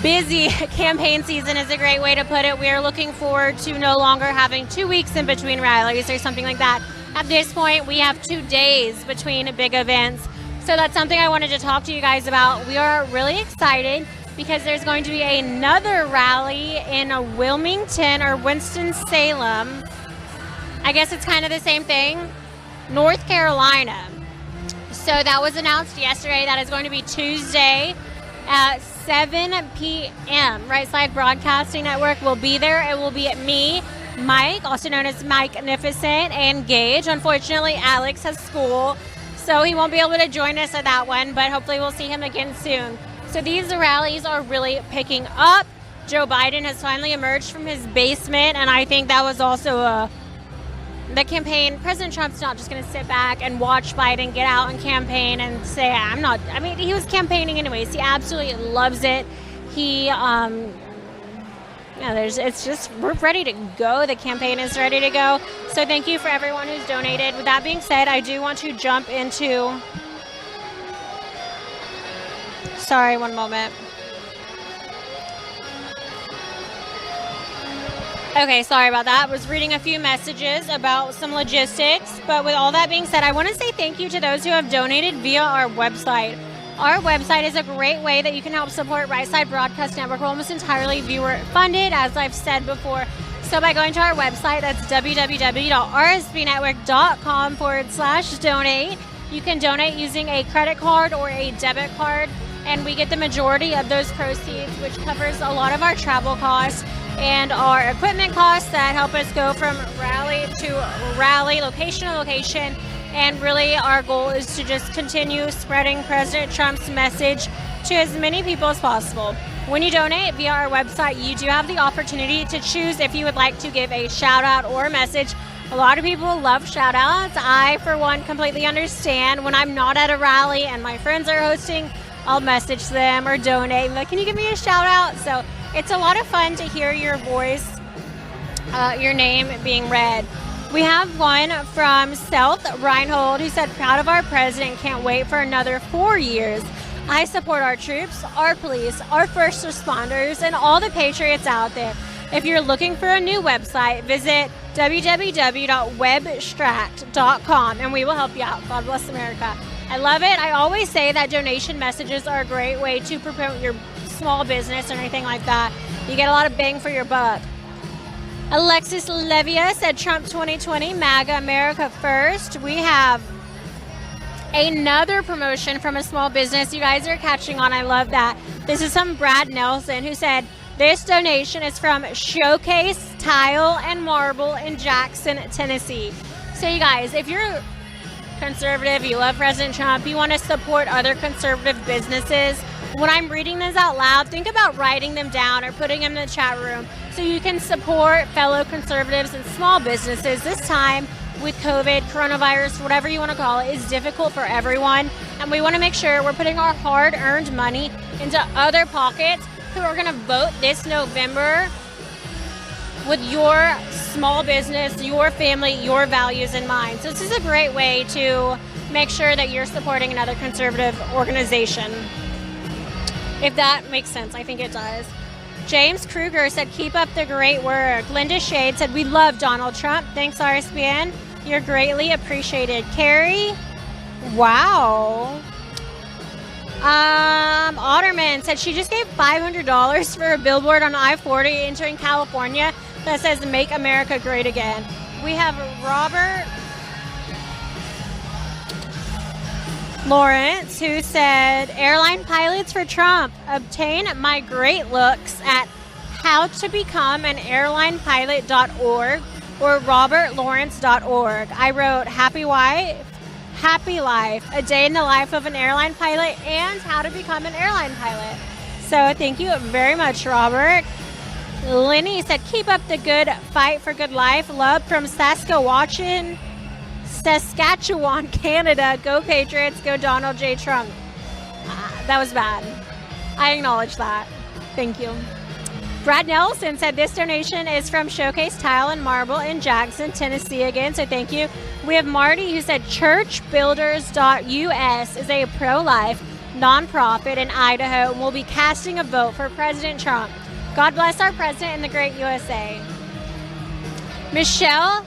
busy campaign season is a great way to put it. We are looking forward to no longer having 2 weeks in between rallies or something like that. At this point, we have 2 days between big events. So that's something I wanted to talk to you guys about. We are really excited because there's going to be another rally in Wilmington or Winston-Salem. I guess it's kind of the same thing. North Carolina. So that was announced yesterday. That is going to be Tuesday at 7 p.m. Right Side Broadcasting Network will be there. It will be at me, Mike, also known as Mike Magnificent, and Gage. Unfortunately, Alex has school, so he won't be able to join us at that one, but hopefully we'll see him again soon. So these rallies are really picking up. Joe Biden has finally emerged from his basement, and I think that was also the campaign. President Trump's not just going to sit back and watch Biden get out and campaign and say, he was campaigning anyways. He absolutely loves it. We're ready to go. The campaign is ready to go. So thank you for everyone who's donated. With that being said, I do want to jump into, sorry, one moment. Okay, sorry about that. I was reading a few messages about some logistics, but with all that being said, I want to say thank you to those who have donated via our website. Our website is a great way that you can help support Right Side Broadcast Network. We're almost entirely viewer funded, as I've said before. So by going to our website, that's www.rsbnetwork.com/donate. You can donate using a credit card or a debit card, and we get the majority of those proceeds, which covers a lot of our travel costs and our equipment costs that help us go from rally to rally, location to location. And really our goal is to just continue spreading President Trump's message to as many people as possible. When you donate via our website, you do have the opportunity to choose if you would like to give a shout out or a message. A lot of people love shout outs. I, for one, completely understand. When I'm not at a rally and my friends are hosting, I'll message them or donate. Like, can you give me a shout out? So it's a lot of fun to hear your voice, your name being read. We have one from South Reinhold who said, proud of our president, can't wait for another 4 years. I support our troops, our police, our first responders, and all the patriots out there. If you're looking for a new website, visit www.webstract.com and we will help you out. God bless America. I love it. I always say that donation messages are a great way to promote your small business or anything like that. You get a lot of bang for your buck. Alexis Levia said Trump 2020, MAGA America first. We have another promotion from a small business. You guys are catching on. I love that. This is from Brad Nelson who said, this donation is from Showcase Tile and Marble in Jackson, Tennessee. So you guys, if you're conservative, you love President Trump, you want to support other conservative businesses, when I'm reading this out loud, think about writing them down or putting them in the chat room so you can support fellow conservatives and small businesses. This time with COVID, coronavirus, whatever you want to call it, is difficult for everyone. And we want to make sure we're putting our hard-earned money into other pockets who are going to vote this November with your small business, your family, your values in mind. So this is a great way to make sure that you're supporting another conservative organization. If that makes sense, I think it does. James Kruger said, keep up the great work. Linda Shade said, we love Donald Trump. Thanks, RSBN. You're greatly appreciated. Carrie, wow. Otterman said she just gave $500 for a billboard on I-40 entering California. that says Make America Great Again. We have Robert Lawrence, who said, airline pilots for Trump, obtain my great looks at howtobecome-an-airline-pilot.org or robertlawrence.org. I wrote Happy Wife, Happy Life, a day in the life of an airline pilot, and how to become an airline pilot. So thank you very much, Robert. Lenny said, keep up the good fight for good life. Love from Saskatchewan, Canada. Go Patriots, go Donald J. Trump. That was bad. I acknowledge that. Thank you. Brad Nelson said this donation is from Showcase Tile and Marble in Jackson, Tennessee again, so thank you. We have Marty who said churchbuilders.us is a pro-life nonprofit in Idaho and will be casting a vote for President Trump. God bless our president and the great USA. Michelle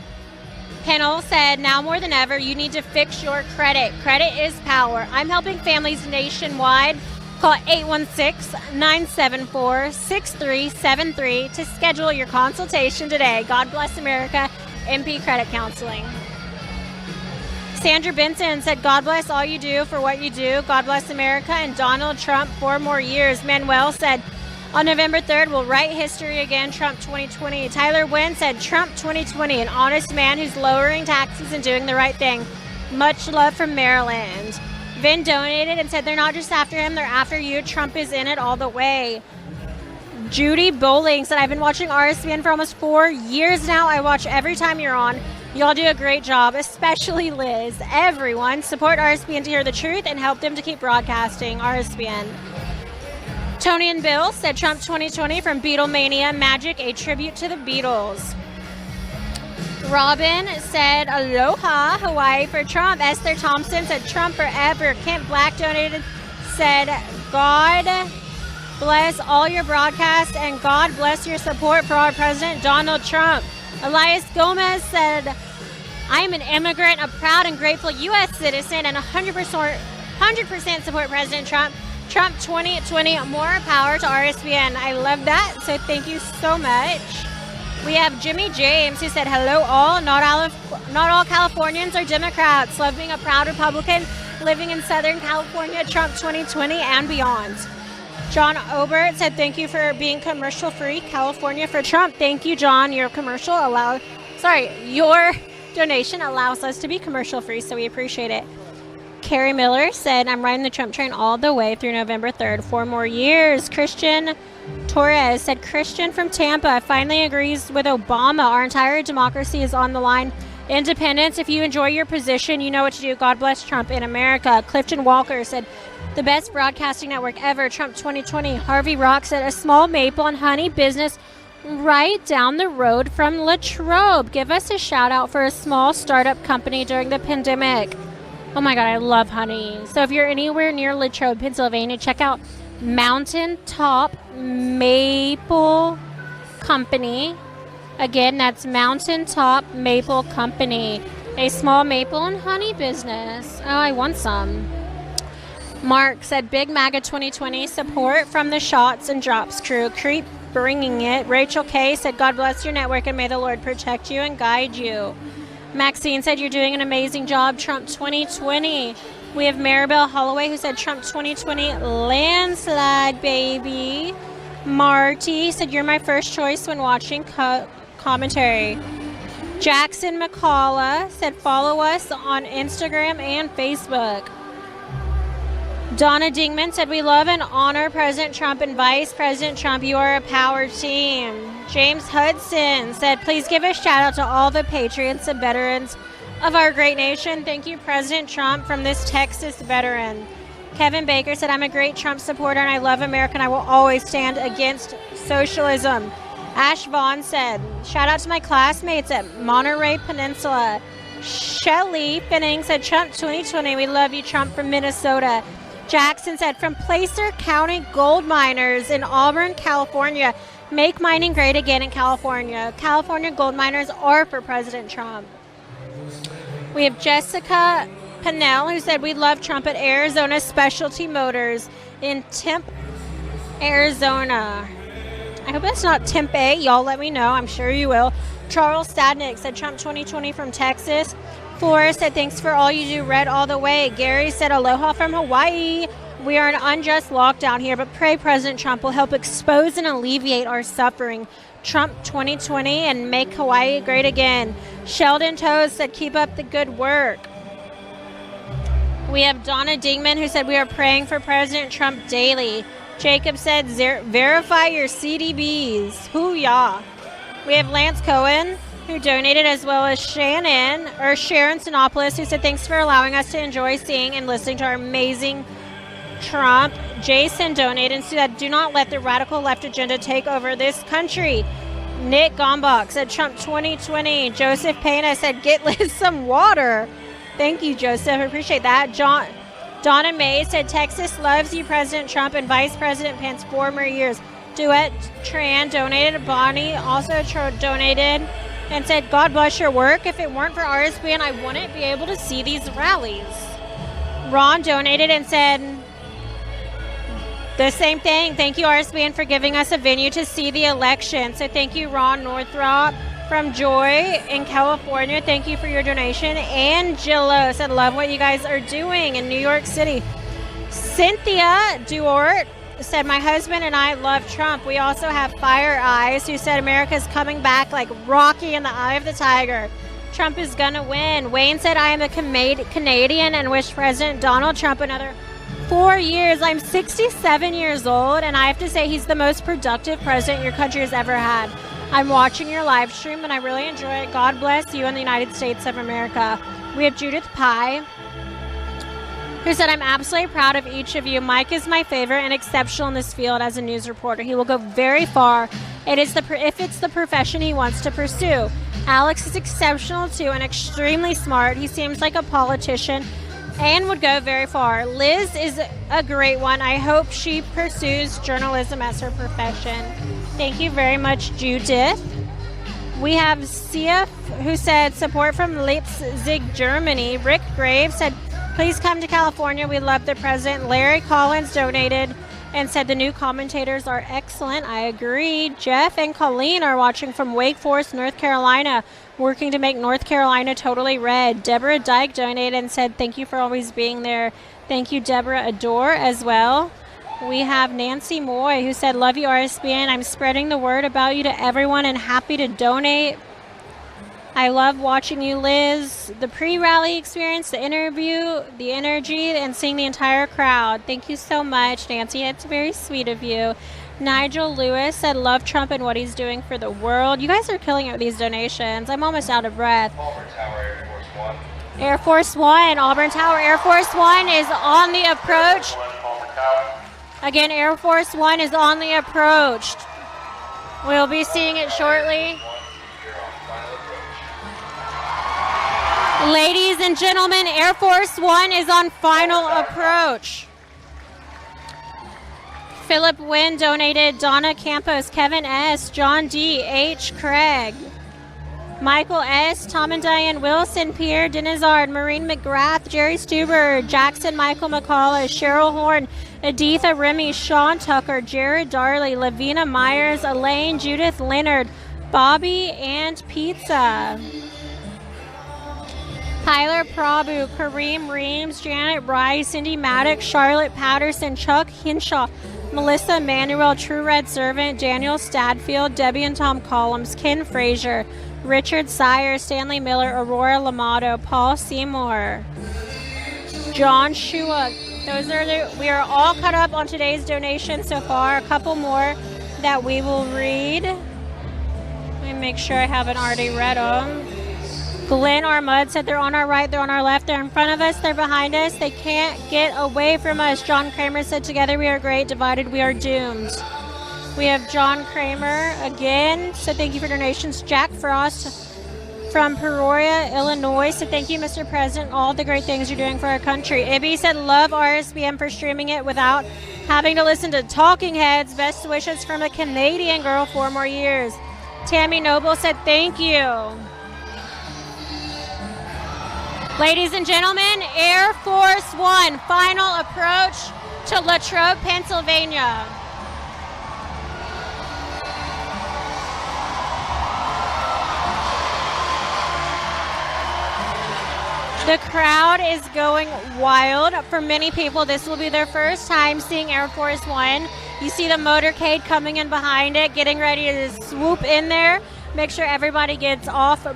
Pennell said, now more than ever, you need to fix your credit. Credit is power. I'm helping families nationwide. Call 816-974-6373 to schedule your consultation today. God bless America, MP Credit Counseling. Sandra Benson said, God bless all you do for what you do. God bless America and Donald Trump 4 more years. Manuel said, on November 3rd, we'll write history again, Trump 2020. Tyler Wynn said, Trump 2020, an honest man who's lowering taxes and doing the right thing. Much love from Maryland. Vin donated and said, they're not just after him, they're after you. Trump is in it all the way. Judy Bowling said, I've been watching RSBN for almost 4 years now. I watch every time you're on. Y'all do a great job, especially Liz. Everyone, support RSBN to hear the truth and help them to keep broadcasting RSBN. Tony and Bill said, Trump 2020 from Beatlemania Magic, a tribute to the Beatles. Robin said, aloha, Hawaii for Trump. Esther Thompson said, Trump forever. Kent Black donated, said, God bless all your broadcasts and God bless your support for our president, Donald Trump. Elias Gomez said, I am an immigrant, a proud and grateful U.S. citizen, and 100% support President Trump. Trump 2020, more power to RSBN. I love that, so thank you so much. We have Jimmy James who said, hello all. Not all Californians are Democrats. Love being a proud Republican living in Southern California, Trump 2020 and beyond. John Obert said, thank you for being commercial free. California for Trump. Thank you, John. Your donation allows us to be commercial free, so we appreciate it. Carrie Miller said, I'm riding the Trump train all the way through November 3rd. 4 more years. Christian Torres said, Christian from Tampa finally agrees with Obama. Our entire democracy is on the line. Independence, if you enjoy your position, you know what to do. God bless Trump in America. Clifton Walker said, the best broadcasting network ever, Trump 2020. Harvey Rock said, a small maple and honey business right down the road from Latrobe. Give us a shout out for a small startup company during the pandemic. Oh my God, I love honey. So if you're anywhere near Latrobe, Pennsylvania, check out Mountaintop Maple Company. Again, that's Mountaintop Maple Company. A small maple and honey business. Oh, I want some. Mark said, Big MAGA 2020 support from the Shots and Drops crew. Creep bringing it. Rachel K said, God bless your network and may the Lord protect you and guide you. Maxine said, you're doing an amazing job, Trump 2020. We have Maribel Holloway who said, Trump 2020 landslide, baby. Marty said, you're my first choice when watching commentary. Jackson McCullough said, follow us on Instagram and Facebook. Donna Dingman said, we love and honor President Trump and Vice President Trump. You are a power team. James Hudson said, please give a shout out to all the patriots and veterans of our great nation. Thank you, President Trump, from this Texas veteran. Kevin Baker said, I'm a great Trump supporter and I love America and I will always stand against socialism. Ash Vaughn said, shout out to my classmates at Monterey Peninsula. Shelley Finning said, Trump 2020, we love you, Trump, from Minnesota. Jackson said, from Placer County gold miners in Auburn, California, make mining great again in California. California gold miners are for President Trump. We have Jessica Pennell who said, we love Trump at Arizona Specialty Motors in Tempe, Arizona. I hope that's not Tempe. Y'all let me know. I'm sure you will. Charles Stadnick said Trump 2020 from Texas. Flora said thanks for all you do. Red all the way. Gary said aloha from Hawaii. We are in unjust lockdown here, but pray President Trump will help expose and alleviate our suffering. Trump 2020 and make Hawaii great again. Sheldon Toes said keep up the good work. We have Donna Dingman who said we are praying for President Trump daily. Jacob said verify your CDBs. Hoo-yah. We have Lance Cohen who donated, as well as Sharon Sinopoulos, who said thanks for allowing us to enjoy seeing and listening to our amazing Trump. Jason donated and said do not let the radical left agenda take over this country. Nick Gombach said Trump 2020. Joseph Pena said get Liz some water. Thank you, Joseph. I appreciate that. Donna May said Texas loves you, President Trump, and Vice President Pence 4 more years. Duet Tran donated. Bonnie also donated and said, God bless your work. If it weren't for RSBN, I wouldn't be able to see these rallies. Ron donated and said the same thing. Thank you, RSBN, for giving us a venue to see the election. So thank you, Ron Northrop. From Joy in California, thank you for your donation. Angelo said, love what you guys are doing in New York City. Cynthia Duort said, my husband and I love Trump. We also have Fire Eyes, who said America's coming back like Rocky in the Eye of the Tiger. Trump is gonna win. Wayne said, I am a Canadian and wish President Donald Trump another 4 years. I'm 67 years old, and I have to say he's the most productive president your country has ever had. I'm watching your live stream, and I really enjoy it. God bless you and the United States of America. We have Judith Pye, who said, I'm absolutely proud of each of you. Mike is my favorite and exceptional in this field as a news reporter. He will go very far. If it's the profession he wants to pursue. Alex is exceptional, too, and extremely smart. He seems like a politician and would go very far. Liz is a great one. I hope she pursues journalism as her profession. Thank you very much, Judith. We have CF, who said support from Leipzig, Germany. Rick Graves said, please come to California. We love the president. Larry Collins donated and said the new commentators are excellent. I agree. Jeff and Colleen are watching from Wake Forest, North Carolina, working to make North Carolina totally red. Deborah Dyke donated and said thank you for always being there. Thank you, Deborah Adore, as well. We have Nancy Moy, who said, love you, RSBN. I'm spreading the word about you to everyone and happy to donate. I love watching you, Liz. The pre-rally experience, the interview, the energy, and seeing the entire crowd. Thank you so much, Nancy. It's very sweet of you. Nigel Lewis said, love Trump and what he's doing for the world. You guys are killing it with these donations. I'm almost out of breath. Auburn Tower, Air Force One. Air Force One, Auburn Tower. Air Force One is on the approach. Again, Air Force One is on the approach. We'll be seeing it shortly. Ladies and gentlemen, Air Force One is on final approach. Philip Wynn donated. Donna Campos, Kevin S., John D., H. Craig, Michael S., Tom and Diane Wilson, Pierre Denizard, Maureen McGrath, Jerry Stuber, Jackson Michael McCullough, Cheryl Horn, Editha Remy, Sean Tucker, Jared Darley, Lavina Myers, Elaine, Judith Leonard, Bobby and Pizza, Tyler Prabhu, Kareem Reams, Janet Rice, Cindy Maddox, Charlotte Patterson, Chuck Hinshaw, Melissa Manuel, True Red Servant, Daniel Stadfield, Debbie and Tom Collins, Ken Frazier, Richard Sire, Stanley Miller, Aurora Lamato, Paul Seymour, John Shua. We are all caught up on today's donation so far. A couple more that we will read. Let me make sure I haven't already read them. Glenn Armud said they're on our right, they're on our left, they're in front of us, they're behind us, they can't get away from us. John Kramer said together we are great, divided we are doomed. We have John Kramer again, so thank you for donations. Jack Frost from Peoria, Illinois, so thank you, Mr. President, all the great things you're doing for our country. Ibby said love RSBN for streaming it without having to listen to talking heads. Best wishes from a Canadian girl, 4 more years. Tammy Noble said thank you. Ladies and gentlemen, Air Force One, final approach to Latrobe, Pennsylvania. The crowd is going wild. For many people, this will be their first time seeing Air Force One. You see the motorcade coming in behind it, getting ready to swoop in there. Make sure everybody gets off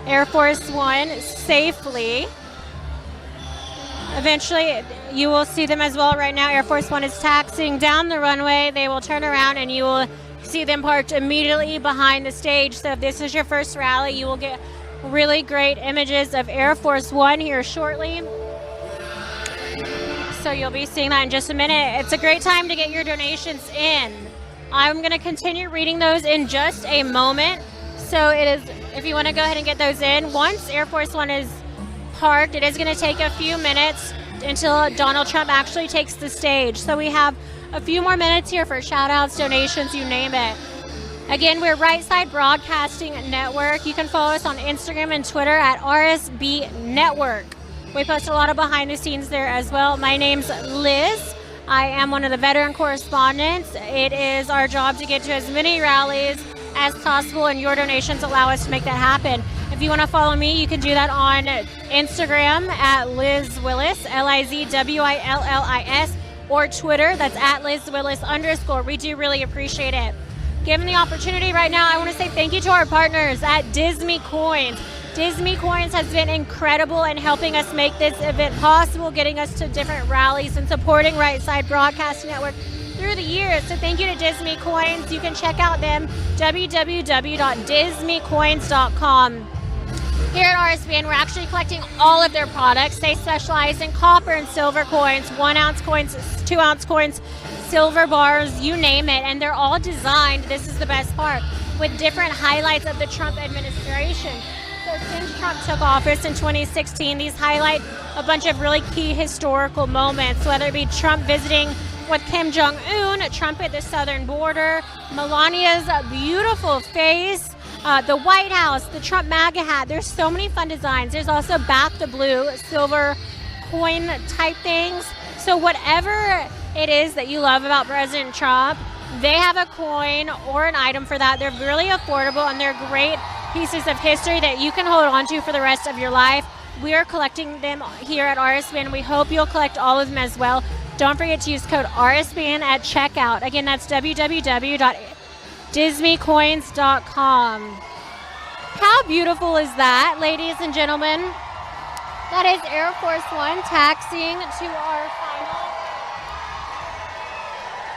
Air Force One safely. Eventually, you will see them as well. Right now, Air Force One is taxiing down the runway. They will turn around and you will see them parked immediately behind the stage. So if this is your first rally, you will get really great images of Air Force One here shortly. So you'll be seeing that in just a minute. It's a great time to get your donations in. I'm going to continue reading those in just a moment. So it is, if you want to go ahead and get those in, once Air Force One is parked, it is going to take a few minutes until Donald Trump actually takes the stage. So we have a few more minutes here for shout outs, donations, you name it. Again, we're Right Side Broadcasting Network. You can follow us on Instagram and Twitter at RSB Network. We post a lot of behind the scenes there as well. My name's Liz. I am one of the veteran correspondents. It is our job to get to as many rallies as possible, and your donations allow us to make that happen. If you want to follow me, you can do that on Instagram at Liz Willis, LIZWILLIS, or Twitter, that's at LizWillis_. We do really appreciate it. Given the opportunity right now, I want to say thank you to our partners at Disney Coins. Disney Coins has been incredible in helping us make this event possible, getting us to different rallies and supporting Right Side Broadcasting Network through the years. So thank you to Disney Coins. You can check out them, www.disneycoins.com. Here at RSBN, we're actually collecting all of their products. They specialize in copper and silver coins, 1 ounce coins, 2 ounce coins, silver bars, you name it. And they're all designed, this is the best part, with different highlights of the Trump administration. So since Trump took office in 2016, these highlight a bunch of really key historical moments, whether it be Trump visiting with Kim Jong-un, Trump at the southern border, Melania's beautiful face, the White House, the Trump MAGA hat. There's so many fun designs. There's also back the blue silver coin type things. So whatever it is that you love about President Trump, they have a coin or an item for that. They're really affordable and they're great pieces of history that you can hold on to for the rest of your life. We are collecting them here at RSBN. We hope you'll collect all of them as well. Don't forget to use code RSBN at checkout. Again, that's www.disneycoins.com. How beautiful is that, ladies and gentlemen? That is Air Force One taxiing to our final.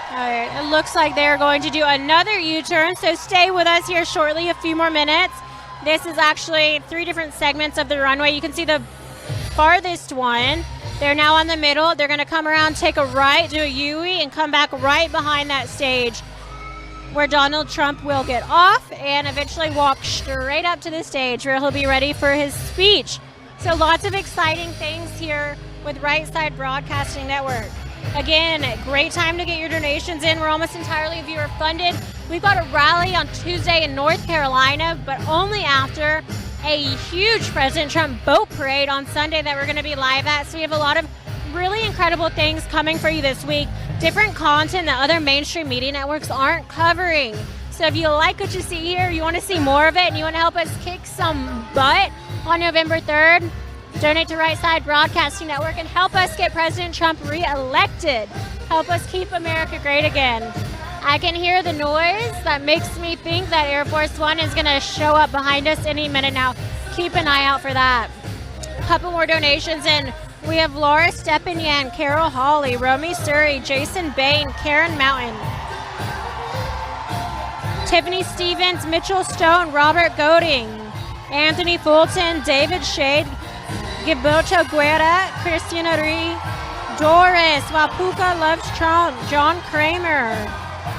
All right, it looks like they're going to do another U-turn, so stay with us here shortly, a few more minutes. This is actually 3 different segments of the runway. You can see the farthest one. They're now on the middle. They're going to come around, take a right, do a U-turn, and come back right behind that stage where Donald Trump will get off and eventually walk straight up to the stage where he'll be ready for his speech. So lots of exciting things here with Right Side Broadcasting Network. Again, great time to get your donations in. We're almost entirely viewer funded. We've got a rally on Tuesday in North Carolina, but only after a huge President Trump boat parade on Sunday that we're going to be live at. So we have a lot of really incredible things coming for you this week. Different content that other mainstream media networks aren't covering. So if you like what you see here, you want to see more of it, and you want to help us kick some butt on November 3rd, donate to Right Side Broadcasting Network and help us get President Trump re-elected. Help us keep America great again. I can hear the noise that makes me think that Air Force One is going to show up behind us any minute now. Keep an eye out for that. A couple more donations in. We have Laura Stepanian, Carol Hawley, Romy Surrey, Jason Bain, Karen Mountain, Tiffany Stevens, Mitchell Stone, Robert Goding, Anthony Fulton, David Shade, Giboto Guerra, Christina Ree, Doris, Wapuka Loves Trump, John Kramer,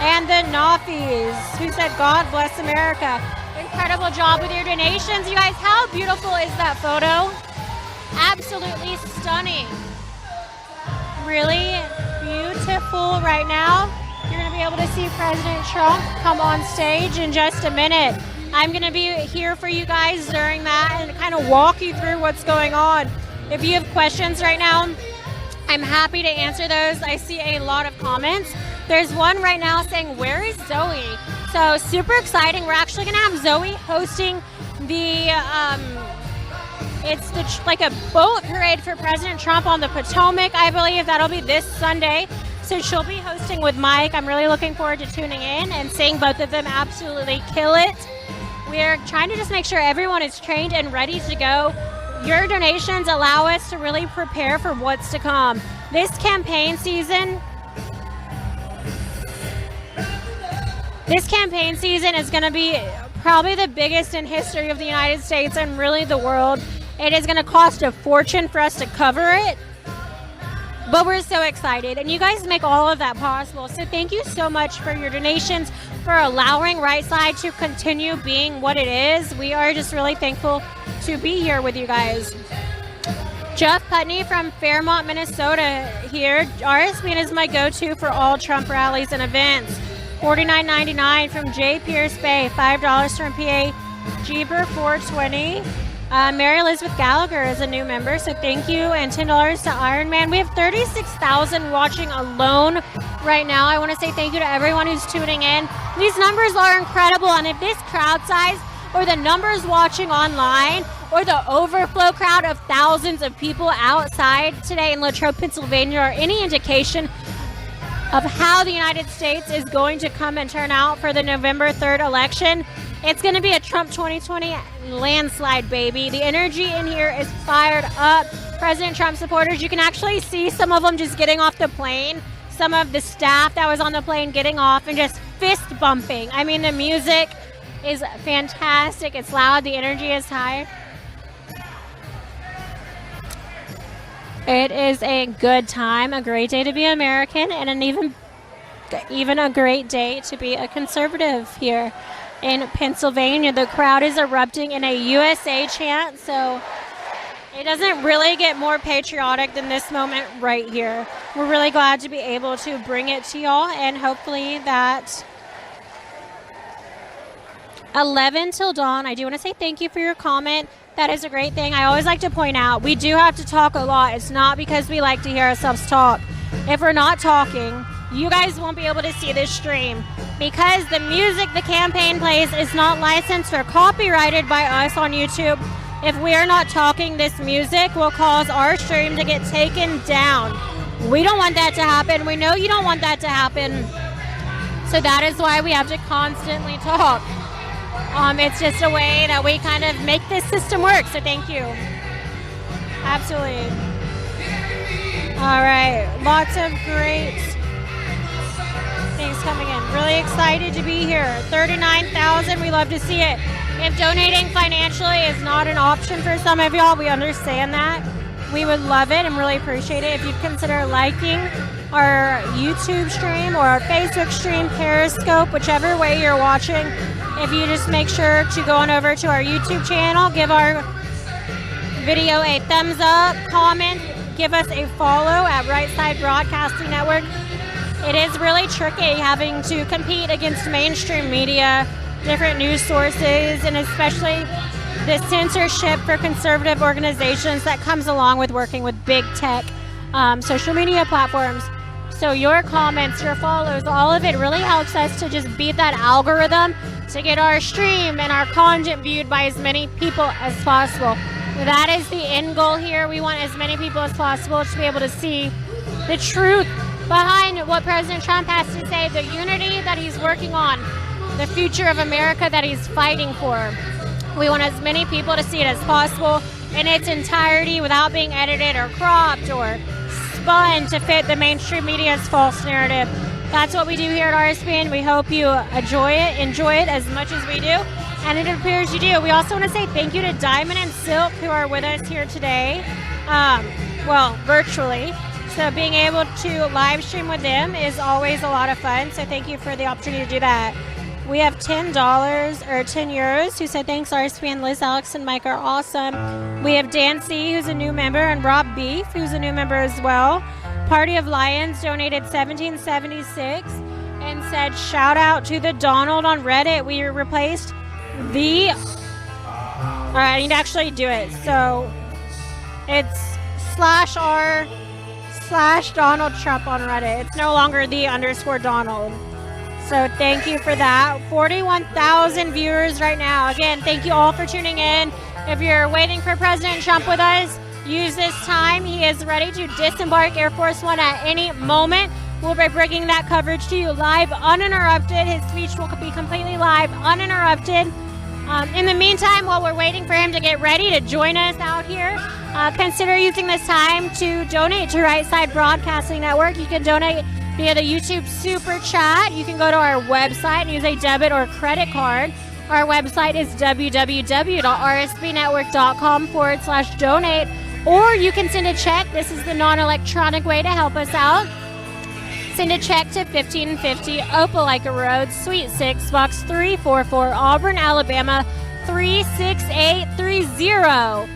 and the Noffies, who said, God bless America. Incredible job with your donations. You guys, how beautiful is that photo? Absolutely stunning. Really beautiful right now. You're going to be able to see President Trump come on stage in just a minute. I'm going to be here for you guys during that and kind of walk you through what's going on. If you have questions right now, I'm happy to answer those. I see a lot of comments. There's one right now saying, where is Zoe? So super exciting. We're actually going to have Zoe hosting the It's like a boat parade for President Trump on the Potomac, I believe. That'll be this Sunday. So she'll be hosting with Mike. I'm really looking forward to tuning in and seeing both of them absolutely kill it. We're trying to just make sure everyone is trained and ready to go. Your donations allow us to really prepare for what's to come. This campaign season is going to be probably the biggest in history of the United States and really the world. It is going to cost a fortune for us to cover it, but we're so excited, and you guys make all of that possible. So thank you so much for your donations, for allowing Right Side to continue being what it is. We are just really thankful to be here with you guys. Jeff Putney from Fairmont, Minnesota here. RSBN is my go-to for all Trump rallies and events. $49.99 from J. Pierce Bay, $5 from PA Jeeber 420. Mary Elizabeth Gallagher is a new member, so thank you. And $10 to Iron Man. We have 36,000 watching alone right now. I want to say thank you to everyone who's tuning in. These numbers are incredible, and if this crowd size or the numbers watching online or the overflow crowd of thousands of people outside today in Latrobe, Pennsylvania are any indication of how the United States is going to come and turn out for the November 3rd election, it's going to be a Trump 2020 landslide, baby. The energy in here is fired up. President Trump supporters, you can actually see some of them just getting off the plane, some of the staff that was on the plane getting off and just fist bumping. I mean, the music is fantastic. It's loud. The energy is high. It is a good time, a great day to be American, and an even a great day to be a conservative here in Pennsylvania. The crowd is erupting in a USA chant, so it doesn't really get more patriotic than this moment right here. We're really glad to be able to bring it to y'all, and hopefully that 11 till dawn. I do want to say thank you for your comment. That is a great thing. I always like to point out, we do have to talk a lot. It's not because we like to hear ourselves talk. If we're not talking, you guys won't be able to see this stream because the music the campaign plays is not licensed or copyrighted by us on YouTube. If we are not talking, this music will cause our stream to get taken down. We don't want that to happen. We know you don't want that to happen. So that is why we have to constantly talk. It's just a way that we kind of make this system work, so thank you. Absolutely. All right, lots of great things coming in. Really excited to be here. 39,000, we love to see it. If donating financially is not an option for some of y'all, we understand that. We would love it and really appreciate it if you'd consider liking our YouTube stream or our Facebook stream, Periscope, whichever way you're watching. If you just make sure to go on over to our YouTube channel, give our video a thumbs up, comment, give us a follow at Right Side Broadcasting Network. It is really tricky having to compete against mainstream media, different news sources, and especially the censorship for conservative organizations that comes along with working with big tech social media platforms. So your comments, your follows, all of it really helps us to just beat that algorithm to get our stream and our content viewed by as many people as possible. That is the end goal here. We want as many people as possible to be able to see the truth behind what President Trump has to say, the unity that he's working on, the future of America that he's fighting for. We want as many people to see it as possible in its entirety without being edited or cropped or spun to fit the mainstream media's false narrative. That's what we do here at RSBN. We hope you enjoy it as much as we do, and it appears you do. We also want to say thank you to Diamond and Silk who are with us here today, virtually. So being able to live stream with them is always a lot of fun, so thank you for the opportunity to do that. We have $10 or 10 euros who said thanks RSBN. Liz, Alex, and Mike are awesome. We have Dan C, who's a new member, and Rob Beef, who's a new member as well. Party of Lions donated $17.76 and said shout out to the Donald on Reddit. We replaced the... All right, I need to actually do it. So it's /r/Donald Trump on Reddit. It's no longer the _Donald. So thank you for that. 41,000 viewers right now. Again, thank you all for tuning in. If you're waiting for President Trump with us, use this time. He is ready to disembark Air Force One at any moment. We'll be bringing that coverage to you live, uninterrupted. His speech will be completely live, uninterrupted. In the meantime, while we're waiting for him to get ready to join us out here, consider using this time to donate to Right Side Broadcasting Network. You can donate via the YouTube Super Chat. You can go to our website and use a debit or credit card. Our website is www.rsbnetwork.com/donate, or you can send a check. This is the non-electronic way to help us out. Send a check to 1550 Opelika Road, Suite 6, Box 344, Auburn, Alabama 36830.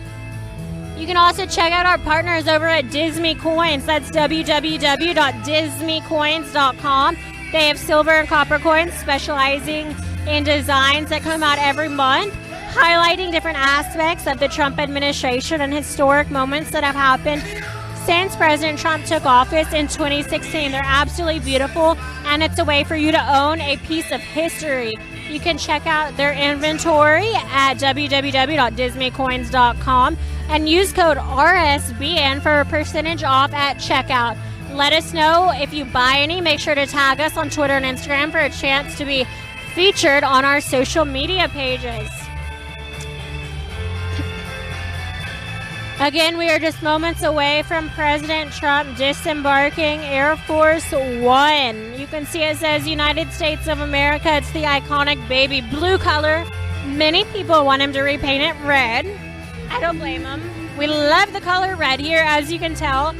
You can also check out our partners over at Disney Coins. That's www.disneycoins.com. They have silver and copper coins specializing in designs that come out every month, highlighting different aspects of the Trump administration and historic moments that have happened since President Trump took office in 2016. They're absolutely beautiful, and it's a way for you to own a piece of history. You can check out their inventory at www.disneycoins.com and use code RSBN for a percentage off at checkout. Let us know if you buy any. Make sure to tag us on Twitter and Instagram for a chance to be featured on our social media pages. Again, we are just moments away from President Trump disembarking Air Force One. You can see it says United States of America. It's the iconic baby blue color. Many people want him to repaint it red. I don't blame them. We love the color red here, as you can tell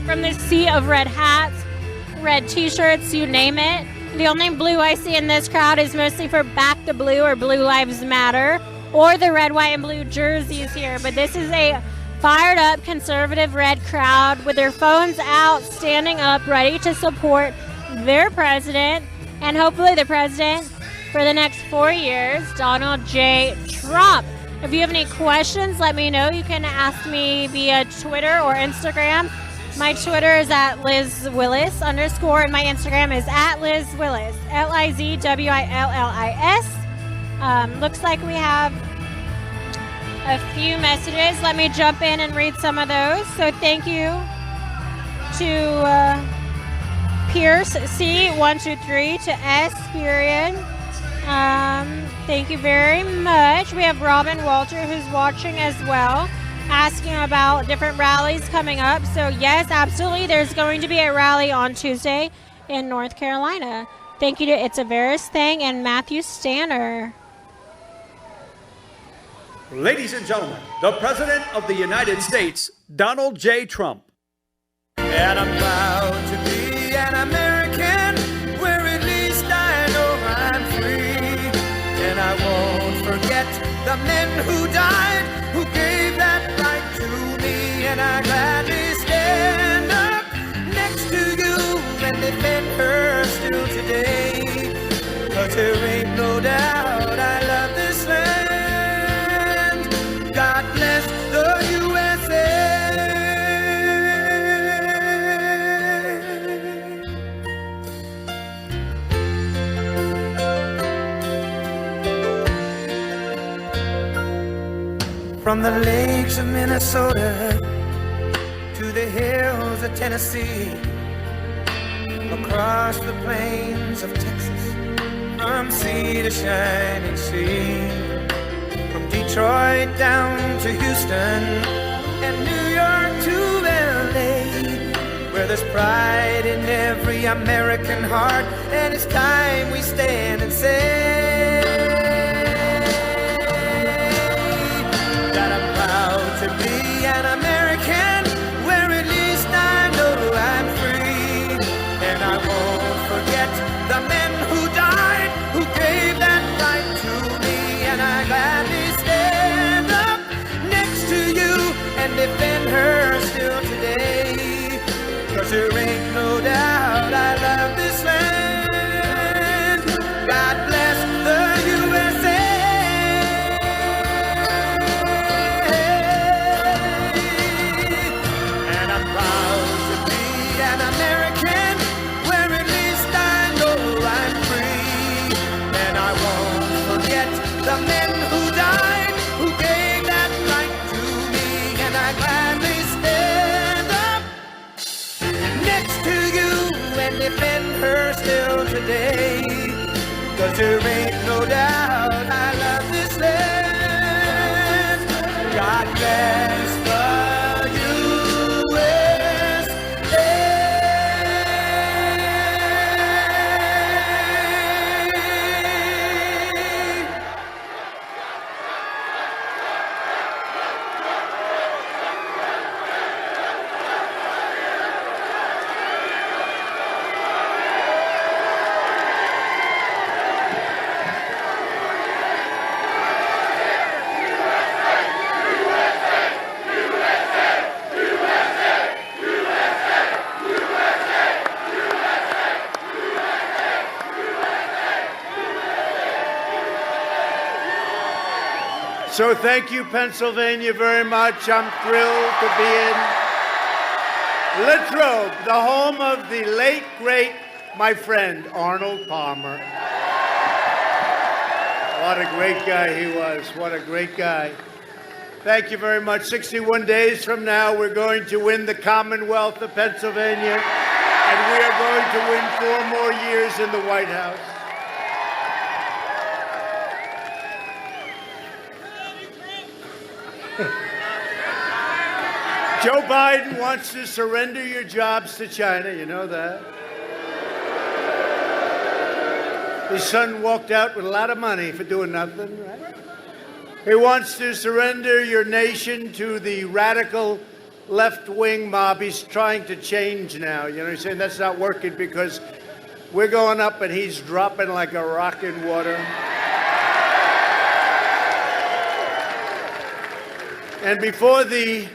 from the sea of red hats, red t-shirts, you name it. The only blue I see in this crowd is mostly for Back the Blue or Blue Lives Matter, or the red, white, and blue jerseys here. But this is a fired up conservative red crowd with their phones out, standing up, ready to support their president, and hopefully the president for the next 4 years, Donald J. Trump. If you have any questions, let me know. You can ask me via Twitter or Instagram. My Twitter is at LizWillis_, and my Instagram is at LizWillis, LizWillis. Looks like we have a few messages. Let me jump in and read some of those. So thank you to Pierce C123, to S period. Thank you very much. We have Robin Walter who's watching as well, asking about different rallies coming up. So yes, absolutely, there's going to be a rally on Tuesday in North Carolina. Thank you to It's a Veris Thing and Matthew Stanner. Ladies and gentlemen, the President of the United States, Donald J. Trump. And I'm proud to be an American, where at least I know I'm free. And I won't forget the men who died, who gave that right to me. And I gladly stand up next to you and defend her still today. 'Cause there ain't no doubt I love this land. God bless the USA. From the lakes of Minnesota to the hills of Tennessee, across the plains of Texas, from sea to shining sea, from Detroit down to Houston and New York to LA, where there's pride in every American heart, and it's time we stand and say that I'm proud to be an American, where at least I know I'm free. And I won't forget the men who died, who gave that right to me. And I gladly stand up next to you and defend her still today. 'Cause there ain't no doubt I love this land. God bless the USA. And I'm proud to be an American, where at least I know I'm free. And I won't forget the men who died, who gave day. 'Cause there ain't no doubt I love this land. God bless the USA. So thank you, Pennsylvania, very much. I'm thrilled to be in Latrobe, the home of the late, great, my friend, Arnold Palmer. What a great guy he was. What a great guy. Thank you very much. 61 days from now, we're going to win the Commonwealth of Pennsylvania, and we are going to win 4 more years in the White House. Joe Biden wants to surrender your jobs to China. You know that. His son walked out with a lot of money for doing nothing, right? He wants to surrender your nation to the radical left-wing mob. He's trying to change now. You know, he's saying that's not working because we're going up and he's dropping like a rock in water. And before the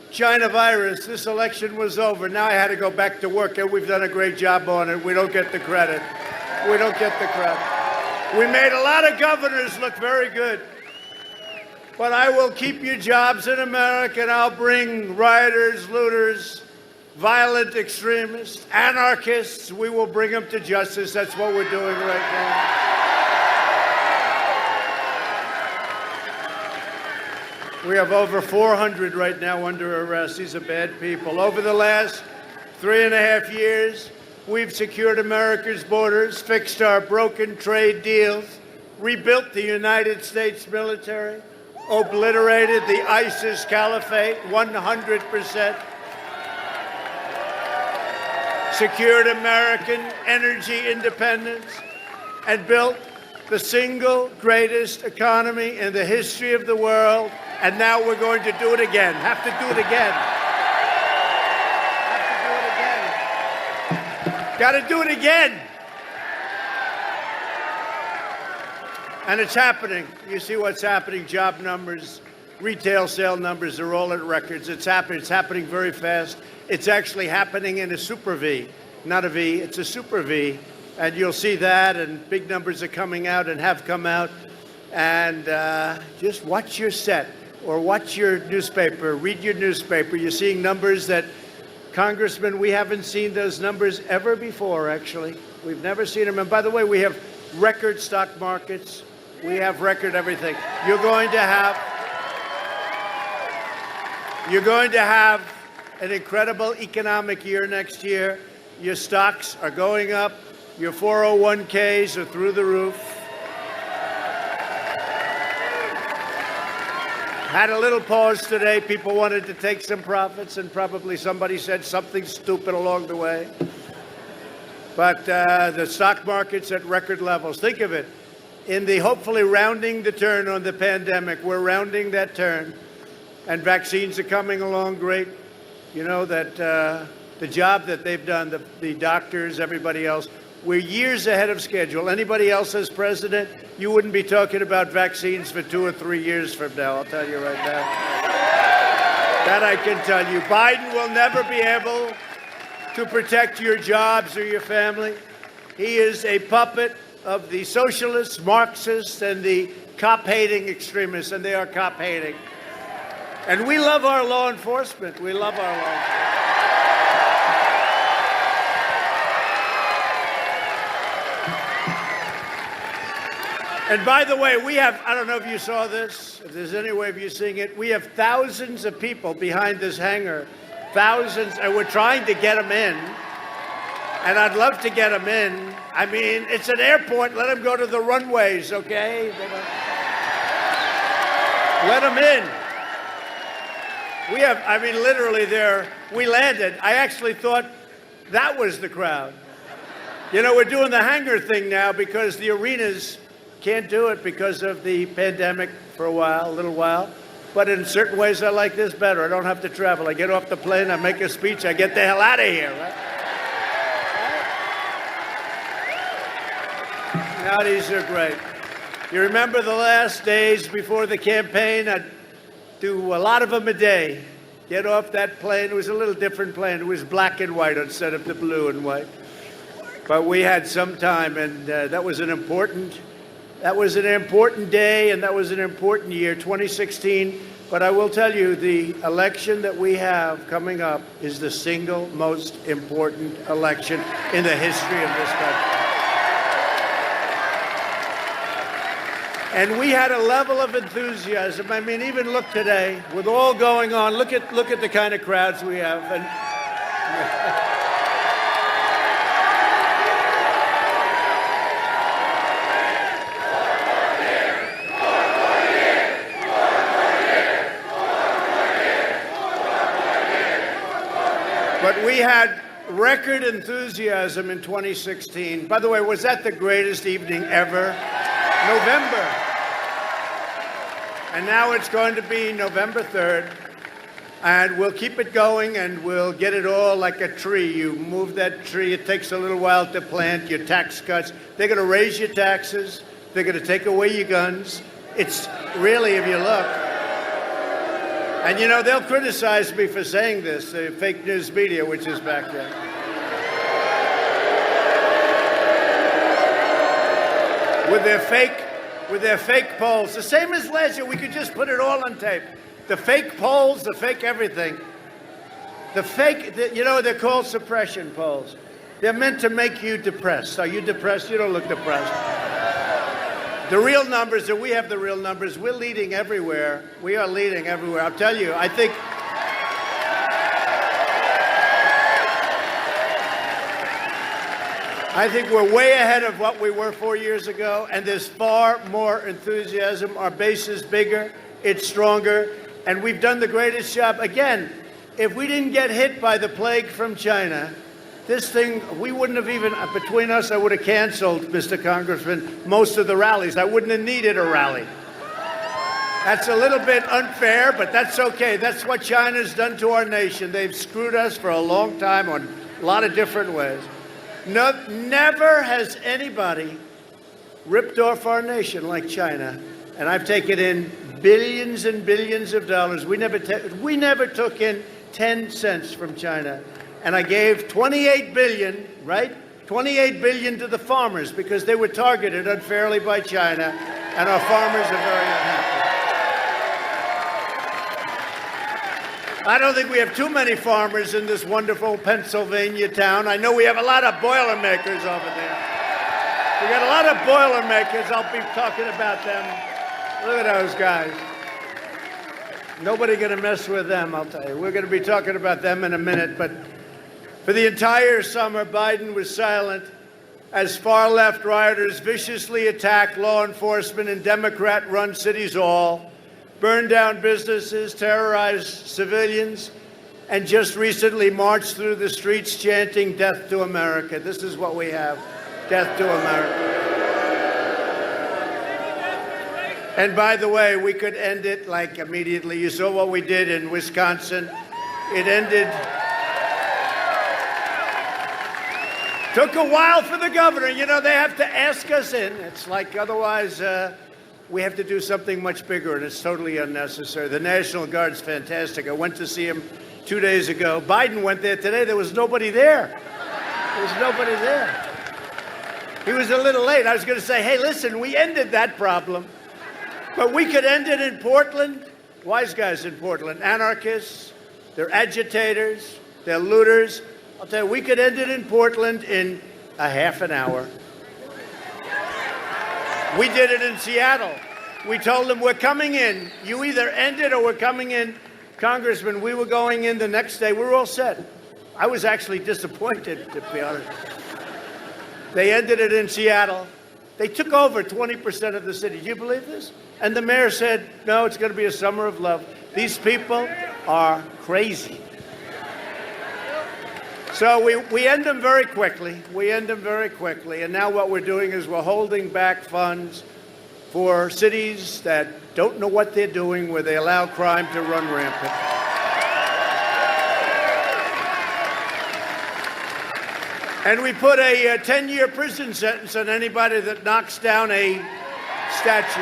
China virus, this election was over. Now I had to go back to work, and we've done a great job on it. We don't get the credit. We don't get the credit. We made a lot of governors look very good. But I will keep your jobs in America, and I'll bring rioters, looters, violent extremists, anarchists. We will bring them to justice. That's what we're doing right now. We have over 400 right now under arrest. These are bad people. Over the last 3.5 years, we've secured America's borders, fixed our broken trade deals, rebuilt the United States military, obliterated the ISIS caliphate 100%, secured American energy independence, and built the single greatest economy in the history of the world. And now we're going to do it again. Have to do it again. Have to do it again. Got to do it again. And it's happening. You see what's happening. Job numbers, retail sale numbers are all at records. It's happening. It's happening very fast. It's actually happening in a super V. Not a V. It's a super V. And you'll see that. And big numbers are coming out and have come out. And just watch your set. Or watch your newspaper, read your newspaper. You're seeing numbers that, Congressman, we haven't seen those numbers ever before, actually. We've never seen them. And by the way, we have record stock markets. We have record everything. You're going to have an incredible economic year next year. Your stocks are going up. Your 401ks are through the roof. Had a little pause today. People wanted to take some profits, and probably somebody said something stupid along the way. But the stock market's at record levels. Think of it. In the hopefully rounding the turn on the pandemic, we're rounding that turn, and vaccines are coming along great. You know that the job that they've done, the doctors, everybody else, we're years ahead of schedule. Anybody else as president, you wouldn't be talking about vaccines for 2 or 3 years from now. I'll tell you right now. That I can tell you. Biden will never be able to protect your jobs or your family. He is a puppet of the socialists, Marxists, and the cop-hating extremists, and they are cop-hating. And we love our law enforcement. We love our law enforcement. And by the way, we have, I don't know if you saw this, if there's any way of you seeing it, we have thousands of people behind this hangar, thousands, and we're trying to get them in. And I'd love to get them in. I mean, it's an airport. Let them go to the runways, okay? Let them in. We have, I mean, literally there, we landed. I actually thought that was the crowd. You know, we're doing the hangar thing now because the arenas can't do it because of the pandemic for a little while. But in certain ways, I like this better. I don't have to travel. I get off the plane, I make a speech, I get the hell out of here, right? Now these are great. You remember the last days before the campaign? I'd do a lot of them a day. Get off that plane. It was a little different plane. It was black and white instead of the blue and white. But we had some time, and that was an important day, and that was an important year, 2016. But I will tell you, the election that we have coming up is the single most important election in the history of this country. And we had a level of enthusiasm. I mean, even look today, with all going on, look at the kind of crowds we have. And but we had record enthusiasm in 2016. By the way, was that the greatest evening ever? November. And now it's going to be November 3rd. And we'll keep it going, and we'll get it all like a tree. You move that tree. It takes a little while to plant your tax cuts. They're going to raise your taxes. They're going to take away your guns. It's really, if you look. And, you know, they'll criticize me for saying this, the fake news media, which is back there. With their fake polls. The same as last year. We could just put it all on tape. The fake polls, the fake everything. You know, they're called suppression polls. They're meant to make you depressed. Are you depressed? You don't look depressed. The real numbers, and we have the real numbers, we're leading everywhere. We are leading everywhere. I'll tell you, I think we're way ahead of what we were 4 years ago, and there's far more enthusiasm. Our base is bigger, it's stronger, and we've done the greatest job. Again, if we didn't get hit by the plague from China, this thing, we wouldn't have even, between us, I would have canceled, Mr. Congressman, most of the rallies. I wouldn't have needed a rally. That's a little bit unfair, but that's okay. That's what China's done to our nation. They've screwed us for a long time on a lot of different ways. No, never has anybody ripped off our nation like China, and I've taken in billions and billions of dollars. We never took in 10 cents from China, and I gave $28 billion, right? $28 billion to the farmers because they were targeted unfairly by China, and our farmers are very unhappy. I don't think we have too many farmers in this wonderful Pennsylvania town. I know we have a lot of Boilermakers over there. We got a lot of Boilermakers. I'll be talking about them. Look at those guys. Nobody going to mess with them, I'll tell you. We're going to be talking about them in a minute. But for the entire summer, Biden was silent as far-left rioters viciously attacked law enforcement in Democrat-run cities hall, burned down businesses, terrorized civilians, and just recently marched through the streets chanting, "Death to America." This is what we have, death to America. And by the way, we could end it like immediately. You saw what we did in Wisconsin. It ended. Took a while for the governor. You know, they have to ask us in. It's like otherwise we have to do something much bigger, and it's totally unnecessary. The National Guard's fantastic. I went to see him 2 days ago. Biden went there today. There was nobody there. There was nobody there. He was a little late. I was going to say, hey, listen, we ended that problem. But we could end it in Portland. Wise guys in Portland. Anarchists. They're agitators. They're looters. I'll tell you, we could end it in Portland in a half an hour. We did it in Seattle. We told them, we're coming in. You either end it or we're coming in. Congressman, we were going in the next day. We were all set. I was actually disappointed, to be honest. They ended it in Seattle. They took over 20% of the city. Do you believe this? And the mayor said, no, it's going to be a summer of love. These people are crazy. So we end them very quickly. And now what we're doing is we're holding back funds for cities that don't know what they're doing, where they allow crime to run rampant. And we put a 10-year prison sentence on anybody that knocks down a statue.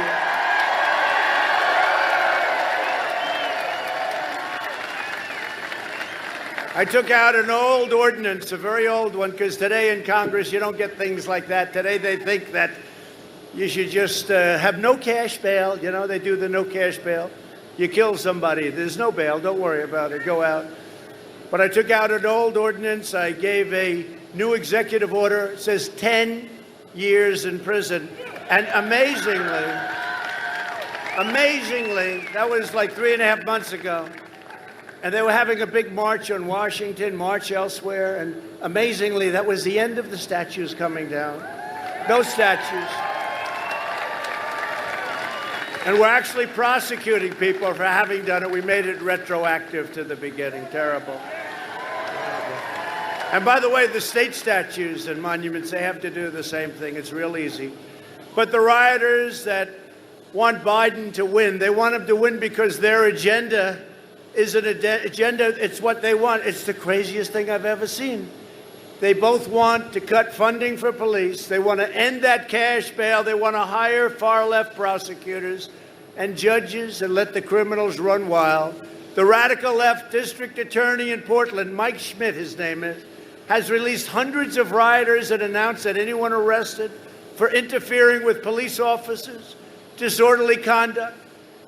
I took out an old ordinance, a very old one, because today in Congress you don't get things like that. Today they think that you should just have no cash bail. You know, they do the no cash bail. You kill somebody, there's no bail, don't worry about it, go out. But I took out an old ordinance. I gave a new executive order. It says 10 years in prison. And amazingly, that was like 3.5 months ago. And they were having a big march on Washington, march elsewhere. And amazingly, that was the end of the statues coming down. No statues. And we're actually prosecuting people for having done it. We made it retroactive to the beginning. Terrible. And by the way, the state statues and monuments, they have to do the same thing. It's real easy. But the rioters that want Biden to win, they want him to win because their agenda is an agenda. It's what they want. It's the craziest thing I've ever seen. They both want to cut funding for police. They want to end that cash bail. They want to hire far-left prosecutors and judges and let the criminals run wild. The radical left district attorney in Portland, Mike Schmidt, his name is, has released hundreds of rioters and announced that anyone arrested for interfering with police officers, disorderly conduct,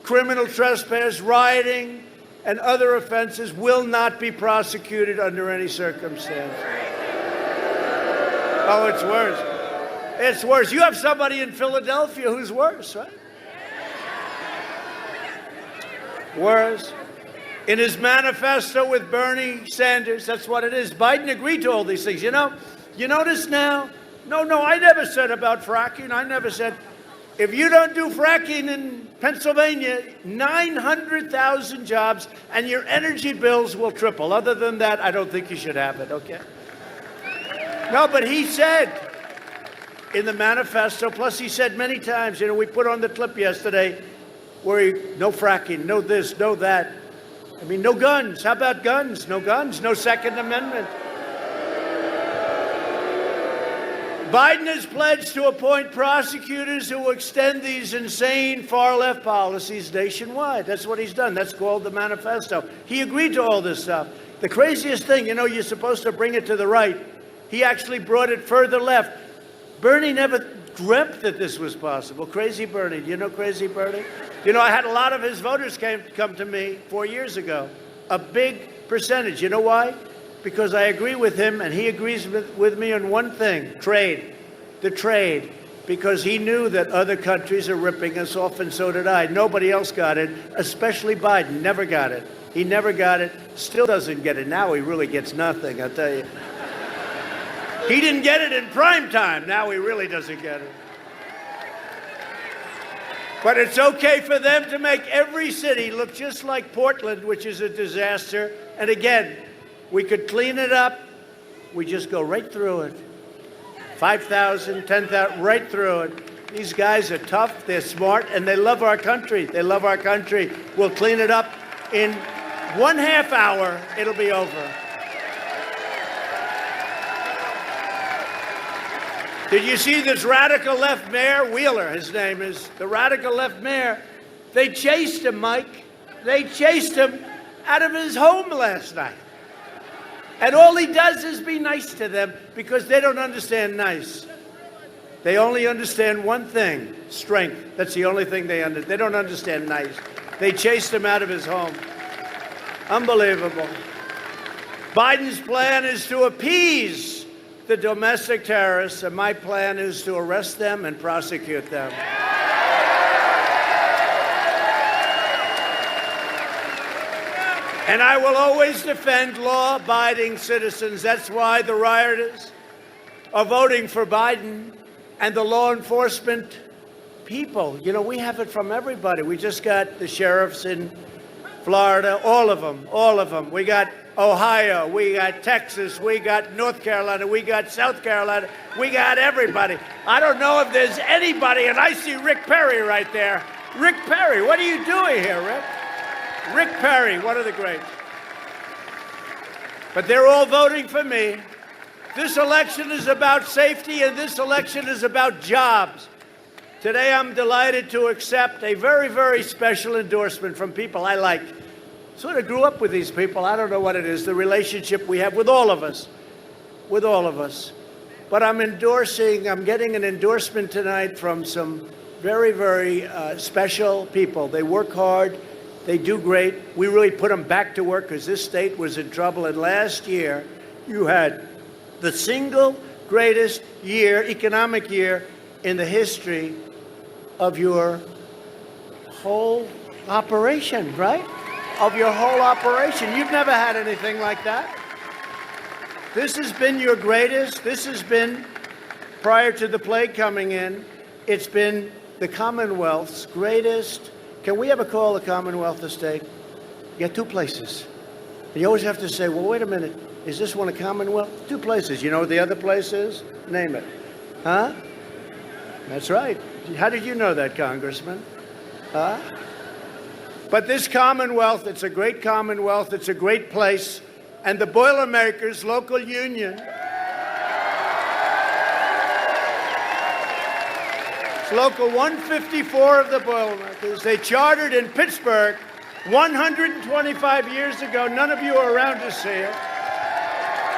criminal trespass, rioting, and other offenses will not be prosecuted under any circumstance. Oh, it's worse. It's worse. You have somebody in Philadelphia who's worse, right? Worse. In his manifesto with Bernie Sanders, that's what it is. Biden agreed to all these things. You know, you notice now? No, I never said about fracking. I never said, if you don't do fracking in Pennsylvania, 900,000 jobs and your energy bills will triple. Other than that, I don't think you should have it, okay? No, but he said in the manifesto, plus he said many times, you know, we put on the clip yesterday where no fracking, no this, no that. I mean, no guns. How about guns? No guns, no Second Amendment. Biden has pledged to appoint prosecutors who will extend these insane far-left policies nationwide. That's what he's done. That's called the manifesto. He agreed to all this stuff. The craziest thing, you know, you're supposed to bring it to the right. He actually brought it further left. Bernie never dreamt that this was possible. Crazy Bernie. Do you know Crazy Bernie? You know, I had a lot of his voters come to me 4 years ago. A big percentage. You know why? Because I agree with him, and he agrees with me on one thing, trade, the trade, because he knew that other countries are ripping us off, and so did I. Nobody else got it, especially Biden, never got it. He never got it, still doesn't get it. Now he really gets nothing, I'll tell you. He didn't get it in prime time. Now he really doesn't get it. But it's okay for them to make every city look just like Portland, which is a disaster. And again, we could clean it up. We just go right through it. 5,000, 10,000, right through it. These guys are tough, they're smart, and they love our country. They love our country. We'll clean it up in 1/2 hour. It'll be over. Did you see this radical left mayor, Wheeler, his name is, the radical left mayor? They chased him, Mike. They chased him out of his home last night. And all he does is be nice to them because they don't understand nice. They only understand one thing, strength. That's the only thing they understand. They don't understand nice. They chased him out of his home. Unbelievable. Biden's plan is to appease the domestic terrorists, and my plan is to arrest them and prosecute them. And I will always defend law-abiding citizens. That's why the rioters are voting for Biden and the law enforcement people. You know, we have it from everybody. We just got the sheriffs in Florida, all of them. We got Ohio, we got Texas, we got North Carolina, we got South Carolina, we got everybody. I don't know if there's anybody, and I see Rick Perry right there. Rick Perry, what are you doing here, Rick? Rick Perry, one of the greats. But they're all voting for me. This election is about safety, and this election is about jobs. Today, I'm delighted to accept a very, very special endorsement from people I like. Sort of grew up with these people. I don't know what it is, the relationship we have with all of us. But I'm getting an endorsement tonight from some very, very special people. They work hard. They do great. We really put them back to work because this state was in trouble. And last year, you had the single greatest year, economic year, in the history of your whole operation, right? Of your whole operation. You've never had anything like that. This has been your greatest. This has been, prior to the plague coming in, it's been the Commonwealth's greatest. Can we ever call the Commonwealth a state? You got two places. And you always have to say, well, wait a minute. Is this one a Commonwealth? Two places. You know what the other place is? Name it. Huh? That's right. How did you know that, Congressman? Huh? But this Commonwealth, it's a great Commonwealth. It's a great place. And the Boilermakers local union, it's local 154 of the Boilermakers. They chartered in Pittsburgh 125 years ago. None of you are around to see it.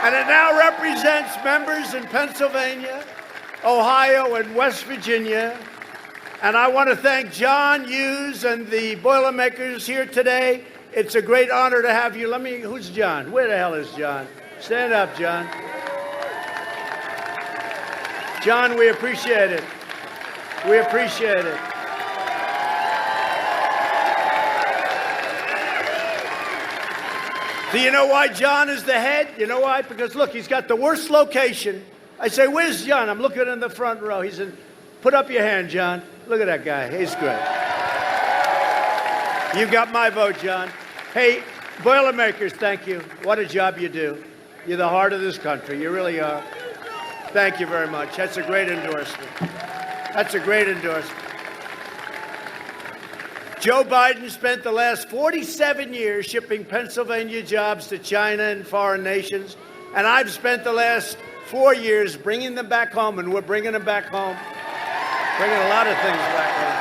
And it now represents members in Pennsylvania, Ohio, and West Virginia. And I want to thank John Hughes and the Boilermakers here today. It's a great honor to have you. Who's John? Where the hell is John? Stand up, John. John, we appreciate it. We appreciate it. Do you know why John is the head? You know why? Because look, he's got the worst location. I say, where's John? I'm looking in the front row. He said, put up your hand, John. Look at that guy. He's great. You got my vote, John. Hey, Boilermakers, thank you. What a job you do. You're the heart of this country. You really are. Thank you very much. That's a great endorsement. That's a great endorsement. Joe Biden spent the last 47 years shipping Pennsylvania jobs to China and foreign nations, and I've spent the last 4 years bringing them back home, and we're bringing them back home. Bringing a lot of things back home.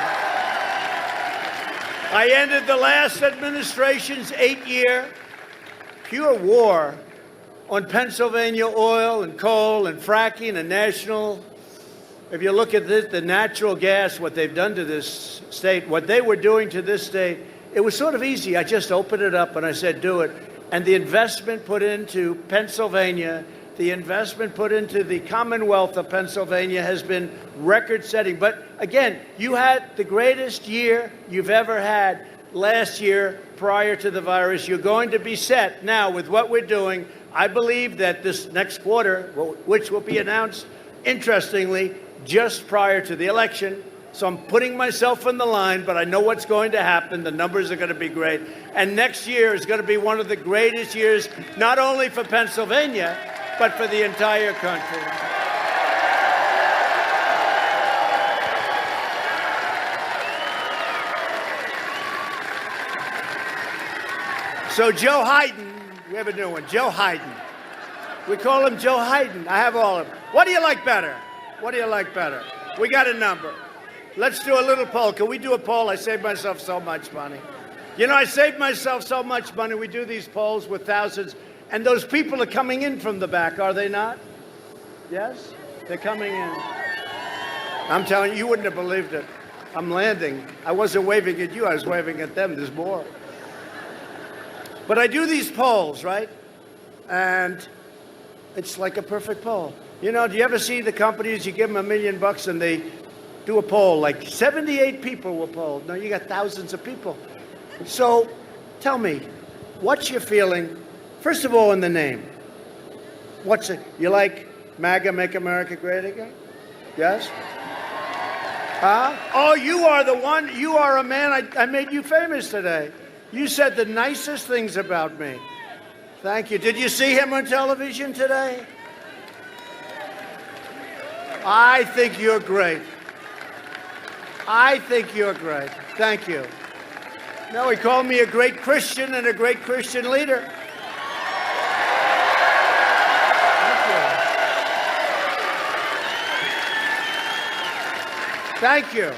I ended the last administration's 8-year pure war on Pennsylvania oil and coal and fracking and national. If you look at this, the natural gas, what they've done to this state, what they were doing to this state, it was sort of easy. I just opened it up and I said, do it. And the investment put into Pennsylvania, the investment put into the Commonwealth of Pennsylvania has been record-setting. But again, you had the greatest year you've ever had last year prior to the virus. You're going to be set now with what we're doing. I believe that this next quarter, which will be announced, interestingly, just prior to the election. So I'm putting myself in the line, but I know what's going to happen. The numbers are going to be great. And next year is going to be one of the greatest years, not only for Pennsylvania, but for the entire country. So Joe Hayden, we have a new one, Joe Hayden. We call him Joe Hayden. I have all of them. What do you like better? What do you like better? We got a number. Let's do a little poll. Can we do a poll? I saved myself so much money. You know, I saved myself so much money. We do these polls with thousands. And those people are coming in from the back, are they not? Yes? They're coming in. I'm telling you, you wouldn't have believed it. I'm landing. I wasn't waving at you. I was waving at them. There's more. But I do these polls, right? And it's like a perfect poll. You know, do you ever see the companies, you give them $1 million and they do a poll, like 78 people were polled. Now you got thousands of people. So tell me, what's your feeling, first of all, in the name? What's it? You like MAGA, Make America Great Again? Yes? Huh? Oh, you are the one. You are a man. I made you famous today. You said the nicest things about me. Thank you. Did you see him on television today? I think you're great. I think you're great. Thank you. No, he called me a great Christian and a great Christian leader. Thank you.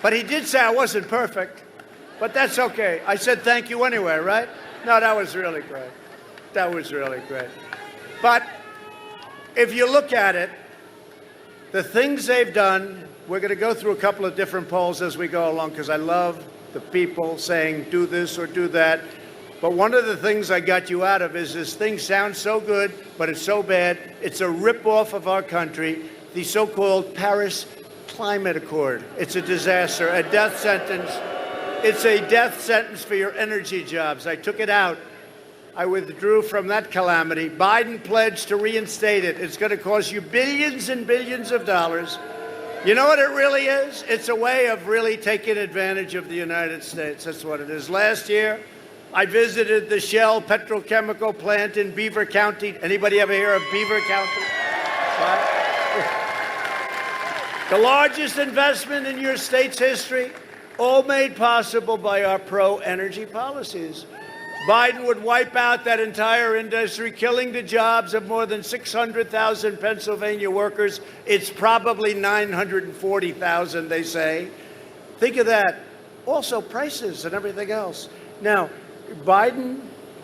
But he did say I wasn't perfect. But that's okay. I said thank you anyway, right? No, that was really great. That was really great. But if you look at it, the things they've done, we're going to go through a couple of different polls as we go along because I love the people saying do this or do that. But one of the things I got you out of is this thing sounds so good, but it's so bad. It's a ripoff of our country, the so-called Paris Climate Accord. It's a disaster, a death sentence. It's a death sentence for your energy jobs. I took it out. I withdrew from that calamity. Biden pledged to reinstate it. It's going to cost you billions and billions of dollars. You know what it really is? It's a way of really taking advantage of the United States. That's what it is. Last year, I visited the Shell petrochemical plant in Beaver County. Anybody ever hear of Beaver County? What? The largest investment in your state's history, all made possible by our pro-energy policies. Biden would wipe out that entire industry, killing the jobs of more than 600,000 Pennsylvania workers. It's probably 940,000, they say. Think of that. Also, prices and everything else. Now, Biden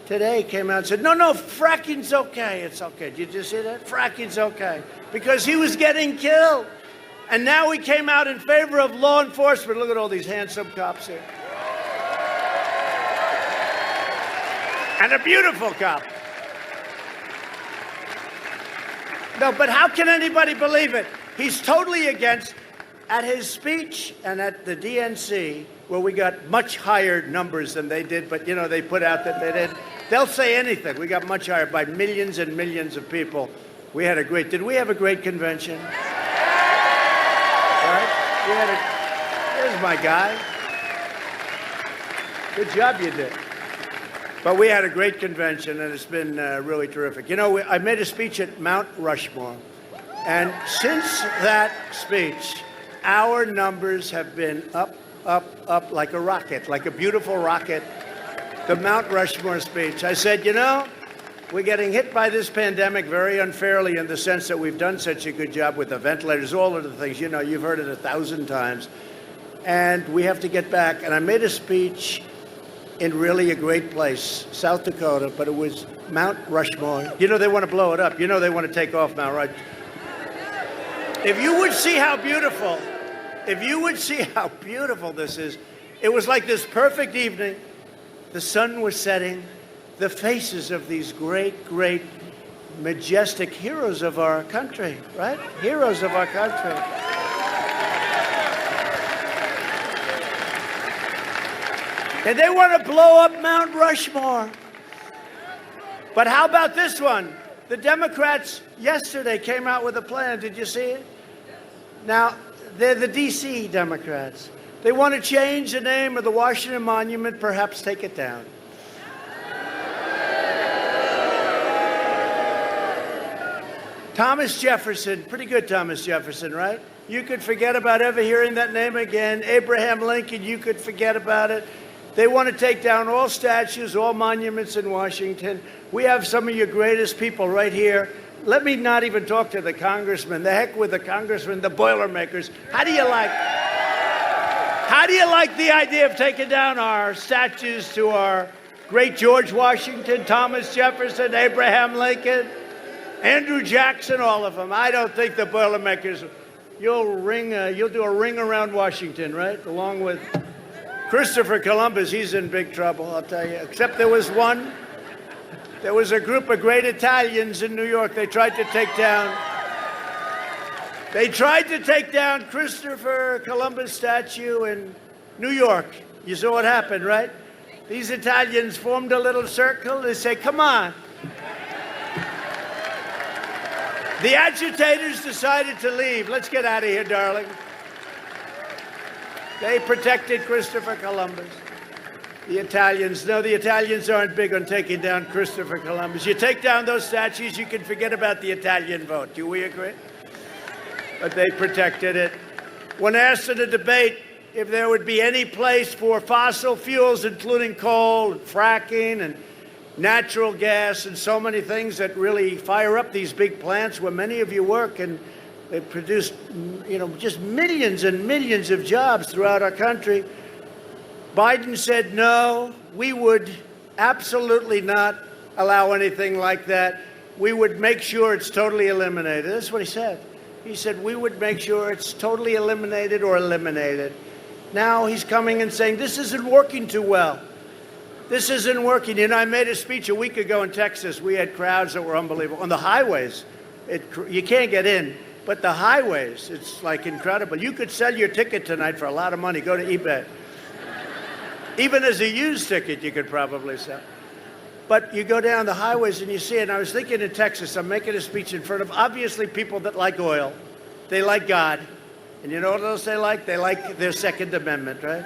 today came out and said, no, fracking's okay. It's okay. Did you see that? Fracking's okay. Because he was getting killed. And now he came out in favor of law enforcement. Look at all these handsome cops here. And a beautiful cop. No, but how can anybody believe it? He's totally against, at his speech and at the DNC, where we got much higher numbers than they did, but, you know, they put out that they did. They'll say anything. We got much higher by millions and millions of people. Did we have a great convention? There's my guy. Good job you did. But we had a great convention, and it's been really terrific. You know, I made a speech at Mount Rushmore, and since that speech, our numbers have been up like a rocket, like a beautiful rocket. The Mount Rushmore speech. I said, you know, we're getting hit by this pandemic very unfairly in the sense that we've done such a good job with the ventilators, all of the things. You know, you've heard it 1,000 times. And we have to get back. And I made a speech in really a great place, South Dakota, but it was Mount Rushmore. You know, they want to blow it up. You know, they want to take off Mount Rushmore. If you would see how beautiful this is, it was like this perfect evening. The sun was setting. The faces of these great, great, majestic heroes of our country, right? Heroes of our country. And they want to blow up Mount Rushmore. But how about this one? The Democrats yesterday came out with a plan. Did you see it? Now, they're the D.C. Democrats. They want to change the name of the Washington Monument, perhaps take it down. Thomas Jefferson, pretty good Thomas Jefferson, right? You could forget about ever hearing that name again. Abraham Lincoln, you could forget about it. They want to take down all statues, all monuments in Washington. We have some of your greatest people right here. Let me not even talk to the congressman. The heck with the congressman, the Boilermakers. How do you like the idea of taking down our statues to our great George Washington, Thomas Jefferson, Abraham Lincoln, Andrew Jackson, all of them? I don't think the Boilermakers. You'll do a ring around Washington, right? Along with Christopher Columbus. He's in big trouble, I'll tell you. Except there was a group of great Italians in New York. They tried to take down Christopher Columbus statue in New York. You saw what happened, right? These Italians formed a little circle. They say, come on. The agitators decided to leave. Let's get out of here, darling. They protected Christopher Columbus. The Italians aren't big on taking down Christopher Columbus. You take down those statues, you can forget about the Italian vote. Do we agree? But they protected it. When asked in a debate if there would be any place for fossil fuels, including coal, and fracking, and natural gas, and so many things that really fire up these big plants where many of you work, and they produce, just millions and millions of jobs throughout our country, Biden said, no, we would absolutely not allow anything like that. We would make sure it's totally eliminated. That's what he said. He said, we would make sure it's totally eliminated or eliminated. Now he's coming and saying, this isn't working too well. This isn't working. I made a speech a week ago in Texas. We had crowds that were unbelievable. On the highways, you can't get in, but the highways, it's like incredible. You could sell your ticket tonight for a lot of money. Go to eBay. Even as a used ticket, you could probably sell. But you go down the highways and you see it. And I was thinking in Texas, I'm making a speech in front of obviously people that like oil. They like God. And you know what else they like? They like their Second Amendment, right?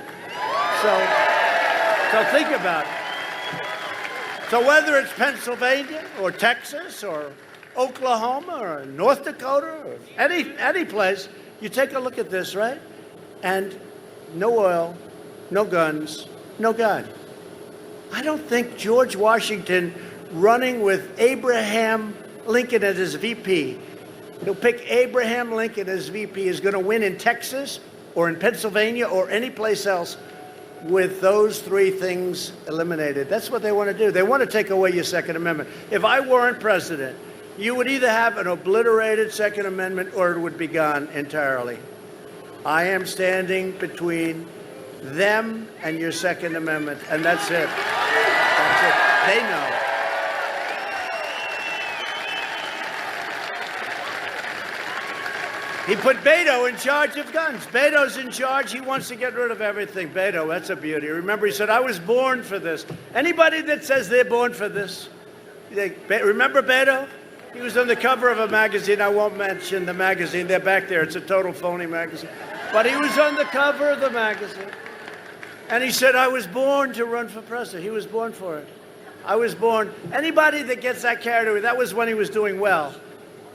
So think about it. So whether it's Pennsylvania or Texas or Oklahoma or North Dakota or any place, you take a look at this, right? And no oil, no guns, no God. I don't think George Washington running with Abraham Lincoln as his VP, he'll pick Abraham Lincoln as VP, is going to win in Texas or in Pennsylvania or any place else with those three things eliminated. That's what they want to do. They want to take away your Second Amendment. If I weren't president, you would either have an obliterated Second Amendment or it would be gone entirely. I am standing between them and your Second Amendment, and that's it. That's it. They know. He put Beto in charge of guns. Beto's in charge. He wants to get rid of everything. Beto, that's a beauty. Remember, he said, I was born for this. Anybody that says they're born for this, remember Beto? He was on the cover of a magazine. I won't mention the magazine. They're back there. It's a total phony magazine. But he was on the cover of the magazine. And he said, I was born to run for president. He was born for it. I was born. Anybody that gets that carried away, that was when he was doing well.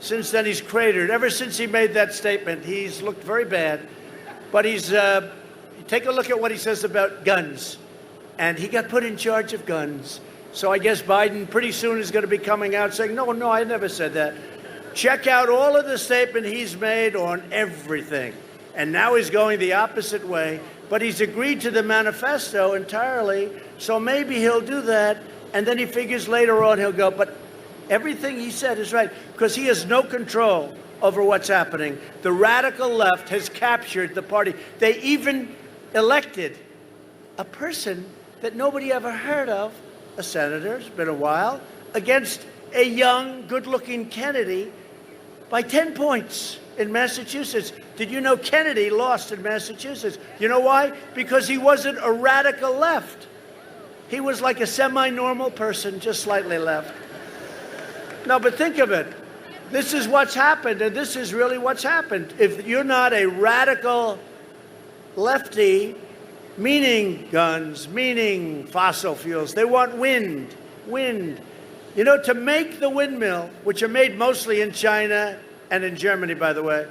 Since then, he's cratered. Ever since he made that statement, he's looked very bad. But he's, take a look at what he says about guns. And he got put in charge of guns. So I guess Biden pretty soon is going to be coming out saying, no, I never said that. Check out all of the statement he's made on everything. And now he's going the opposite way. But he's agreed to the manifesto entirely. So maybe he'll do that. And then he figures later on he'll go, but everything he said is right, because he has no control over what's happening. The radical left has captured the party. They even elected a person that nobody ever heard of, a senator, it's been a while, against a young, good-looking Kennedy by 10 points in Massachusetts. Did you know Kennedy lost in Massachusetts? You know why? Because he wasn't a radical left. He was like a semi-normal person, just slightly left. No, but think of it. This is what's happened, and this is really what's happened. If you're not a radical lefty, meaning guns, meaning fossil fuels, they want wind. You know, to make the windmill, which are made mostly in China and in Germany, by the way,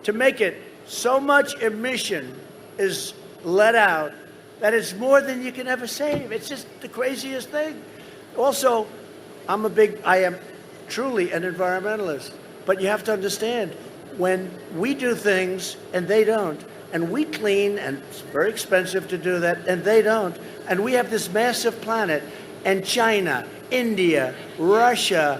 to make it, so much emission is let out that it's more than you can ever save. It's just the craziest thing. Also, I am truly an environmentalist. But you have to understand, when we do things and they don't, and we clean, and it's very expensive to do that, and they don't, and we have this massive planet, and China, India, Russia,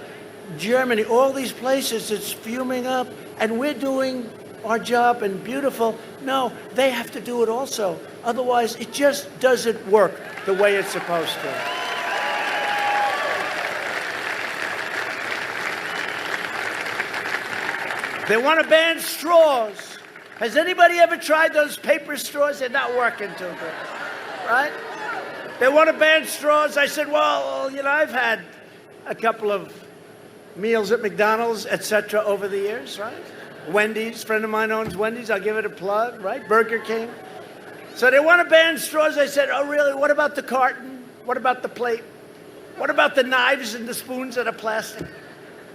Germany, all these places, it's fuming up, and we're doing our job and beautiful. No, they have to do it also. Otherwise, it just doesn't work the way it's supposed to. They want to ban straws. Has anybody ever tried those paper straws? They're not working too good, right? They want to ban straws. I said, well, you know, I've had a couple of meals at McDonald's, etc. over the years, right? Wendy's, a friend of mine owns Wendy's. I'll give it a plug, right? Burger King. So they want to ban straws. I said, oh, really? What about the carton? What about the plate? What about the knives and the spoons that are plastic?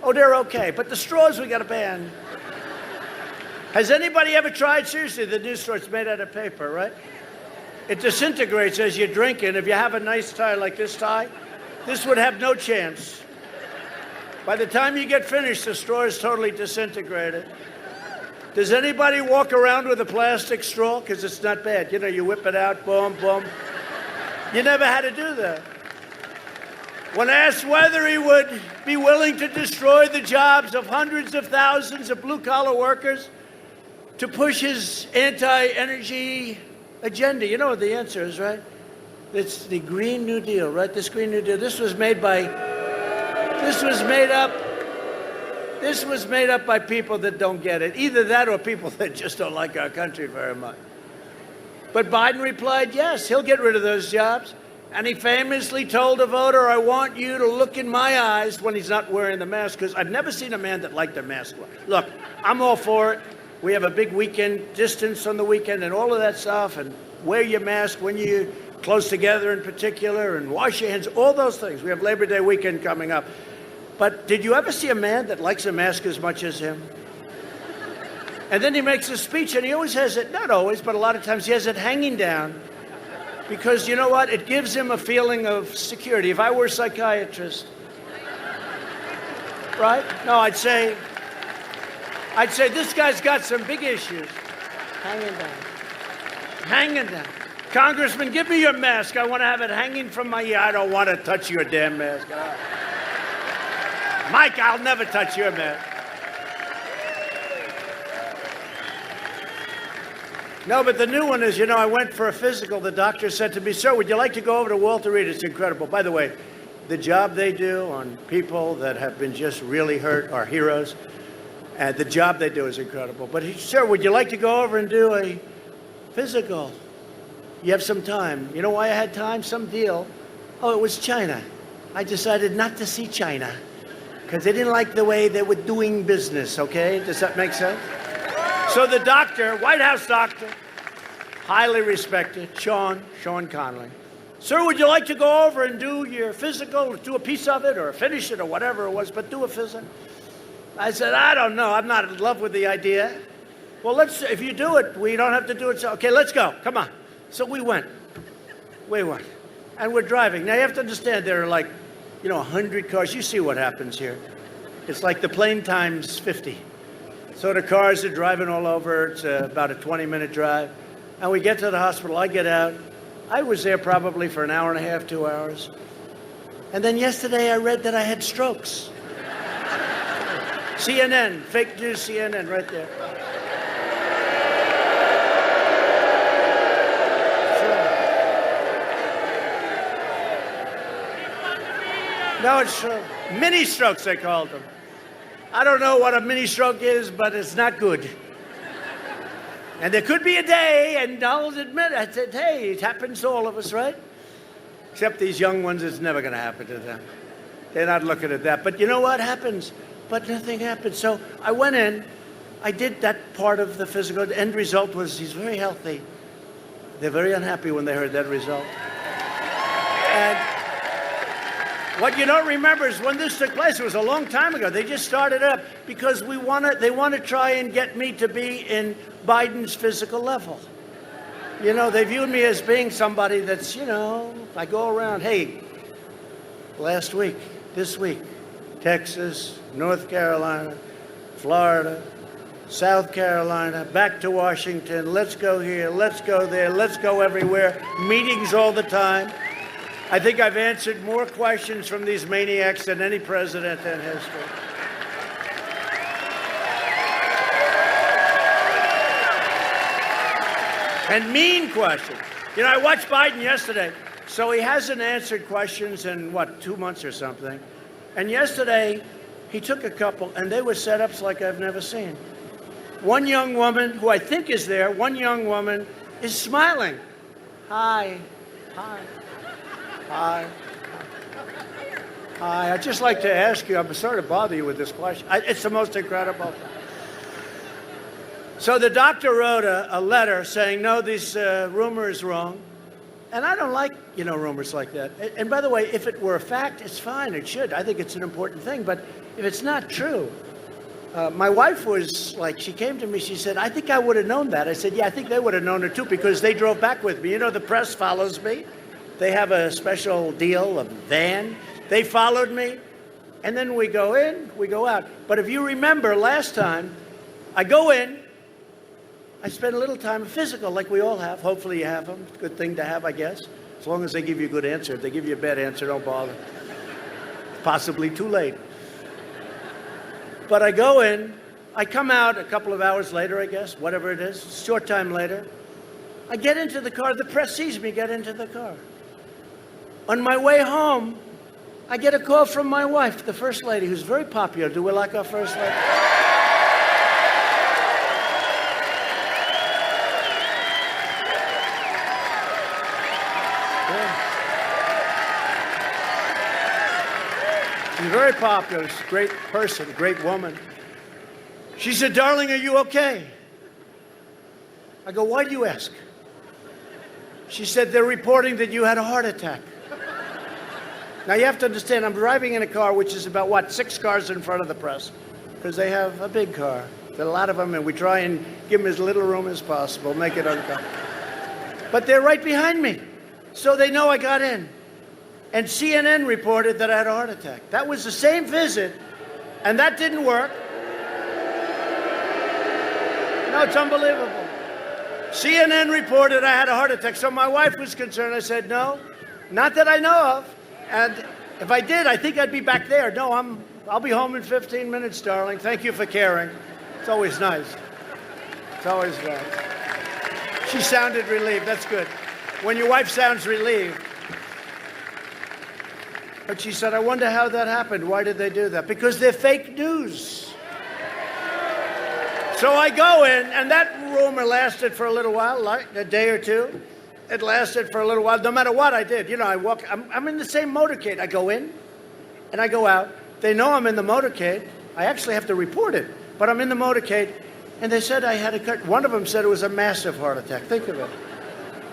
Oh, they're okay. But the straws we got to ban. Has anybody ever tried, seriously, the new straw? It's made out of paper, right? It disintegrates as you drink it. If you have a nice tie like this tie, this would have no chance. By the time you get finished, the straw is totally disintegrated. Does anybody walk around with a plastic straw? Because it's not bad. You know, you whip it out, boom, boom. You never had to do that. When asked whether he would be willing to destroy the jobs of hundreds of thousands of blue-collar workers to push his anti-energy agenda, you know what the answer is, right? It's the Green New Deal, right? This Green New Deal. This was made up by people that don't get it. Either that or people that just don't like our country very much. But Biden replied, yes, he'll get rid of those jobs. And he famously told a voter, I want you to look in my eyes when he's not wearing the mask, because I've never seen a man that liked a mask. Look, I'm all for it. We have a big weekend, distance on the weekend and all of that stuff, and wear your mask when you're close together in particular, and wash your hands, all those things. We have Labor Day weekend coming up. But did you ever see a man that likes a mask as much as him? And then he makes a speech, and he always has it, not always, but a lot of times he has it hanging down, because you know what? It gives him a feeling of security. If I were a psychiatrist, right? No, I'd say this guy's got some big issues. Hanging down. Hanging down. Congressman, give me your mask. I want to have it hanging from my ear. I don't want to touch your damn mask. Mike, I'll never touch your mask. No, but the new one is, you know, I went for a physical. The doctor said to me, sir, would you like to go over to Walter Reed? It's incredible. By the way, the job they do on people that have been just really hurt are heroes. And the job they do is incredible. But he said, sir, would you like to go over and do a physical? You have some time. You know why I had time? Some deal. Oh, it was China. I decided not to see China because they didn't like the way they were doing business, okay? Does that make sense? So the doctor, White House doctor, highly respected, Sean Conley. Sir, would you like to go over and do your physical, do a piece of it or finish it or whatever it was, but do a physical? I said, I don't know. I'm not in love with the idea. Well, if you do it, we don't have to do it. So, okay, let's go. Come on. So we went. And we're driving. Now, you have to understand, there are like, 100 cars. You see what happens here. It's like the plane times 50. So the cars are driving all over. It's about a 20-minute drive. And we get to the hospital. I get out. I was there probably for an hour and a half, 2 hours. And then yesterday I read that I had strokes. CNN, fake news CNN right there. No, it's mini strokes, they called them. I don't know what a mini stroke is, but it's not good. And there could be a day, and I'll admit, I said, hey, it happens to all of us, right? Except these young ones, it's never going to happen to them. They're not looking at that. But you know what happens? But nothing happened. So I went in. I did that part of the physical. The end result was he's very healthy. They're very unhappy when they heard that result. And what you don't remember is when this took place, it was a long time ago. They just started up because they want to try and get me to be in Biden's physical level. They viewed me as being somebody that's, I go around, hey, last week, this week, Texas, North Carolina, Florida, South Carolina, back to Washington, let's go here, let's go there, let's go everywhere, meetings all the time. I think I've answered more questions from these maniacs than any president in history. And mean questions. I watched Biden yesterday, so he hasn't answered questions in, 2 months or something. And yesterday, he took a couple, and they were setups like I've never seen. One young woman, who I think is there, is smiling. Hi. Hi. Hi. I'd just like to ask you, I'm sorry to bother you with this question. It's the most incredible. So the doctor wrote a letter saying, no, this rumor is wrong. And I don't like, rumors like that. And by the way, if it were a fact, it's fine. It should. I think it's an important thing. But if it's not true, my wife was like, she came to me, she said, I think I would have known that. I said, yeah, I think they would have known it too, because they drove back with me. The press follows me. They have a special deal, a van. They followed me. And then we go in, we go out. But if you remember last time, I go in, I spend a little time in physical, like we all have. Hopefully you have them. Good thing to have, I guess. As long as they give you a good answer. If they give you a bad answer, don't bother. Possibly too late. But I go in. I come out a couple of hours later, I guess, whatever it is, short time later. I get into the car. The press sees me get into the car. On my way home, I get a call from my wife, the First Lady, who's very popular. Do we like our First Lady? She's very popular. She's a great person, great woman. She said, darling, are you okay? I go, why do you ask? She said, they're reporting that you had a heart attack. Now, you have to understand, I'm driving in a car which is about, 6 cars in front of the press, because they have a big car. There are a lot of them, and we try and give them as little room as possible, make it uncomfortable. But they're right behind me, so they know I got in. And CNN reported that I had a heart attack. That was the same visit, and that didn't work. No, it's unbelievable. CNN reported I had a heart attack, so my wife was concerned. I said, no, not that I know of. And if I did, I think I'd be back there. No, I'll be home in 15 minutes, darling. Thank you for caring. It's always nice. It's always nice. She sounded relieved. That's good. When your wife sounds relieved. But she said, I wonder how that happened. Why did they do that? Because they're fake news. So I go in, and that rumor lasted for a little while, like a day or two. It lasted for a little while, no matter what I did. I walk, I'm in the same motorcade. I go in, and I go out. They know I'm in the motorcade. I actually have to report it, but I'm in the motorcade, and they said I had one of them said it was a massive heart attack. Think of it.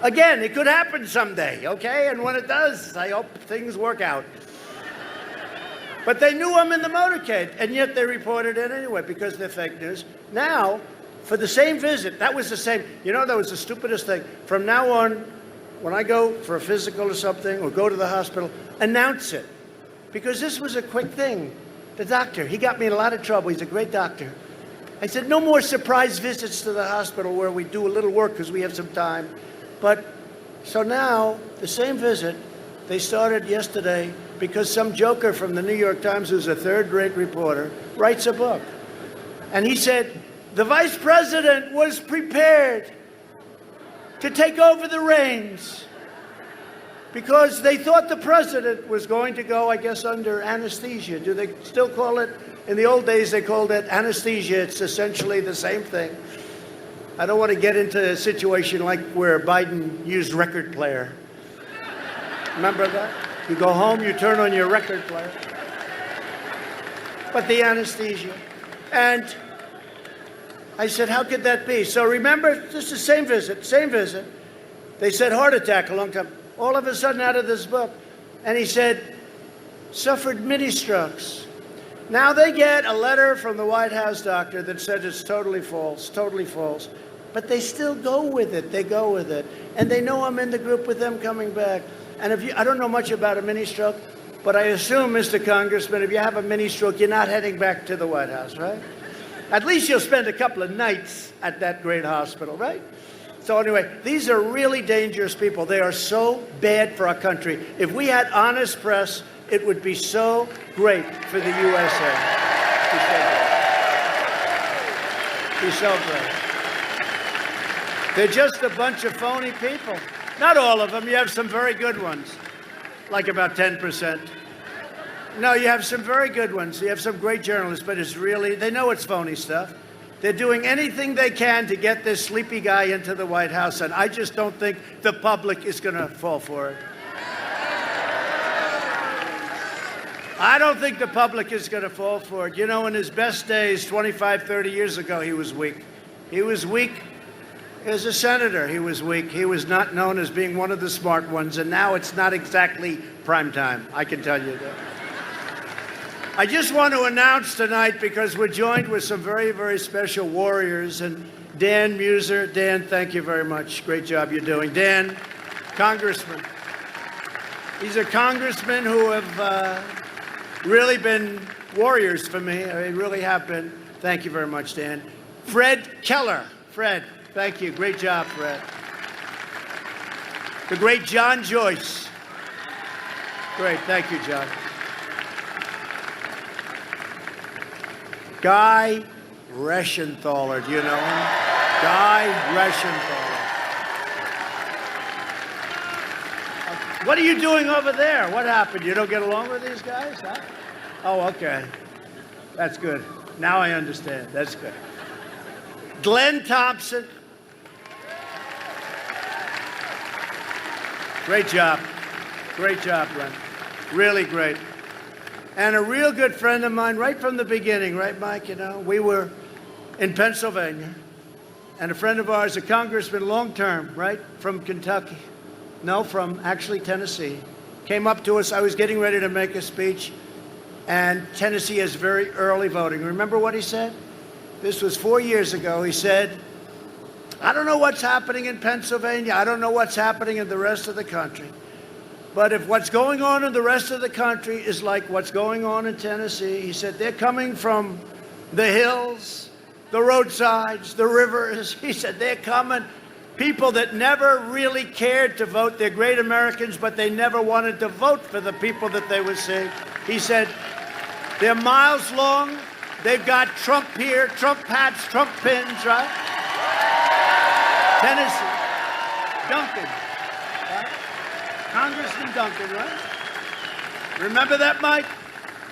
Again, it could happen someday, okay? And when it does, I hope things work out. But they knew I'm in the motorcade, and yet they reported it anyway because they're fake news. Now, for the same visit, that was the same. That was the stupidest thing. From now on, when I go for a physical or something, or go to the hospital, announce it. Because this was a quick thing. The doctor, he got me in a lot of trouble. He's a great doctor. I said, no more surprise visits to the hospital where we do a little work because we have some time. But, so now, the same visit, they started yesterday because some joker from the New York Times, who's a third-rate reporter, writes a book. And he said, the vice president was prepared to take over the reins because they thought the president was going to go, I guess, under anesthesia. Do they still call it? In the old days, they called it anesthesia. It's essentially the same thing. I don't want to get into a situation like where Biden used record player. Remember that? You go home, you turn on your record player. But the anesthesia. And I said, how could that be? So remember, this is the same visit. They said heart attack a long time. All of a sudden out of this book. And he said, suffered mini strokes. Now they get a letter from the White House doctor that said it's totally false. But they still go with it. They go with it. And they know I'm in the group with them coming back. And I don't know much about a mini stroke, but I assume, Mr. Congressman, if you have a mini stroke, you're not heading back to the White House, right? At least you'll spend a couple of nights at that great hospital, right? So anyway, these are really dangerous people. They are so bad for our country. If we had honest press, it would be so great for the USA. Be so great. They're just a bunch of phony people. Not all of them. You have some very good ones, like about 10%. No, you have some very good ones. You have some great journalists, but it's really, they know it's phony stuff. They're doing anything they can to get this sleepy guy into the White House, and I just don't think the public is going to fall for it. I don't think the public is going to fall for it. You know, in his best days, 25, 30 years ago, he was weak. He was weak as a senator. He was weak. He was not known as being one of the smart ones, and now it's not exactly prime time, I can tell you that. I just want to announce tonight, because we're joined with some very, very special warriors, and Dan Muser. Dan, thank you very much. Great job you're doing. Dan, congressman. These are congressmen who have really been warriors for me. They really have been. Thank you very much, Dan. Fred Keller. Fred, thank you. Great job, Fred. The great John Joyce. Great. Thank you, John. Guy Reschenthaler. Do you know him? Guy Reschenthaler. What are you doing over there? What happened? You don't get along with these guys? Huh? Oh, okay. That's good. Now I understand. That's good. Glenn Thompson. Great job. Great job, Glenn. Really great. And a real good friend of mine right from the beginning, right, Mike? You know, we were in Pennsylvania, and a friend of ours, a congressman long-term, right, from Kentucky. No, from actually Tennessee. Came up to us. I was getting ready to make a speech, and Tennessee has very early voting. Remember what he said? This was 4 years ago. He said, I don't know what's happening in Pennsylvania. I don't know what's happening in the rest of the country. But if what's going on in the rest of the country is like what's going on in Tennessee, he said, they're coming from the hills, the roadsides, the rivers. He said, they're coming. People that never really cared to vote. They're great Americans, but they never wanted to vote for the people that they were seeing. He said, they're miles long. They've got Trump here, Trump hats, Trump pins, right? Tennessee. Duncan. Right? Congressman Duncan, right? Remember that, Mike?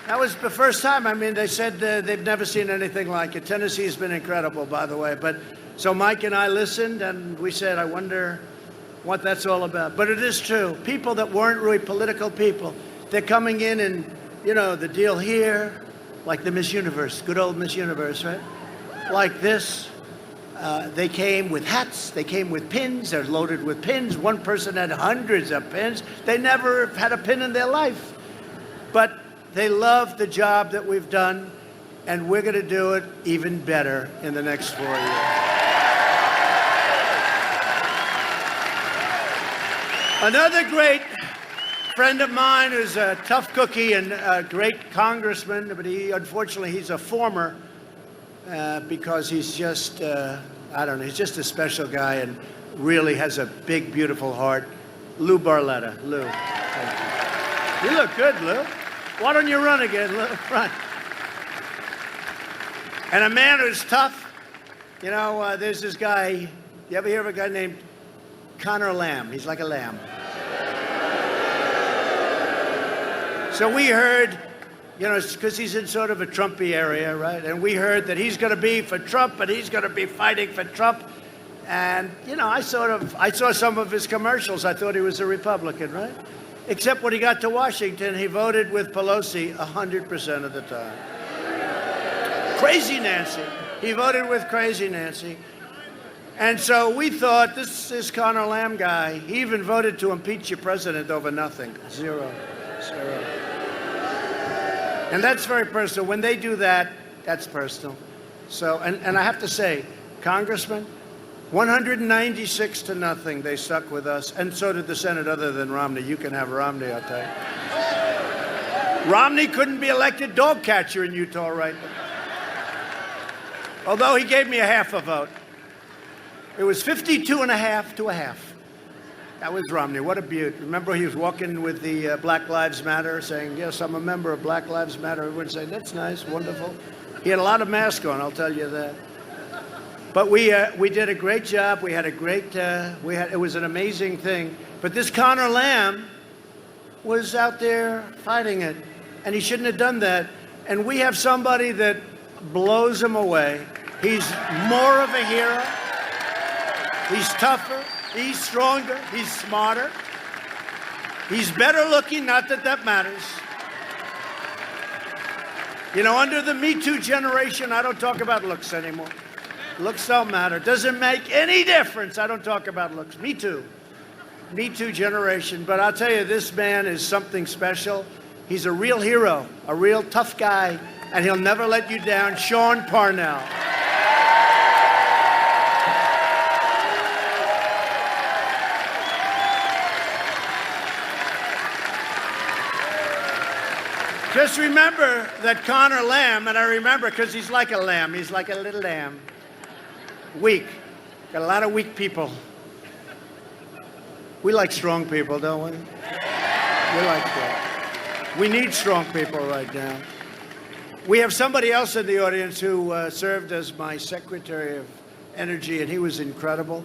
That was the first time. I mean, they said they've never seen anything like it. Tennessee's been incredible, by the way. But so Mike and I listened, and we said, I wonder what that's all about. But it is true. People that weren't really political people, they're coming in and, you know, the deal here, like the Miss Universe, good old Miss Universe, right? Like this. They came with hats, they came with pins, they're loaded with pins. One person had hundreds of pins. They never had a pin in their life. But they love the job that we've done, and we're going to do it even better in the next 4 years. Another great friend of mine who's a tough cookie and a great congressman, but unfortunately, he's a former because he's just, I don't know, he's just a special guy and really has a big, beautiful heart. Lou Barletta. Lou, thank you. You look good, Lou. Why don't you run again, Lou? Run. And a man who's tough. You know, there's this guy, you ever hear of a guy named Connor Lamb? He's like a lamb. So we heard, you know, because he's in sort of a Trumpy area, right? And we heard that he's going to be for Trump and he's going to be fighting for Trump. And, you know, I saw some of his commercials. I thought he was a Republican, right? Except when he got to Washington, he voted with Pelosi 100% of the time. Crazy Nancy. He voted with Crazy Nancy. And so we thought, this Connor Lamb guy, he even voted to impeach your president over nothing. Zero. And that's very personal. When they do that, that's personal. So, and I have to say, Congressman, 196 to nothing, they stuck with us. And so did the Senate, other than Romney. You can have Romney, I'll tell you. Romney couldn't be elected dog catcher in Utah right now. Although he gave me a half a vote. It was 52.5 to a half. That was Romney. What a beaut. Remember he was walking with the Black Lives Matter saying, yes, I'm a member of Black Lives Matter. Everyone saying, that's nice, wonderful. He had a lot of masks on, I'll tell you that. But we did a great job. We had a great, it was an amazing thing. But this Connor Lamb was out there fighting it. And he shouldn't have done that. And we have somebody that blows him away. He's more of a hero. He's tougher. He's stronger. He's smarter. He's better looking, not that that matters. You know, under the Me Too generation, I don't talk about looks anymore. Looks don't matter. Doesn't make any difference. I don't talk about looks. Me Too. Me Too generation. But I'll tell you, this man is something special. He's a real hero, a real tough guy, and he'll never let you down. Sean Parnell. Just remember that Connor Lamb, and I remember because he's like a lamb. He's like a little lamb. Weak. Got a lot of weak people. We like strong people, don't we? We like that. We need strong people right now. We have somebody else in the audience who served as my Secretary of Energy, and he was incredible.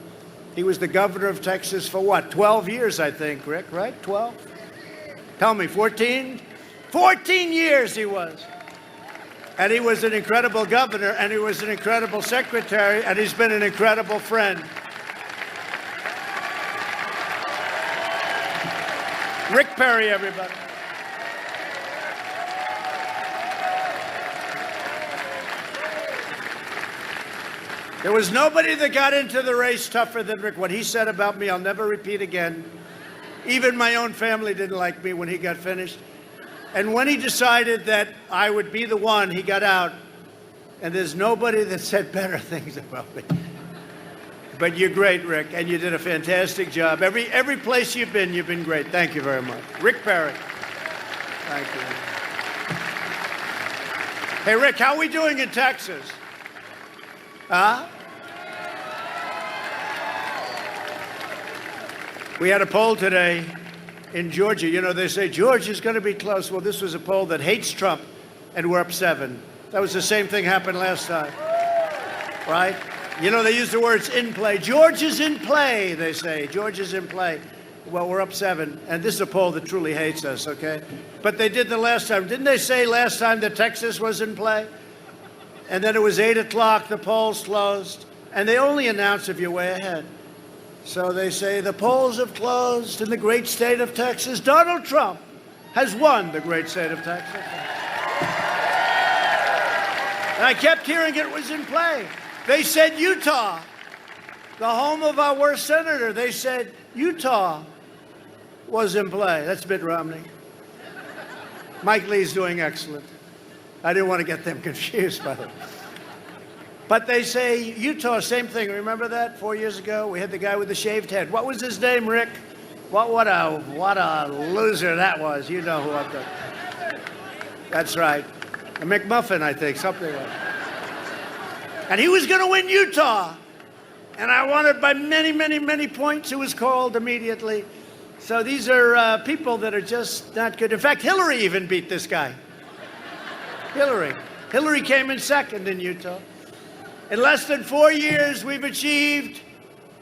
He was the governor of Texas for what, 12 years, I think, Rick, right? 12? Tell me, 14? 14 years he was. And he was an incredible governor, and he was an incredible secretary, and he's been an incredible friend. Rick Perry, everybody. There was nobody that got into the race tougher than Rick. What he said about me, I'll never repeat again. Even my own family didn't like me when he got finished. And when he decided that I would be the one, he got out. And there's nobody that said better things about me. But you're great, Rick, and you did a fantastic job. Every place you've been great. Thank you very much. Rick Perry. Thank you. Hey, Rick, how are we doing in Texas? Huh? We had a poll today in Georgia. You know, they say Georgia's going to be close. Well, this was a poll that hates Trump, and we're up 7. That was the same thing happened last time, right? You know, they use the words in play. Georgia's in play, they say. Georgia's in play. Well, we're up 7, and this is a poll that truly hates us, okay? But they did the last time. Didn't they say last time that Texas was in play? And then it was 8 o'clock, the polls closed, and they only announce if you're way ahead. So they say the polls have closed in the great state of Texas. Donald Trump has won the great state of Texas. And I kept hearing it was in play. They said Utah, the home of our worst senator. They said Utah was in play. That's Mitt Romney. Mike Lee's doing excellent. I didn't want to get them confused, by the way. But they say Utah, same thing. Remember that 4 years ago? We had the guy with the shaved head. What was his name, Rick? What a loser that was. You know who I'm talking about. That's right. A McMuffin, I think, something like that. And he was going to win Utah. And I won it by many, many, many points. It was called immediately. So these are people that are just not good. In fact, Hillary even beat this guy. Hillary came in second in Utah. In less than 4 years, we've achieved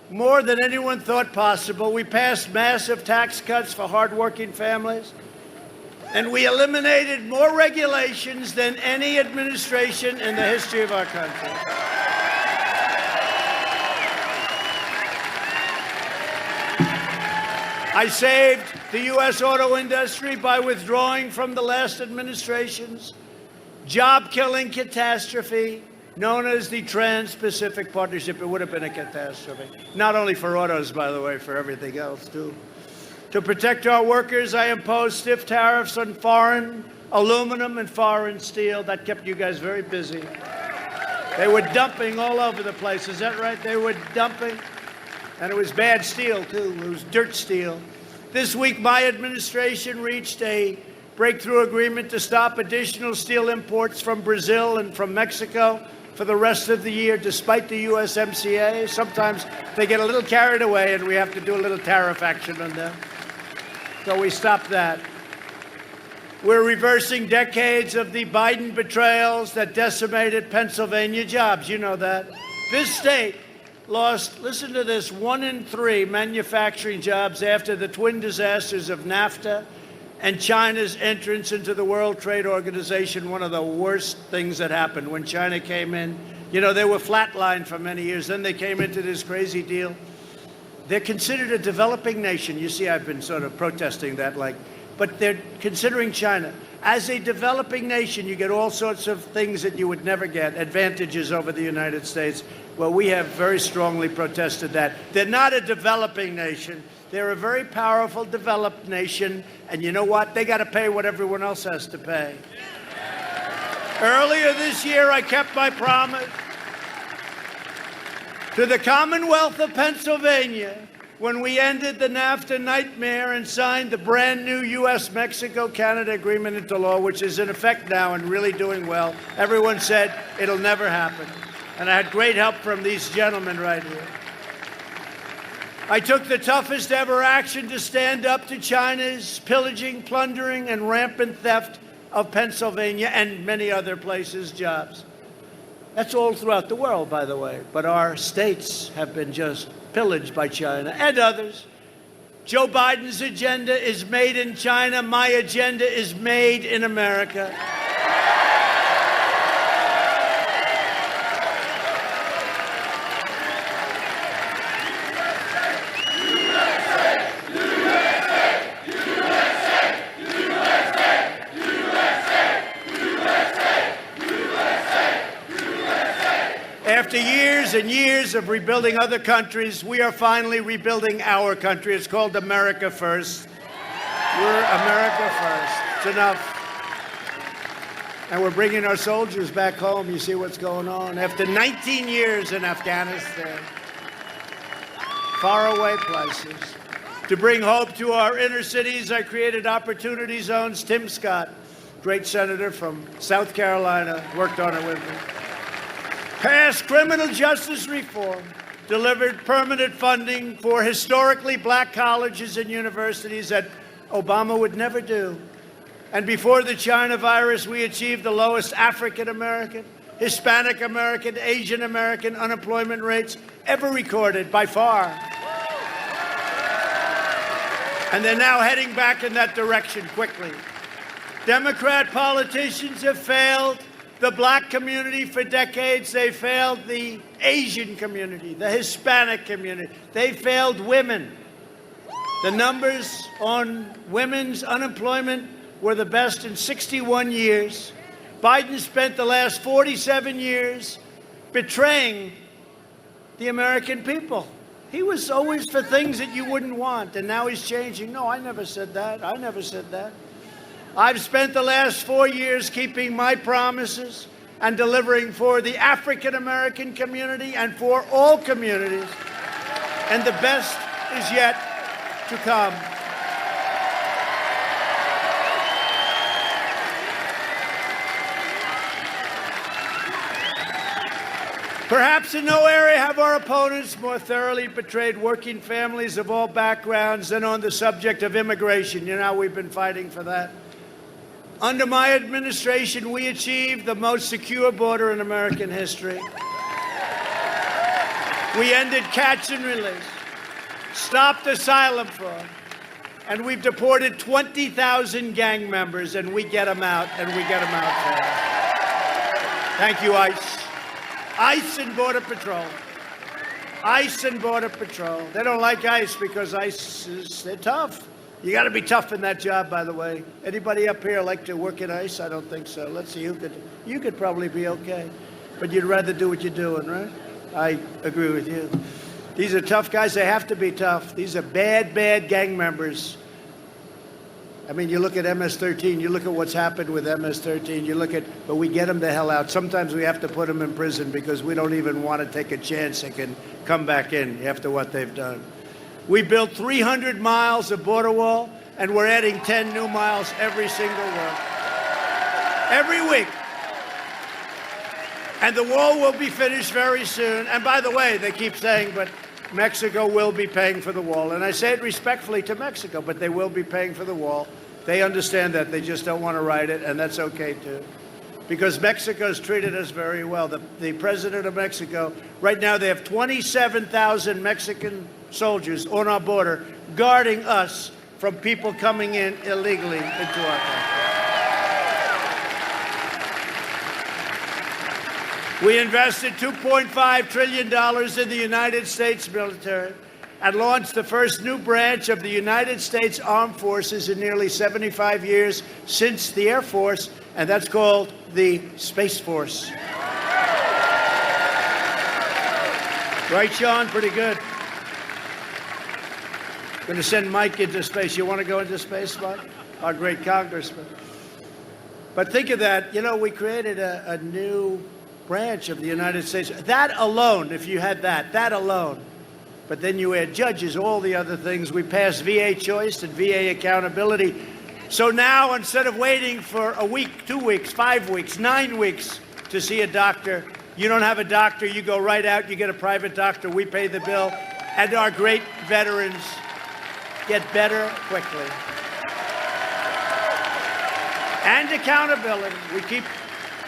more than anyone thought possible. We passed massive tax cuts for hardworking families, and we eliminated more regulations than any administration in the history of our country. I saved the U.S. auto industry by withdrawing from the last administration's job-killing catastrophe known as the Trans-Pacific Partnership. It would have been a catastrophe. Not only for autos, by the way, for everything else, too. To protect our workers, I imposed stiff tariffs on foreign aluminum and foreign steel. That kept you guys very busy. They were dumping all over the place. Is that right? They were dumping. And it was bad steel, too. It was dirt steel. This week, my administration reached a breakthrough agreement to stop additional steel imports from Brazil and from Mexico for the rest of the year, despite the USMCA. Sometimes they get a little carried away, and we have to do a little tariff action on them. So we stopped that. We're reversing decades of the Biden betrayals that decimated Pennsylvania jobs. You know that. This state lost, listen to this, 1 in 3 manufacturing jobs after the twin disasters of NAFTA and China's entrance into the World Trade Organization. One of the worst things that happened when China came in. You know, they were flatlined for many years. Then they came into this crazy deal. They're considered a developing nation. You see, I've been sort of protesting that, like, but they're considering China. As a developing nation, you get all sorts of things that you would never get, advantages over the United States. Well, we have very strongly protested that. They're not a developing nation. They're a very powerful, developed nation. And you know what? They got to pay what everyone else has to pay. Earlier this year, I kept my promise to the Commonwealth of Pennsylvania when we ended the NAFTA nightmare and signed the brand new U.S.-Mexico-Canada agreement into law, which is in effect now and really doing well. Everyone said it'll never happen. And I had great help from these gentlemen right here. I took the toughest ever action to stand up to China's pillaging, plundering, and rampant theft of Pennsylvania and many other places' jobs. That's all throughout the world, by the way. But our states have been just pillaged by China and others. Joe Biden's agenda is made in China. My agenda is made in America. After years and years of rebuilding other countries, we are finally rebuilding our country. It's called America First. We're America First. It's enough. And we're bringing our soldiers back home. You see what's going on. After 19 years in Afghanistan, faraway places, to bring hope to our inner cities, I created Opportunity Zones. Tim Scott, great senator from South Carolina, worked on it with me. Passed criminal justice reform, delivered permanent funding for historically black colleges and universities that Obama would never do. And before the China virus, we achieved the lowest African American, Hispanic American, Asian American unemployment rates ever recorded by far. And they're now heading back in that direction quickly. Democrat politicians have failed the black community for decades. They failed the Asian community, the Hispanic community. They failed women. The numbers on women's unemployment were the best in 61 years. Biden spent the last 47 years betraying the American people. He was always for things that you wouldn't want, and now he's changing. No, I never said that. I never said that. I've spent the last 4 years keeping my promises and delivering for the African American community and for all communities. And the best is yet to come. Perhaps in no area have our opponents more thoroughly betrayed working families of all backgrounds than on the subject of immigration. You know, we've been fighting for that. Under my administration, we achieved the most secure border in American history. We ended catch and release, stopped asylum fraud, and we've deported 20,000 gang members, and we get them out, and we get them out fast. Thank you, ICE. ICE and Border Patrol. ICE and Border Patrol. They don't like ICE because they're tough. You got to be tough in that job, by the way. Anybody up here like to work at ICE? I don't think so. Let's see, you could probably be okay. But you'd rather do what you're doing, right? I agree with you. These are tough guys. They have to be tough. These are bad, bad gang members. I mean, you look at MS-13. You look at what's happened with MS-13. But we get them the hell out. Sometimes we have to put them in prison because we don't even want to take a chance they can come back in after what they've done. We built 300 miles of border wall, and we're adding 10 new miles every single week. Every week. And the wall will be finished very soon. And by the way, they keep saying, but Mexico will be paying for the wall. And I say it respectfully to Mexico, but they will be paying for the wall. They understand that. They just don't want to write it, and that's okay, too. Because Mexico's treated us very well. The president of Mexico, right now they have 27,000 Mexican soldiers on our border guarding us from people coming in illegally into our country. We invested $2.5 trillion in the United States military, and launched the first new branch of the United States Armed Forces in nearly 75 years since the Air Force, and that's called the Space Force. Right, Sean? Pretty good. Going to send Mike into space. You want to go into space, Mike? Our great congressman. But think of that. You know, we created a new branch of the United States. That alone, if you had that alone. But then you add judges, all the other things. We passed VA choice and VA accountability. So now, instead of waiting for a week, 2 weeks, 5 weeks, 9 weeks to see a doctor, you don't have a doctor, you go right out, you get a private doctor, we pay the bill, and our great veterans get better quickly. And accountability. We keep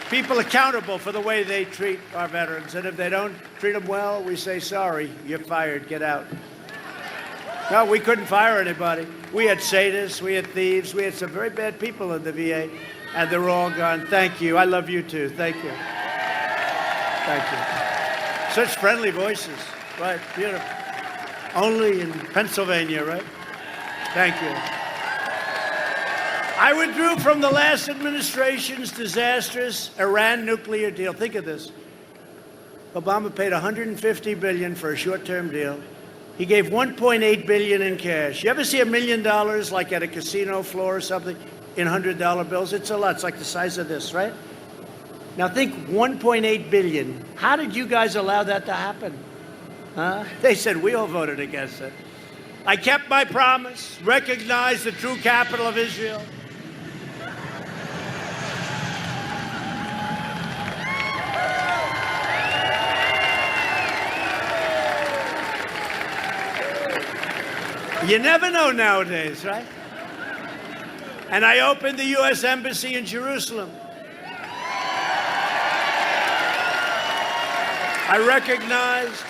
people accountable for the way they treat our veterans. And if they don't treat them well, we say, sorry, you're fired, get out. No, we couldn't fire anybody. We had sadists, we had thieves, we had some very bad people in the VA, and they're all gone. Thank you. I love you too. Thank you. Thank you. Such friendly voices. Right, beautiful. Only in Pennsylvania, right? Thank you. I withdrew from the last administration's disastrous Iran nuclear deal. Think of this. Obama paid $150 billion for a short-term deal. He gave $1.8 billion in cash. You ever see $1 million like at a casino floor or something in $100 bills? It's a lot. It's like the size of this, right? Now think $1.8 billion. How did you guys allow that to happen? Huh? They said we all voted against it. I kept my promise, recognized the true capital of Israel. You never know nowadays, right? And I opened the U.S. Embassy in Jerusalem. I recognized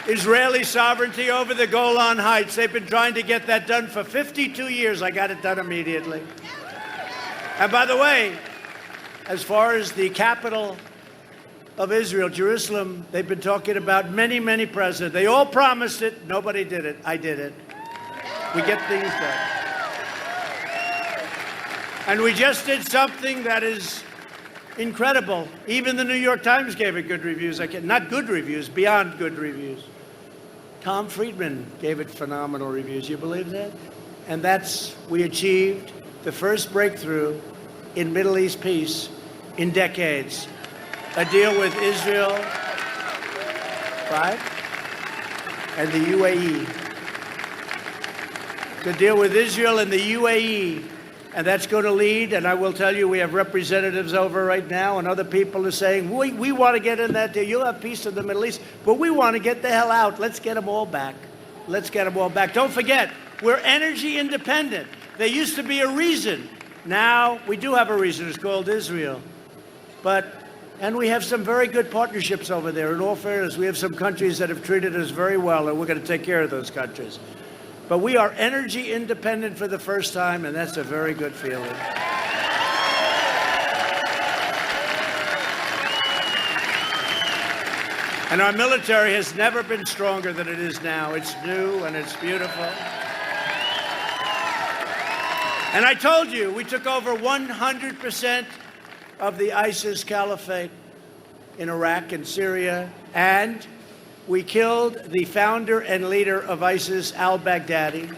Israeli sovereignty over the Golan Heights. They've been trying to get that done for 52 years. I got it done immediately. And by the way, as far as the capital of Israel, Jerusalem, they've been talking about many, many presidents. They all promised it. Nobody did it. I did it. We get things done. And we just did something that is incredible. Even the New York Times gave it good reviews. Not good reviews, beyond good reviews. Tom Friedman gave it phenomenal reviews. You believe that? And we achieved the first breakthrough in Middle East peace in decades. A deal with Israel, right? And the UAE. The deal with Israel and the UAE. And that's going to lead, and I will tell you, we have representatives over right now, and other people are saying, we want to get in that deal. You'll have peace in the Middle East, but we want to get the hell out. Let's get them all back. Let's get them all back. Don't forget, we're energy independent. There used to be a reason. Now, we do have a reason. It's called Israel. And we have some very good partnerships over there. In all fairness, we have some countries that have treated us very well, and we're going to take care of those countries. But we are energy independent for the first time, and that's a very good feeling. And our military has never been stronger than it is now. It's new and it's beautiful. And I told you, we took over 100% of the ISIS caliphate in Iraq and Syria, and we killed the founder and leader of ISIS, al-Baghdadi.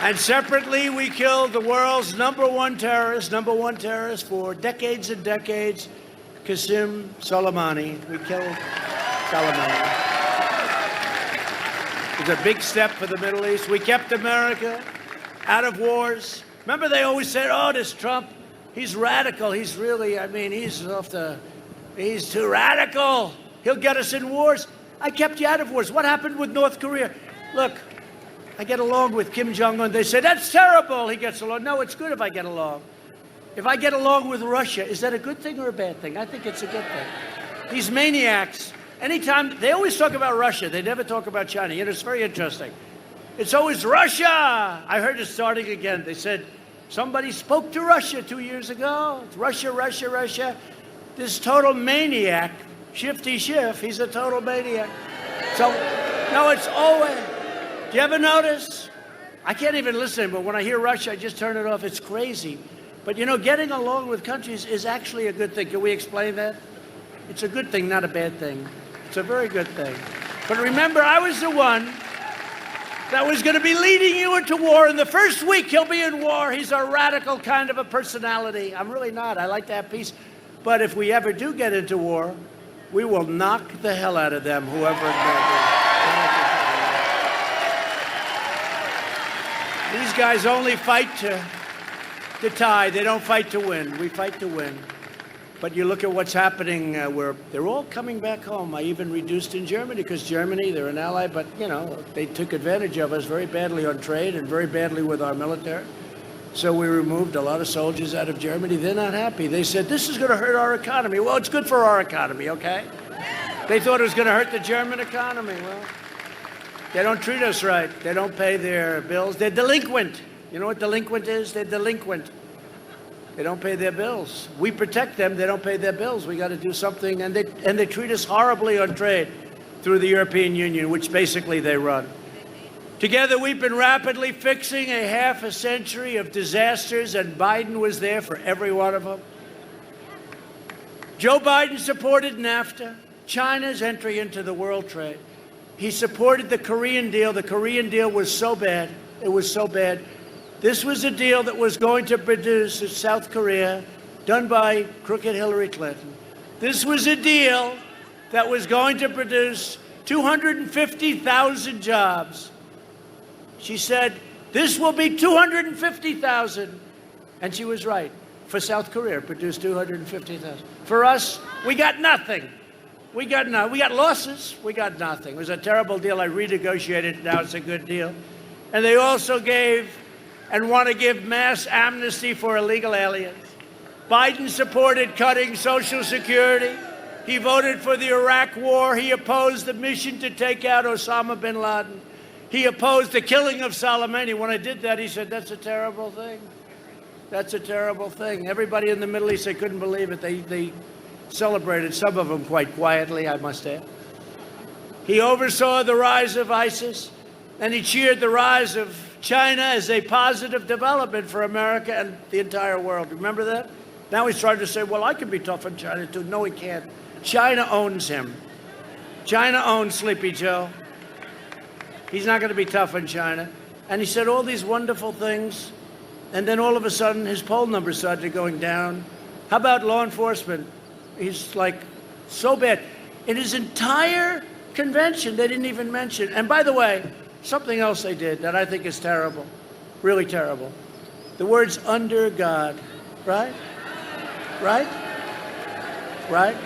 And separately, we killed the world's number one terrorist for decades and decades, Qasem Soleimani. We killed Soleimani. It was a big step for the Middle East. We kept America out of wars. Remember, they always said, oh, this Trump, he's radical. He's really, he's too radical. He'll get us in wars. I kept you out of wars. What happened with North Korea? Look, I get along with Kim Jong-un. They say, that's terrible. He gets along. No, it's good if I get along. If I get along with Russia, is that a good thing or a bad thing? I think it's a good thing. These maniacs, anytime, they always talk about Russia. They never talk about China. You know, it's very interesting. It's always Russia. I heard it starting again. They said, somebody spoke to Russia 2 years ago. It's Russia, Russia, Russia. this total maniac, Shifty Schiff, he's a total maniac. So, no, it's always, do you ever notice? I can't even listen, but when I hear Russia, I just turn it off. It's crazy. But you know, getting along with countries is actually a good thing. Can we explain that? It's a good thing, not a bad thing. It's a very good thing. But remember, I was the one that was going to be leading you into war. In the first week, he'll be in war. He's a radical kind of a personality. I'm really not. I like to have peace. But if we ever do get into war, we will knock the hell out of them, whoever it may be. These guys only fight to tie. They don't fight to win. We fight to win. But you look at what's happening where they're all coming back home. I even reduced in Germany because Germany, they're an ally, but, you know, they took advantage of us very badly on trade and very badly with our military. So we removed a lot of soldiers out of Germany. They're not happy. They said, this is going to hurt our economy. Well, it's good for our economy, okay? They thought it was going to hurt the German economy. Well, they don't treat us right. They don't pay their bills. They're delinquent. You know what delinquent is? They're delinquent. They don't pay their bills. We protect them. They don't pay their bills. We got to do something. And they treat us horribly on trade through the European Union, which basically they run. Together, we've been rapidly fixing a half a century of disasters, and Biden was there for every one of them. Joe Biden supported NAFTA, China's entry into the world trade. He supported the Korean deal. The Korean deal was so bad. It was so bad. This was a deal that was going to produce in South Korea, done by crooked Hillary Clinton. This was a deal that was going to produce 250,000 jobs. She said, this will be 250,000. And she was right. For South Korea, it produced 250,000. For us, we got nothing. We got losses. We got nothing. It was a terrible deal. I renegotiated it. Now it's a good deal. And they also gave and want to give mass amnesty for illegal aliens. Biden supported cutting Social Security. He voted for the Iraq War. He opposed the mission to take out Osama bin Laden. He opposed the killing of Soleimani. When I did that, he said, that's a terrible thing. That's a terrible thing. Everybody in the Middle East, they couldn't believe it. They celebrated, some of them quite quietly, I must add. He oversaw the rise of ISIS, and he cheered the rise of China as a positive development for America and the entire world. Remember that? Now he's trying to say, well, I can be tough on China too. No, he can't. China owns him. China owns Sleepy Joe. He's not going to be tough on China. And he said all these wonderful things, and then all of a sudden his poll numbers started going down. How about law enforcement? He's like, so bad. In his entire convention, they didn't even mention. And by the way, something else they did that I think is terrible, really terrible. The words under God, right? Right? Right?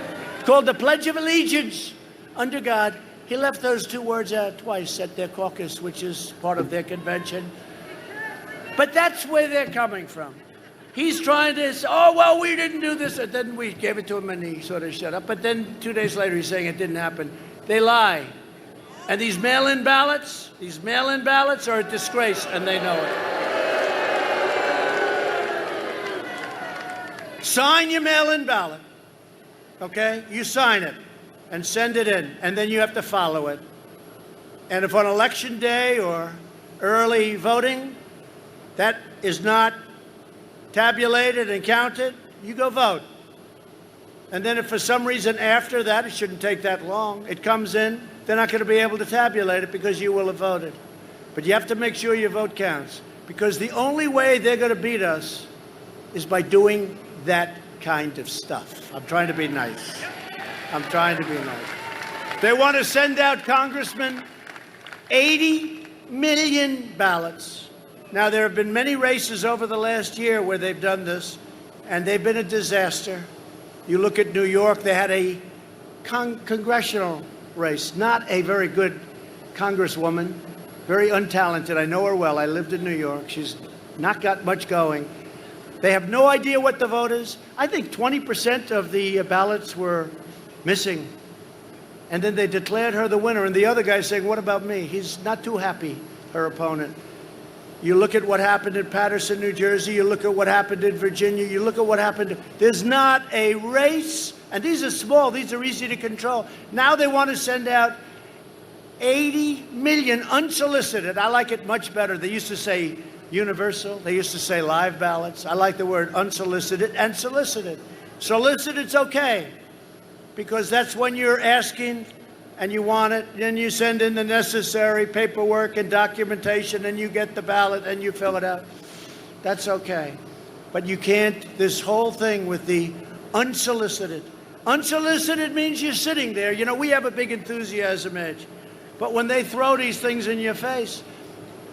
Called the Pledge of Allegiance, under God. He left those two words out twice at their caucus, which is part of their convention. But that's where they're coming from. He's trying to say, oh, well, we didn't do this. And then we gave it to him and he sort of shut up. But then 2 days later, he's saying it didn't happen. They lie. And these mail-in ballots are a disgrace, and they know it. Sign your mail-in ballot, okay? You sign it and send it in, and then you have to follow it. And if on election day or early voting, that is not tabulated and counted, you go vote. And then if for some reason after that, it shouldn't take that long, it comes in, they're not going to be able to tabulate it because you will have voted. But you have to make sure your vote counts, because the only way they're going to beat us is by doing that kind of stuff. I'm trying to be nice. I'm trying to be nice. They want to send out, Congressman, 80 million ballots. Now, there have been many races over the last year where they've done this, and they've been a disaster. You look at New York, they had a congressional race, not a very good congresswoman, very untalented. I know her well. I lived in New York. She's not got much going. They have no idea what the vote is. I think 20% of the ballots were missing. And then they declared her the winner. And the other guy saying, what about me? He's not too happy, her opponent. You look at what happened in Paterson, New Jersey. You look at what happened in Virginia. You look at what happened. There's not a race And these are small. These are easy to control. Now they want to send out 80 million unsolicited. I like it much better. They used to say universal. They used to say live ballots. I like the word unsolicited and solicited. Solicited's okay, because that's when you're asking and you want it, then you send in the necessary paperwork and documentation, and you get the ballot and you fill it out. That's okay. But you can't, this whole thing with the unsolicited. Unsolicited means you're sitting there. You know, we have a big enthusiasm edge. But when they throw these things in your face,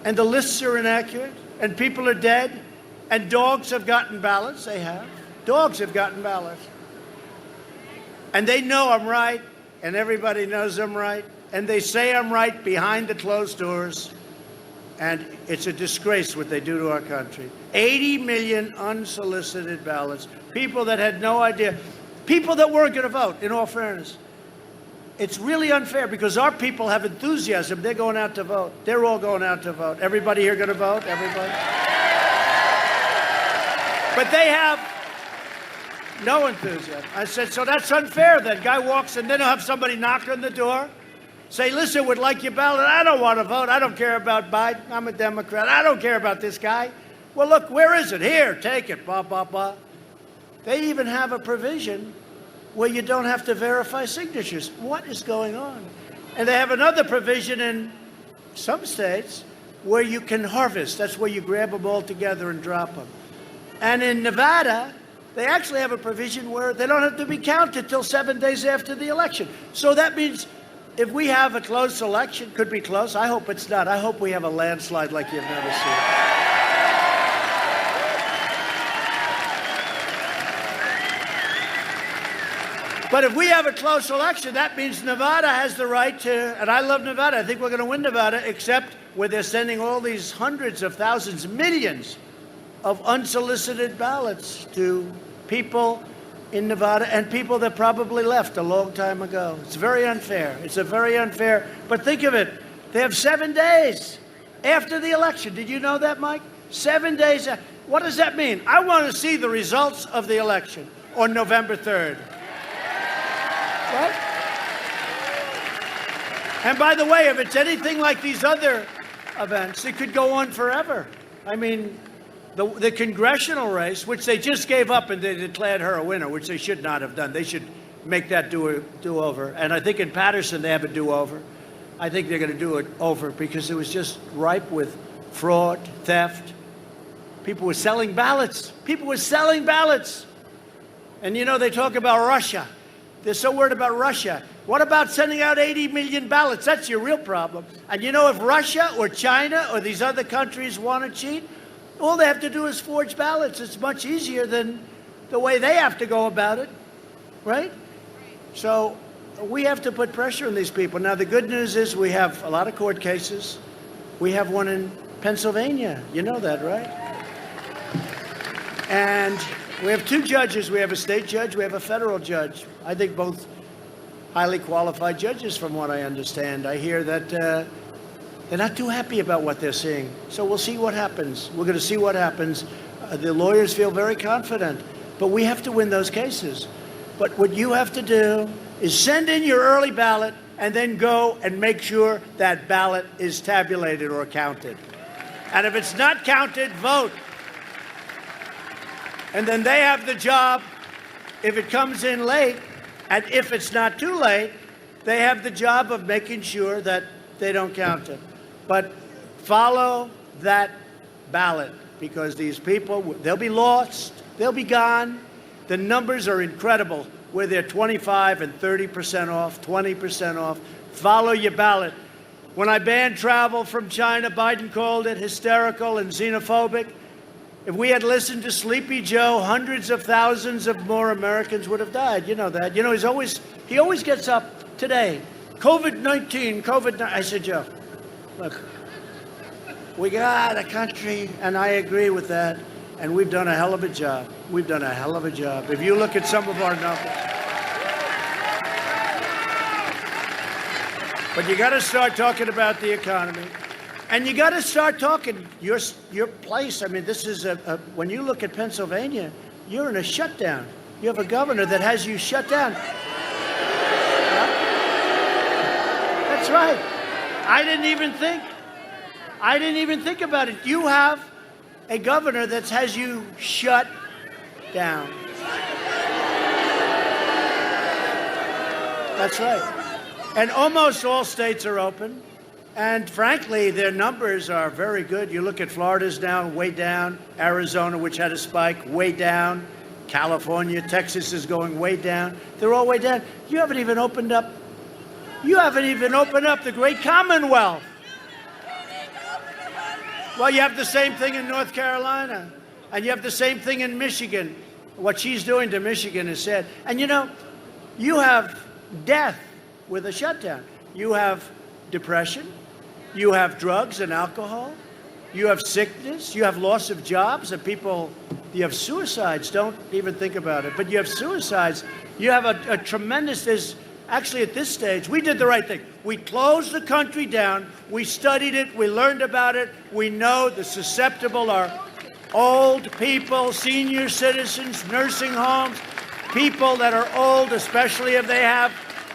and the lists are inaccurate, and people are dead, and dogs have gotten ballots, they have. Dogs have gotten ballots. And they know I'm right, and everybody knows I'm right, and they say I'm right behind the closed doors, and it's a disgrace what they do to our country. 80 million unsolicited ballots, people that had no idea, people that weren't going to vote, in all fairness. It's really unfair because our people have enthusiasm. They're going out to vote. They're all going out to vote. Everybody here going to vote? Everybody? But they have no enthusiasm. I said, so that's unfair then. Guy walks in, then he'll have somebody knock on the door, say, listen, would like your ballot. I don't want to vote. I don't care about Biden. I'm a Democrat. I don't care about this guy. Well, look, where is it? Here, take it, blah, blah, blah. They even have a provision where you don't have to verify signatures. What is going on? And they have another provision in some states where you can harvest. That's where you grab them all together and drop them. And in Nevada, they actually have a provision where they don't have to be counted till 7 days after the election. So that means if we have a close election, could be close. I hope it's not. I hope we have a landslide like you've never seen. But if we have a close election, that means Nevada has the right to, and I love Nevada. I think we're going to win Nevada, except where they're sending all these hundreds of thousands, millions of unsolicited ballots to people in Nevada and people that probably left a long time ago. It's very unfair. It's a very unfair. But think of it. They have 7 days after the election. Did you know that, Mike? 7 days. What does that mean? I want to see the results of the election on November 3rd. Right? And by the way, if it's anything like these other events, it could go on forever. I mean, the congressional race, which they just gave up and they declared her a winner, which they should not have done. They should make that do-over. And I think in Patterson they have a do-over. I think they're going to do it over because it was just ripe with fraud, theft. People were selling ballots. People were selling ballots. And, you know, they talk about Russia. They're so worried about Russia. What about sending out 80 million ballots? That's your real problem. And, you know, if Russia or China or these other countries want to cheat, all they have to do is forge ballots. It's much easier than the way they have to go about it, right? So we have to put pressure on these people. Now, the good news is we have a lot of court cases. We have one in Pennsylvania. You know that, right? And we have two judges. We have a state judge. We have a federal judge. I think both highly qualified judges, from what I understand. I hear that they're not too happy about what they're seeing. So we'll see what happens. We're going to see what happens. The lawyers feel very confident. But we have to win those cases. But what you have to do is send in your early ballot and then go and make sure that ballot is tabulated or counted. And if it's not counted, vote. And then they have the job, if it comes in late, and if it's not too late, they have the job of making sure that they don't count it. But follow that ballot, because these people, they'll be lost, they'll be gone. The numbers are incredible, where they're 25 and 30% off, 20% off. Follow your ballot. When I banned travel from China, Biden called it hysterical and xenophobic. If we had listened to Sleepy Joe, hundreds of thousands of more Americans would have died. You know that. You know, he always gets up today. COVID-19, COVID-19. I said, Joe, look, we got a country, and I agree with that, and we've done a hell of a job. We've done a hell of a job. If you look at some of our numbers. But you got to start talking about the economy. And you got to start talking your place. I mean, this is when you look at Pennsylvania, you're in a shutdown. You have a governor that has you shut down. That's right. I didn't even think about it. You have a governor that has you shut down. That's right. And almost all states are open. And frankly, their numbers are very good. You look at Florida's down, way down. Arizona, which had a spike, way down. California, Texas is going way down. They're all way down. You haven't even opened up the great Commonwealth. Well, you have the same thing in North Carolina. And you have the same thing in Michigan. What she's doing to Michigan is sad. And you know, you have death with a shutdown. You have depression. You have drugs and alcohol. You have sickness. You have loss of jobs and people. You have suicides. Don't even think about it. But you have suicides. You have a tremendous. Actually, at this stage, we did the right thing. We closed the country down. We studied it. We learned about it. We know the susceptible are old people, senior citizens, nursing homes, people that are old, especially if they have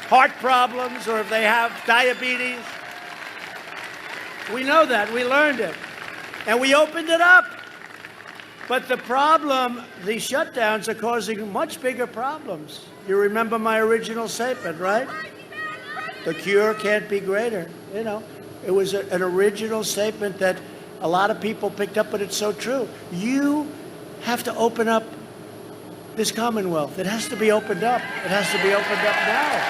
heart problems or if they have diabetes. We know that. We learned it. And we opened it up. But the problem, these shutdowns are causing much bigger problems. You remember my original statement, right? The cure can't be greater. You know, it was an original statement that a lot of people picked up, but it's so true. You have to open up this Commonwealth. It has to be opened up. It has to be opened up now.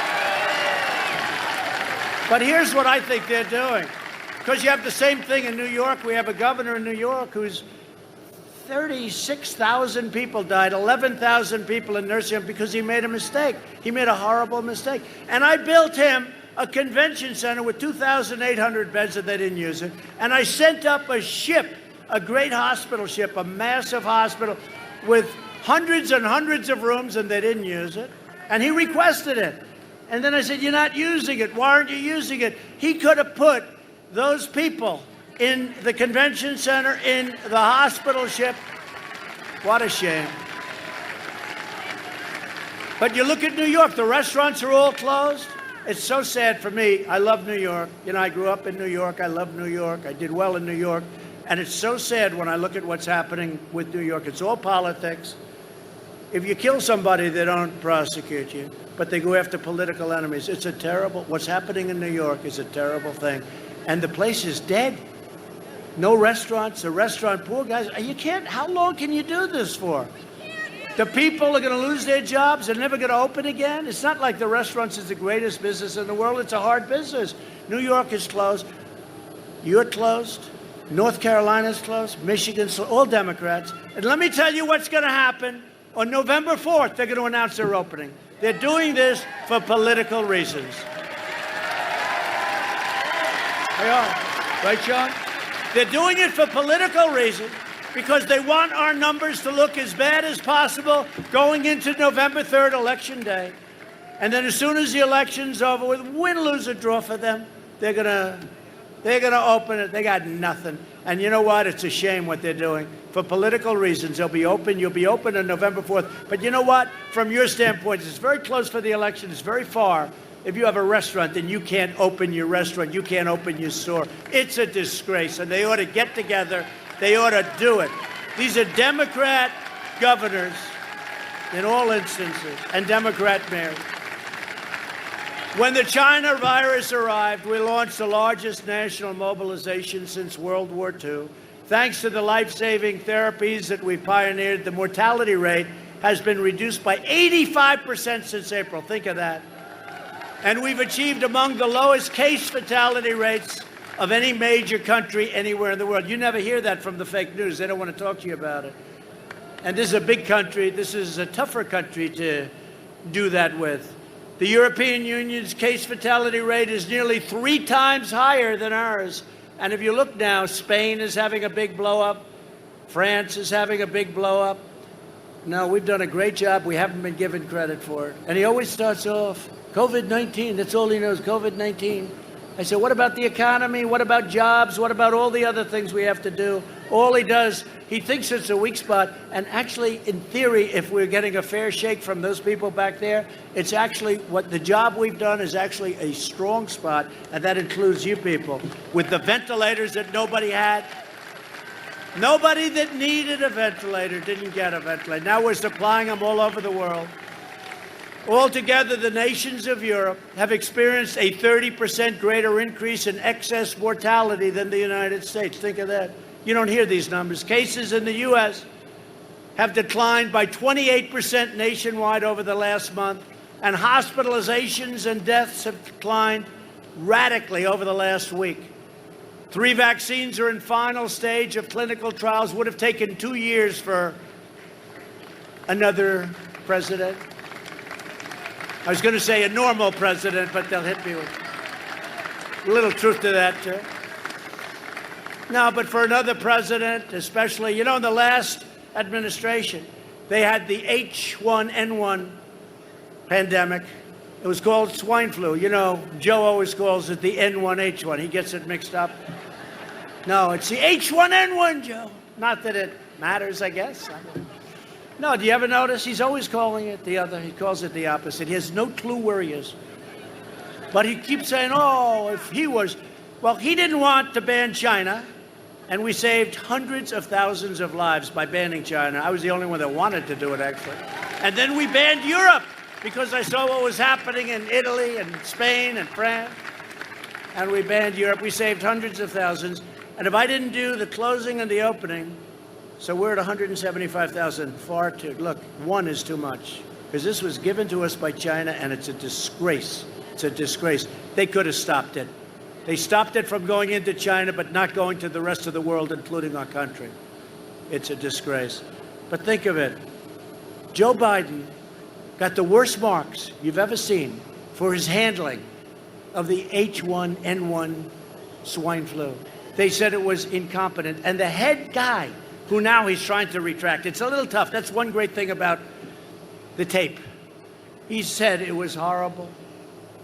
But here's what I think they're doing. Because you have the same thing in New York. We have a governor in New York who's 36,000 people died, 11,000 people in nursing home because he made a mistake. He made a horrible mistake. And I built him a convention center with 2,800 beds and they didn't use it. And I sent up a ship, a great hospital ship, a massive hospital with hundreds and hundreds of rooms and they didn't use it. And he requested it. And then I said, you're not using it. Why aren't you using it? He could have put those people in the convention center, in the hospital ship. What a shame. But you look at New York, the restaurants are all closed. It's so sad for me. I love New York. You know, I grew up in New York. I love New York. I did well in New York. And it's so sad when I look at what's happening with New York. It's all politics. If you kill somebody, they don't prosecute you, but they go after political enemies. It's a terrible, what's happening in New York is a terrible thing. And the place is dead. No restaurants, the restaurant poor guys. You can't, how long can you do this for? The people are going to lose their jobs. They're never going to open again. It's not like the restaurants is the greatest business in the world. It's a hard business. New York is closed. You're closed. North Carolina's closed. Michigan's closed. All Democrats. And let me tell you what's going to happen. On November 4th, they're going to announce their opening. They're doing this for political reasons. They are. Right, Sean? They're doing it for political reasons because they want our numbers to look as bad as possible going into November 3rd, Election Day. And then as soon as the election's over with, win, lose, or draw for them, they're gonna open it. They got nothing. And you know what? It's a shame what they're doing. For political reasons, they'll be open. You'll be open on November 4th. But you know what? From your standpoint, it's very close for the election. It's very far. If you have a restaurant and you can't open your restaurant, you can't open your store, it's a disgrace. And they ought to get together. They ought to do it. These are Democrat governors in all instances and Democrat mayors. When the China virus arrived, we launched the largest national mobilization since World War II. Thanks to the life-saving therapies that we pioneered, the mortality rate has been reduced by 85% since April. Think of that. And we've achieved among the lowest case fatality rates of any major country anywhere in the world. You never hear that from the fake news. They don't want to talk to you about it. And this is a big country. This is a tougher country to do that with. The European Union's case fatality rate is nearly 3 times higher than ours. And if you look now, Spain is having a big blow-up. France is having a big blow-up. No, we've done a great job. We haven't been given credit for it. And he always starts off, COVID-19, that's all he knows, COVID-19. I said, what about the economy? What about jobs? What about all the other things we have to do? All he does, He thinks it's a weak spot. And actually, in theory, if we're getting a fair shake from those people back there, it's actually what the job we've done is actually a strong spot. And that includes you people with the ventilators that nobody had. Nobody that needed a ventilator didn't get a ventilator. Now we're supplying them all over the world. Altogether, the nations of Europe have experienced a 30% greater increase in excess mortality than the United States. Think of that. You don't hear these numbers. Cases in the U.S. have declined by 28% nationwide over the last month, and hospitalizations and deaths have declined radically over the last week. 3 vaccines are in final stage of clinical trials. Would have taken 2 years for another president. I was going to say a normal president, but they'll hit me with a little truth to that, too. No, but for another president, especially, you know, in the last administration, they had the H1N1 pandemic. It was called swine flu. You know, Joe always calls it the N1H1. He gets it mixed up. No, it's the H1N1, Joe. Not that it matters, I guess. No, do you ever notice? He's always calling it the other. He calls it the opposite. He has no clue where he is. But he keeps saying, oh, if he was... Well, he didn't want to ban China, and we saved hundreds of thousands of lives by banning China. I was the only one that wanted to do it, actually. And then we banned Europe, because I saw what was happening in Italy and Spain and France. And we banned Europe. We saved hundreds of thousands. And if I didn't do the closing and the opening... So we're at 175,000, far too. Look, 1 is too much, because this was given to us by China, and it's a disgrace. It's a disgrace. They could have stopped it. They stopped it from going into China, but not going to the rest of the world, including our country. It's a disgrace. But think of it. Joe Biden got the worst marks you've ever seen for his handling of the H1N1 swine flu. They said it was incompetent. And the head guy, who now he's trying to retract. It's a little tough. That's one great thing about the tape. He said it was horrible.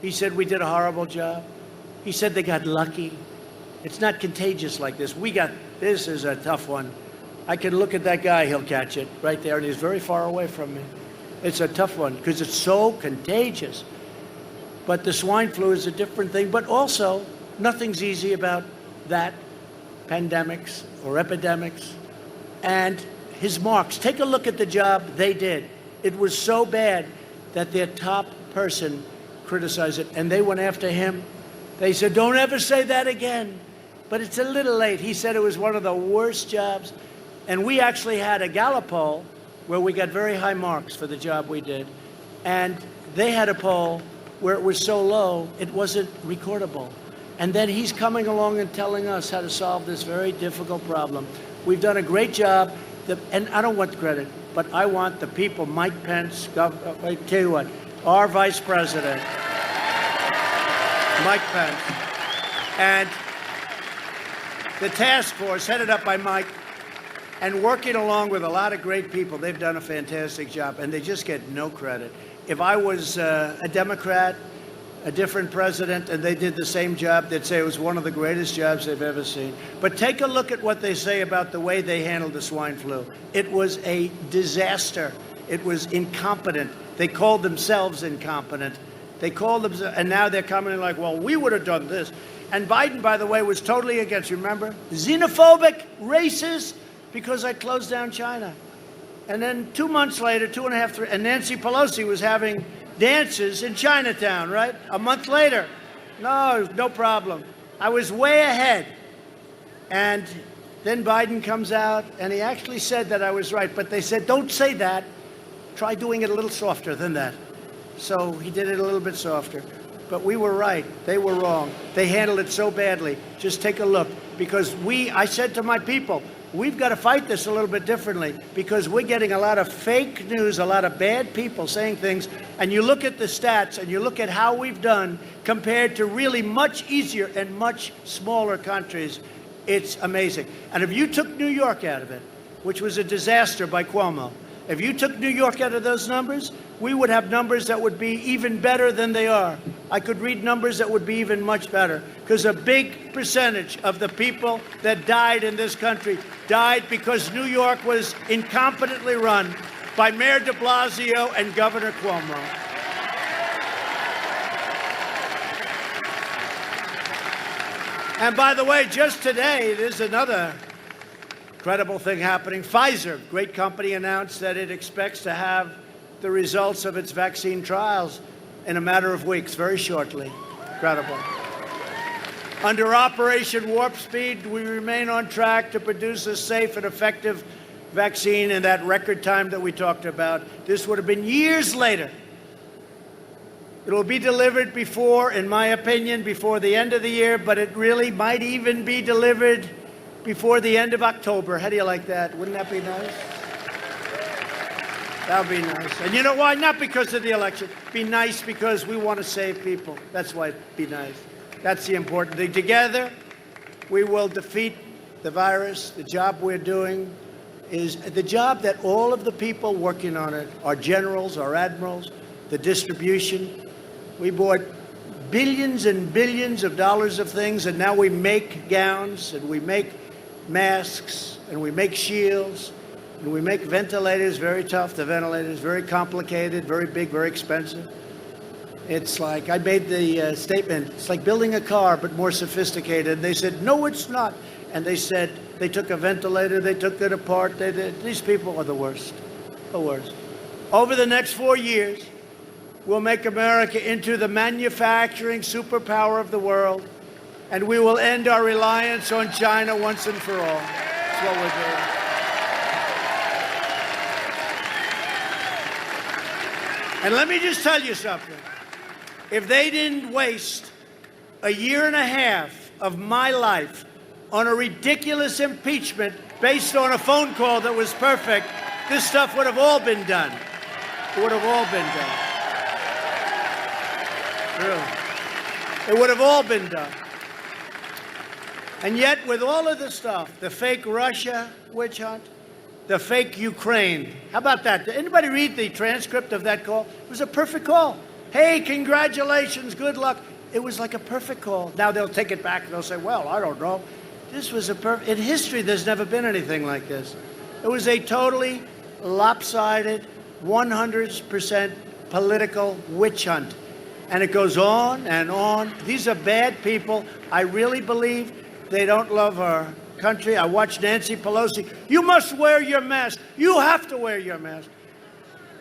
He said we did a horrible job. He said they got lucky. It's not contagious like this. This is a tough one. I can look at that guy, he'll catch it right there, and he's very far away from me. It's a tough one because it's so contagious. But the swine flu is a different thing. But also, nothing's easy about that, pandemics or epidemics. And his marks. Take a look at the job they did. It was so bad that their top person criticized it, and they went after him. They said, don't ever say that again. But it's a little late. He said it was one of the worst jobs. And we actually had a Gallup poll where we got very high marks for the job we did. And they had a poll where it was so low, it wasn't recordable. And then he's coming along and telling us how to solve this very difficult problem. We've done a great job, and I don't want the credit, but I want the people, Mike Pence, I tell you what, our Vice President, Mike Pence, and the task force headed up by Mike, and working along with a lot of great people. They've done a fantastic job, and they just get no credit. If I was a Democrat, a different president, and they did the same job, they'd say it was one of the greatest jobs they've ever seen. But take a look at what they say about the way they handled the swine flu. It was a disaster. It was incompetent. They called themselves incompetent. They called themselves, and now they're coming in like, well, we would have done this. And Biden, by the way, was totally against, remember? Xenophobic, racist, because I closed down China. And then 2 months later, 2.5, 3, and Nancy Pelosi was having dances in Chinatown, right? A month later. No problem. I was way ahead. And then Biden comes out, and he actually said that I was right. But they said, don't say that. Try doing it a little softer than that. So he did it a little bit softer. But we were right. They were wrong. They handled it so badly. Just take a look. Because I said to my people, we've got to fight this a little bit differently, because we're getting a lot of fake news, a lot of bad people saying things, and you look at the stats and you look at how we've done compared to really much easier and much smaller countries, it's amazing. And if you took New York out of it, which was a disaster by Cuomo, if you took New York out of those numbers, we would have numbers that would be even better than they are. I could read numbers that would be even much better, because a big percentage of the people that died in this country died because New York was incompetently run by Mayor de Blasio and Governor Cuomo. And by the way, just today, there's another incredible thing happening. Pfizer, great company, announced that it expects to have the results of its vaccine trials in a matter of weeks, very shortly. Incredible. Under Operation Warp Speed, we remain on track to produce a safe and effective vaccine in that record time that we talked about. This would have been years later. It will be delivered before, in my opinion, before the end of the year, but it really might even be delivered before the end of October. How do you like that? Wouldn't that be nice? That would be nice. And you know why? Not because of the election. Be nice because we want to save people. That's why it'd be nice. That's the important thing. Together, we will defeat the virus. The job we're doing is the job that all of the people working on it, our generals, our admirals, the distribution. We bought billions and billions of dollars of things, and now we make gowns, and we make masks, and we make shields, and we make ventilators. Very tough, the ventilators, very complicated, very big, very expensive. It's like, I made the statement, it's like building a car, but more sophisticated. And they said, no, it's not. And they said, they took a ventilator, they took it apart. These people are the worst, the worst. Over the next 4 years, we'll make America into the manufacturing superpower of the world, and we will end our reliance on China once and for all. That's what we're doing. And let me just tell you something. If they didn't waste a year and a half of my life on a ridiculous impeachment based on a phone call that was perfect, this stuff would have all been done. It would have all been done. Really. It would have all been done. And yet, with all of the stuff, the fake Russia witch hunt, the fake Ukraine, how about that? Did anybody read the transcript of that call? It was a perfect call. Hey, congratulations, good luck. It was like a perfect call. Now they'll take it back and they'll say, well, I don't know. This was a perfect, in history, there's never been anything like this. It was a totally lopsided, 100% political witch hunt. And it goes on and on. These are bad people. I really believe they don't love our country. I watched Nancy Pelosi. You must wear your mask. You have to wear your mask.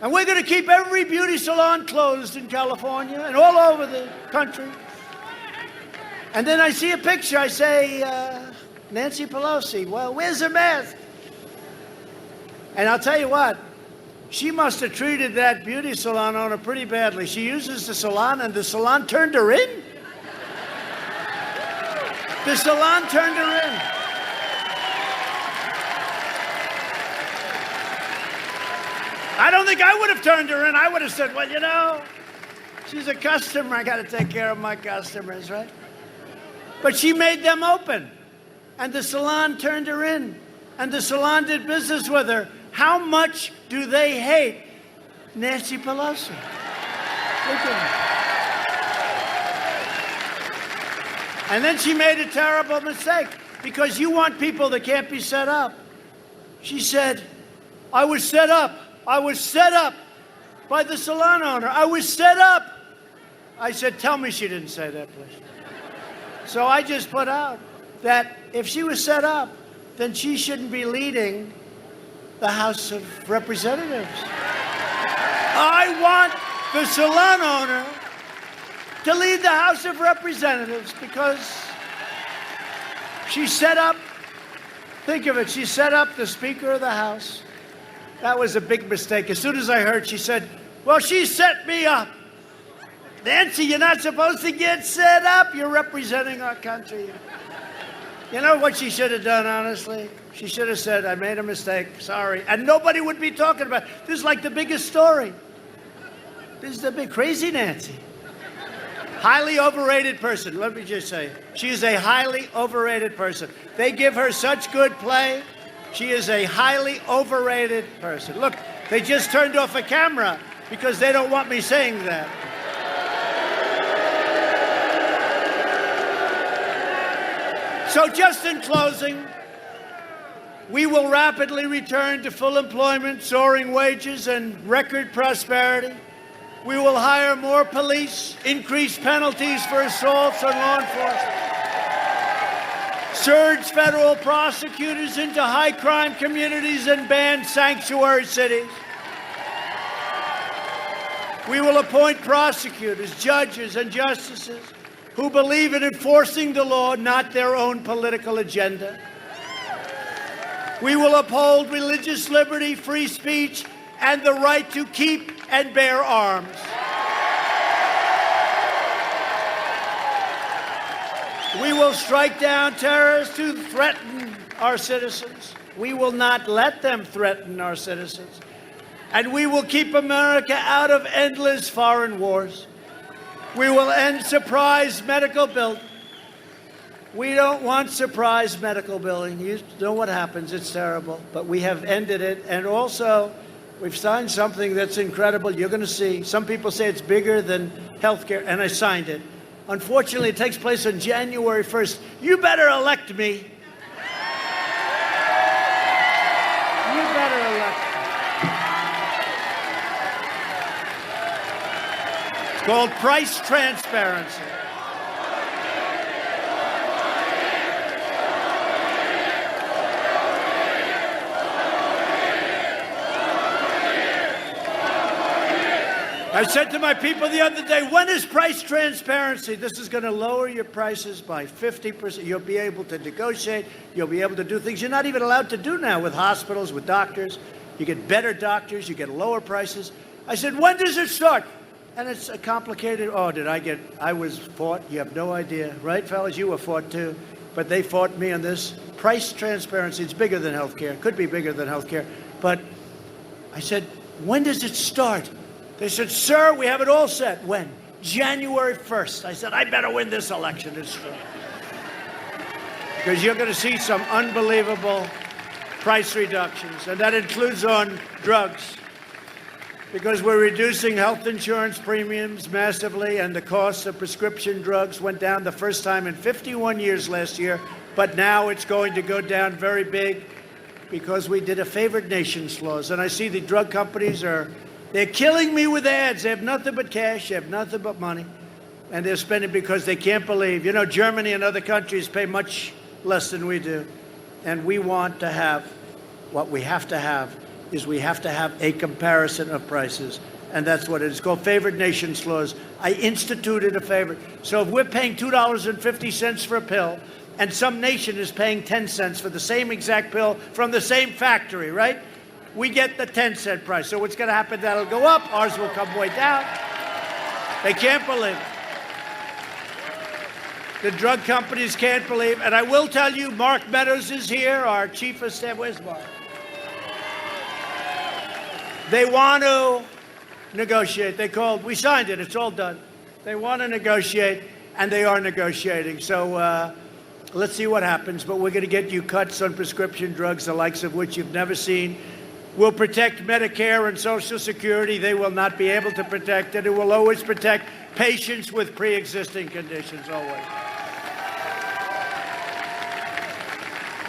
And we're going to keep every beauty salon closed in California and all over the country. And then I see a picture. I say, Nancy Pelosi, well, where's her mask? And I'll tell you what. She must have treated that beauty salon owner pretty badly. She uses the salon, and the salon turned her in. The salon turned her in. I don't think I would have turned her in. I would have said, well, you know, she's a customer. I got to take care of my customers, right? But she made them open, and the salon turned her in, and the salon did business with her. How much do they hate Nancy Pelosi? Look at her. And then she made a terrible mistake, because you want people that can't be set up. She said, I was set up by the salon owner. I was set up. I said, tell me she didn't say that, please. So I just put out that if she was set up, then she shouldn't be leading the House of Representatives. I want the salon owner to lead the House of Representatives because she set up, think of it, she set up the Speaker of the House. That was a big mistake. As soon as I heard, she said, well, she set me up. Nancy, you're not supposed to get set up. You're representing our country. You know what she should have done, honestly? She should have said, I made a mistake, sorry. And nobody would be talking about it. This is like the biggest story. This is the big, crazy Nancy. Highly overrated person, let me just say. She is a highly overrated person. They give her such good play. She is a highly overrated person. Look, they just turned off a camera because they don't want me saying that. So just in closing, we will rapidly return to full employment, soaring wages, and record prosperity. We will hire more police, increase penalties for assaults on law enforcement, surge federal prosecutors into high-crime communities, and ban sanctuary cities. We will appoint prosecutors, judges, and justices who believe in enforcing the law, not their own political agenda. We will uphold religious liberty, free speech, and the right to keep and bear arms. We will strike down terrorists who threaten our citizens. We will not let them threaten our citizens. And we will keep America out of endless foreign wars. We will end surprise medical billing. We don't want surprise medical billing. You know what happens. It's terrible. But we have ended it. And also, we've signed something that's incredible. You're going to see. Some people say it's bigger than health care, and I signed it. Unfortunately, it takes place on January 1st. You better elect me. You better elect me. It's called price transparency. I said to my people the other day, when is price transparency? This is going to lower your prices by 50%. You'll be able to negotiate. You'll be able to do things you're not even allowed to do now with hospitals, with doctors. You get better doctors. You get lower prices. I said, when does it start? And it's a complicated. Oh, I was fought. You have no idea. Right, fellas? You were fought too. But they fought me on this. Price transparency, it's bigger than healthcare. Could be bigger than healthcare. But I said, when does it start? They said, sir, we have it all set. When? January 1st. I said, I better win this election. It's true. Because you're going to see some unbelievable price reductions. And that includes on drugs. Because we're reducing health insurance premiums massively, and the cost of prescription drugs went down the first time in 51 years last year. But now it's going to go down very big because we did a favored nations clause. And I see the drug companies they're killing me with ads. They have nothing but cash. They have nothing but money. And they're spending because they can't believe. You know, Germany and other countries pay much less than we do. And we want to have, what we have to have is we have to have a comparison of prices. And that's what it is called, favored nations laws. I instituted a favorite. So if we're paying $2.50 for a pill, and some nation is paying 10 cents for the same exact pill from the same factory, right? We get the 10-cent price. So what's going to happen? That'll go up. Ours will come way down. They can't believe it. The drug companies can't believe. And I will tell you, Mark Meadows is here, our chief of staff. Where's Mark? They want to negotiate. We signed it. It's all done. They want to negotiate, and they are negotiating. So let's see what happens. But we're going to get you cuts on prescription drugs, the likes of which you've never seen. We'll protect Medicare and Social Security. They will not be able to protect it. It will always protect patients with pre-existing conditions, always.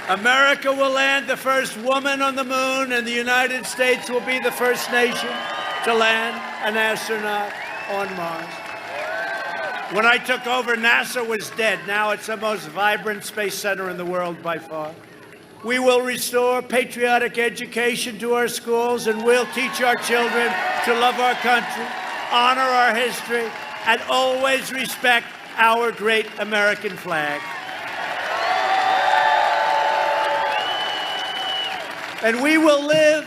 America will land the first woman on the moon, and the United States will be the first nation to land an astronaut on Mars. When I took over, NASA was dead. Now it's the most vibrant space center in the world by far. We will restore patriotic education to our schools, and we'll teach our children to love our country, honor our history, and always respect our great American flag. And we will live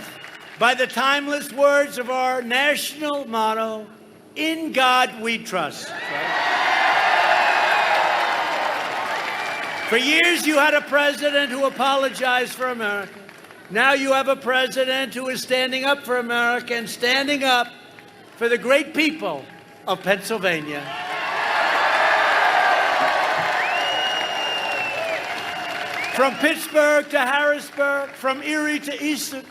by the timeless words of our national motto, in God we trust. For years, you had a president who apologized for America. Now you have a president who is standing up for America and standing up for the great people of Pennsylvania. From Pittsburgh to Harrisburg, from Erie to Easton,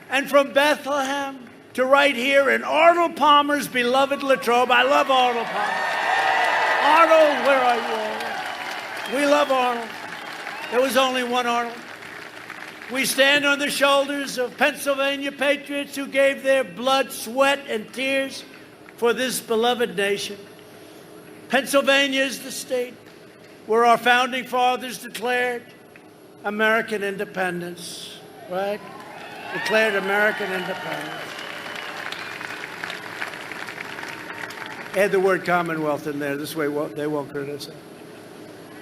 and from Bethlehem to right here in Arnold Palmer's beloved Latrobe. I love Arnold Palmer. Arnold, where are you? We love Arnold. There was only one Arnold. We stand on the shoulders of Pennsylvania patriots who gave their blood, sweat, and tears for this beloved nation. Pennsylvania is the state where our founding fathers declared American independence, right? Declared American independence. Add the word Commonwealth in there. This way they won't criticize.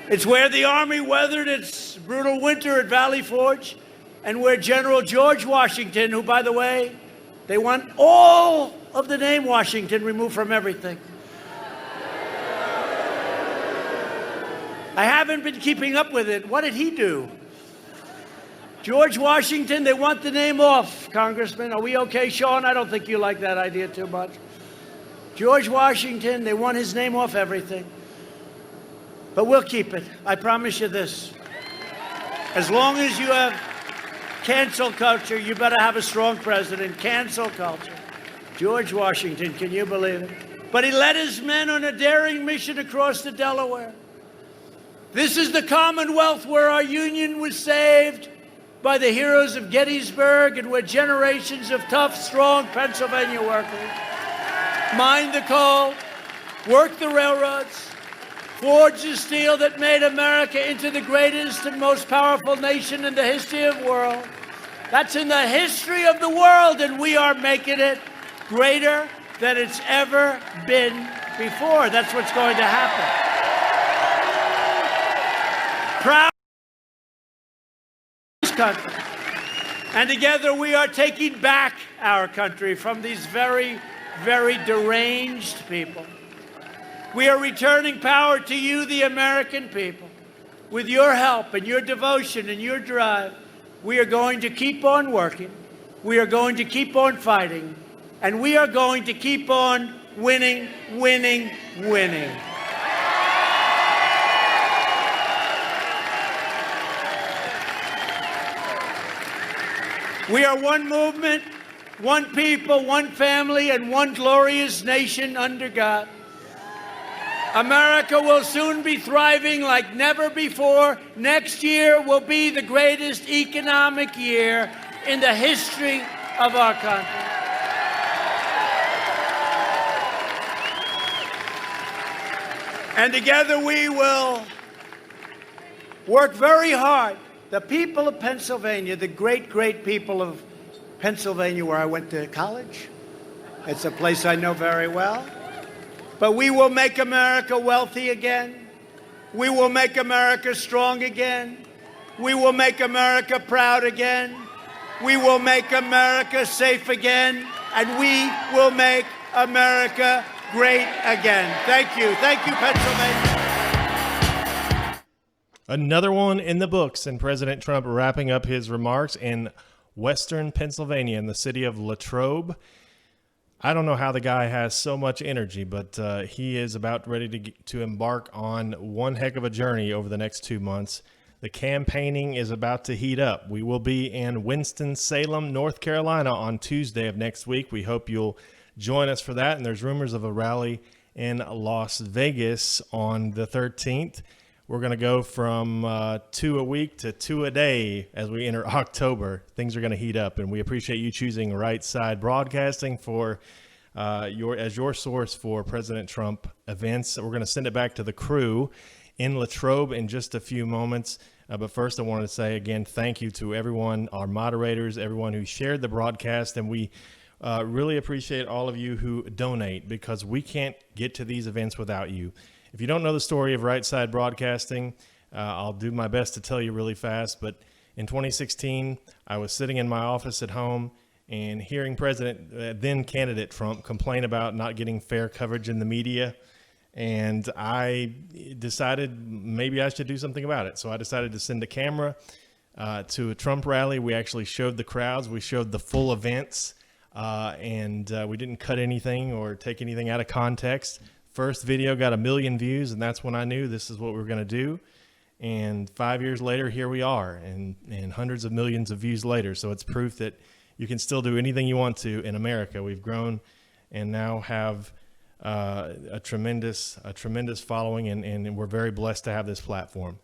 It's where the Army weathered its brutal winter at Valley Forge, and where General George Washington, who, by the way, they want all of the name Washington removed from everything. I haven't been keeping up with it. What did he do? George Washington, they want the name off, Congressman. Are we okay, Sean? I don't think you like that idea too much. George Washington, they want his name off everything. But we'll keep it. I promise you this. As long as you have cancel culture, you better have a strong president. Cancel culture. George Washington, can you believe it? But he led his men on a daring mission across the Delaware. This is the Commonwealth where our Union was saved by the heroes of Gettysburg, and where generations of tough, strong Pennsylvania workers mined the coal, worked the railroads, forged the steel that made America into the greatest and most powerful nation in the history of the world. That's in the history of the world, and we are making it greater than it's ever been before. That's what's going to happen. Proud of this country. And together we are taking back our country from these very, very deranged people. We are returning power to you, the American people. With your help and your devotion and your drive, we are going to keep on working. We are going to keep on fighting. And we are going to keep on winning, winning, winning. We are one movement, one people, one family, and one glorious nation under God. America will soon be thriving like never before. Next year will be the greatest economic year in the history of our country. And together we will work very hard. The people of Pennsylvania, the great, great people of Pennsylvania, where I went to college. It's a place I know very well. But we will make America wealthy again. We will make America strong again. We will make America proud again. We will make America safe again. And we will make America great again. Thank you. Thank you, Pennsylvania. Another one in the books, and President Trump wrapping up his remarks in Western Pennsylvania in the city of Latrobe. I don't know how the guy has so much energy, but he is about ready to embark on one heck of a journey over the next 2 months. The campaigning is about to heat up. We will be in Winston-Salem, North Carolina on Tuesday of next week. We hope you'll join us for that. And there's rumors of a rally in Las Vegas on the 13th. We're going to go from 2 a week to 2 a day as we enter October. Things are going to heat up, and we appreciate you choosing Right Side Broadcasting for your source for President Trump events. We're going to send it back to the crew in Latrobe in just a few moments. But first, I wanted to say again, thank you to everyone, our moderators, everyone who shared the broadcast, and we really appreciate all of you who donate, because we can't get to these events without you. If you don't know the story of Right Side Broadcasting, I'll do my best to tell you really fast. But in 2016, I was sitting in my office at home and hearing then candidate Trump complain about not getting fair coverage in the media. And I decided maybe I should do something about it. So I decided to send a camera to a Trump rally. We actually showed the crowds. We showed the full events. And we didn't cut anything or take anything out of context. First video got 1 million views, and that's when I knew this is what we were going to do. And 5 years later, here we are, and hundreds of millions of views later. So it's proof that you can still do anything you want to in America. We've grown and now have a tremendous following, and we're very blessed to have this platform.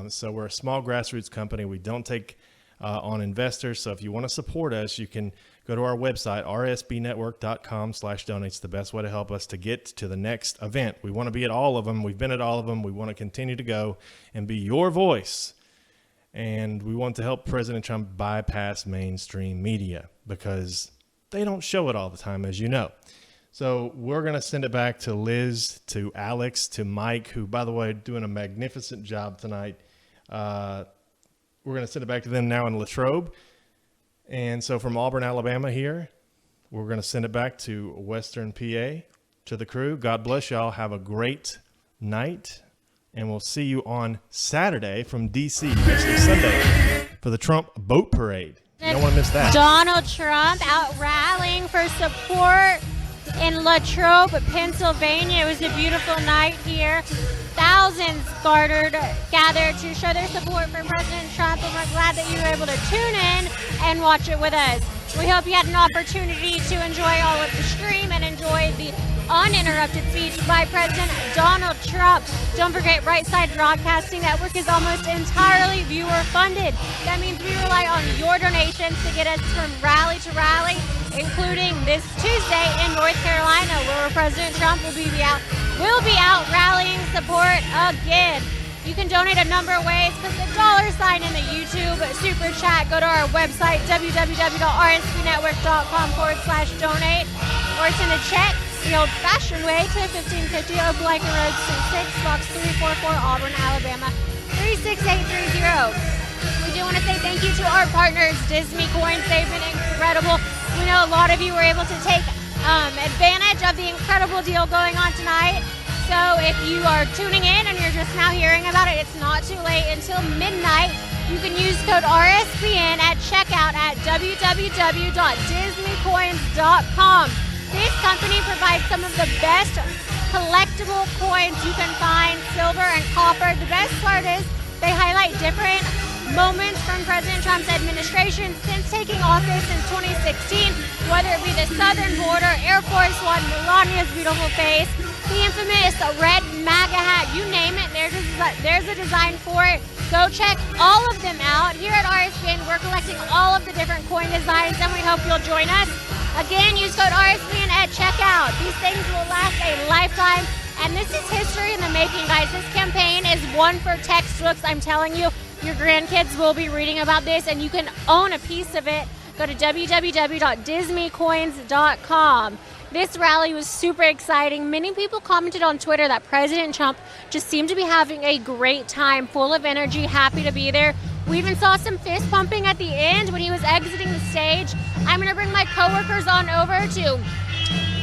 So we're a small grassroots company. We don't take on investors. So if you want to support us, you can go to our website, rsbnetwork.com/donate. It's the best way to help us to get to the next event. We want to be at all of them. We've been at all of them. We want to continue to go and be your voice. And we want to help President Trump bypass mainstream media because they don't show it all the time, as you know. So we're going to send it back to Liz, to Alex, to Mike, who, by the way, doing a magnificent job tonight. We're going to send it back to them now in Latrobe. And so from Auburn, Alabama here, we're going to send it back to Western PA, to the crew. God bless y'all. Have a great night. And we'll see you on Saturday from D.C., actually Sunday, for the Trump boat parade. You don't want to miss that. Donald Trump out rallying for support in Latrobe, Pennsylvania. It was a beautiful night here. Thousands gathered to show their support for President Trump, and we're glad that you were able to tune in and watch it with us. We hope you had an opportunity to enjoy all of the stream and enjoy the uninterrupted speech by President Donald Trump. Don't forget, Right Side Broadcasting Network is almost entirely viewer funded. That means we rely on your donations to get us from rally to rally, including this Tuesday in North Carolina, where President Trump will be out rallying support again. You can donate a number of ways. Put the $sign in the YouTube super chat. Go to our website, www.rsbnetwork.com/donate, or send a check the old-fashioned way to 1550 Opelika Road, Suite 6, Box 344, Auburn, Alabama, 36830. We do want to say thank you to our partners, Disney Coins. They've been incredible. We know a lot of you were able to take advantage of the incredible deal going on tonight. So if you are tuning in and you're just now hearing about it, it's not too late. Until midnight, you can use code RSBN at checkout at www.disneycoins.com. This company provides some of the best collectible coins you can find, silver and copper. The best part is they highlight different moments from President Trump's administration since taking office in 2016, whether it be the southern border, Air Force One, Melania's beautiful face, the infamous red MAGA hat, you name it, there's a design for it. Go check all of them out. Here at RSBN, we're collecting all of the different coin designs, and we hope you'll join us. Again, use code RSBN at checkout. These things will last a lifetime, and this is history in the making, guys. This campaign is one for textbooks. I'm telling you, your grandkids will be reading about this, and you can own a piece of it. Go to www.disneycoins.com. This rally was super exciting. Many people commented on Twitter that President Trump just seemed to be having a great time, full of energy, happy to be there. We even saw some fist pumping at the end when he was exiting the stage. I'm going to bring my coworkers on over to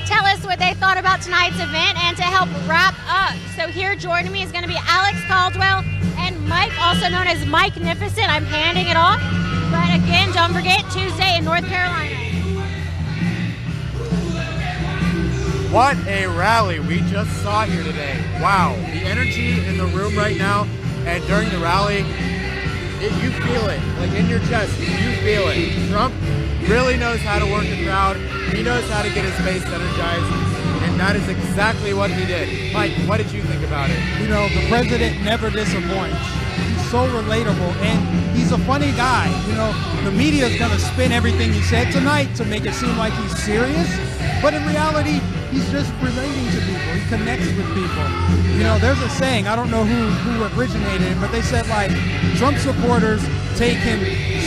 tell us what they thought about tonight's event and to help wrap up. So here joining me is going to be Alex Caldwell and Mike, also known as Mike-nificent. I'm handing it off. But again, don't forget, Tuesday in North Carolina. What a rally we just saw here today. Wow, the energy in the room right now and during the rally, you feel it, like in your chest, you feel it. Trump really knows how to work the crowd. He knows how to get his base energized, and that is exactly what he did. Mike, what did you think about it? You know, the president never disappoints. He's so relatable, and he's a funny guy. You know, the media is going to spin everything he said tonight to make it seem like he's serious, but in reality, he's just relating to people. He connects with people. You know, there's a saying, I don't know who originated it, but they said, like, Trump supporters take him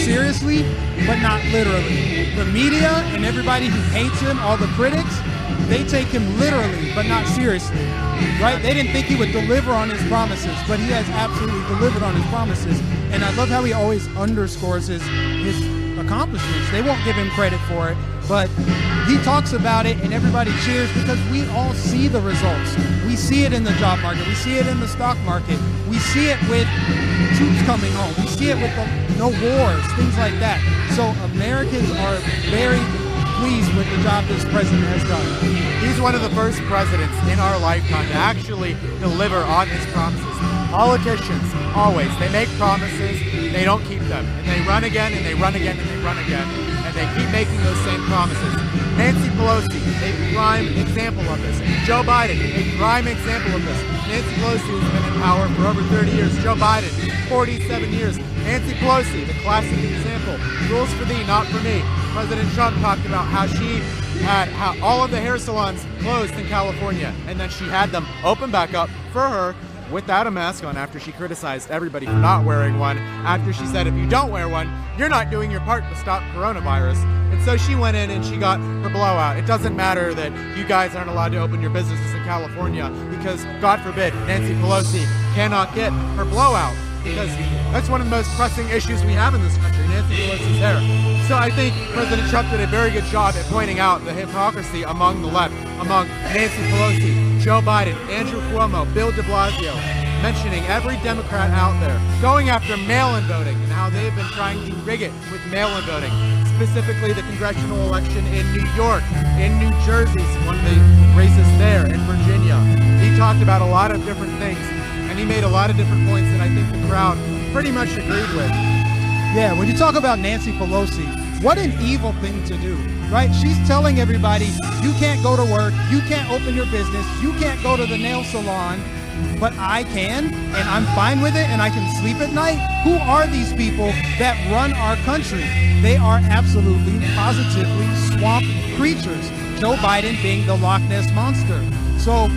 seriously, but not literally. The media and everybody who hates him, all the critics, they take him literally, but not seriously, right? They didn't think he would deliver on his promises, but he has absolutely delivered on his promises. And I love how he always underscores his accomplishments. They won't give him credit for it, but he talks about it and everybody cheers because we all see the results. We see it in the job market. We see it in the stock market. We see it with troops coming home. We see it with no wars, things like that. So Americans are very pleased with the job this president has done. He's one of the first presidents in our lifetime to actually deliver on his promises. Politicians, always, they make promises, they don't keep them. And they run again, and they run again, and they run again. And they keep making those same promises. Nancy Pelosi, a prime example of this. Joe Biden, a prime example of this. Nancy Pelosi has been in power for over 30 years. Joe Biden, 47 years. Nancy Pelosi, the classic example. Rules for thee, not for me. President Trump talked about how she had all of the hair salons closed in California, and then she had them open back up for her without a mask on after she criticized everybody for not wearing one, after she said if you don't wear one, you're not doing your part to stop coronavirus. And so she went in and she got her blowout. It doesn't matter that you guys aren't allowed to open your businesses in California because, God forbid, Nancy Pelosi cannot get her blowout, because that's one of the most pressing issues we have in this country, Nancy Pelosi's hair. So I think President Trump did a very good job at pointing out the hypocrisy among the left, among Nancy Pelosi, Joe Biden, Andrew Cuomo, Bill de Blasio, mentioning every Democrat out there, going after mail-in voting and how they've been trying to rig it with mail-in voting, specifically the congressional election in New York, in New Jersey, one of the races there, in Virginia. He talked about a lot of different things, and he made a lot of different points that I think the crowd pretty much agreed with. Yeah, when you talk about Nancy Pelosi, what an evil thing to do, right? She's telling everybody, you can't go to work, you can't open your business, you can't go to the nail salon, but I can, and I'm fine with it, and I can sleep at night. Who are these people that run our country? They are absolutely, positively swamp creatures. Joe Biden being the Loch Ness Monster. So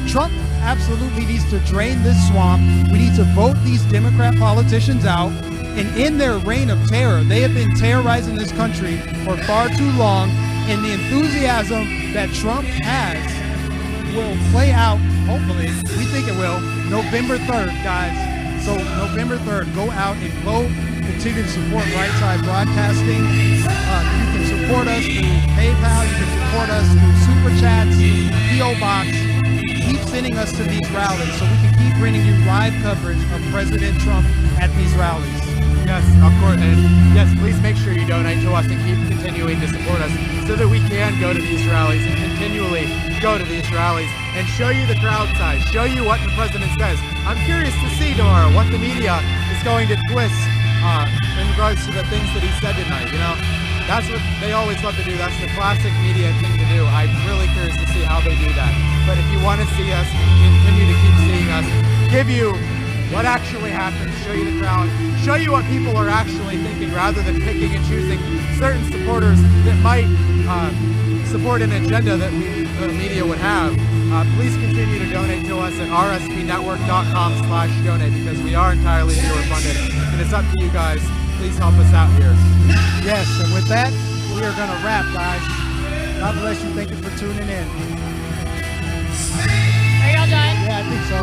Trump absolutely needs to drain this swamp. We need to vote these Democrat politicians out. And in their reign of terror, they have been terrorizing this country for far too long. And the enthusiasm that Trump has will play out, hopefully, we think it will, November 3rd, guys. So November 3rd, go out and vote. Continue to support Right Side Broadcasting. You can support us through PayPal. You can support us through Super Chats, P.O. Box. Keep sending us to these rallies so we can keep bringing you live coverage of President Trump at these rallies. Yes, of course, and yes, please make sure you donate to us and keep continuing to support us so that we can go to these rallies and continually go to these rallies and show you the crowd size, show you what the president says. I'm curious to see tomorrow what the media is going to twist in regards to the things that he said tonight. You know, that's what they always love to do. That's the classic media thing to do. I'm really curious to see how they do that. But if you want to see us, continue to keep seeing us, give you what actually happens, show you the crowd, show you what people are actually thinking rather than picking and choosing certain supporters that might support an agenda that the media would have. Please continue to donate to us at rsbnetwork.com/donate because we are entirely viewer funded and it's up to you guys. Please help us out here. Yes, and with that, we are going to wrap, guys. God bless you. Thank you for tuning in. Are y'all done? Yeah, I think so.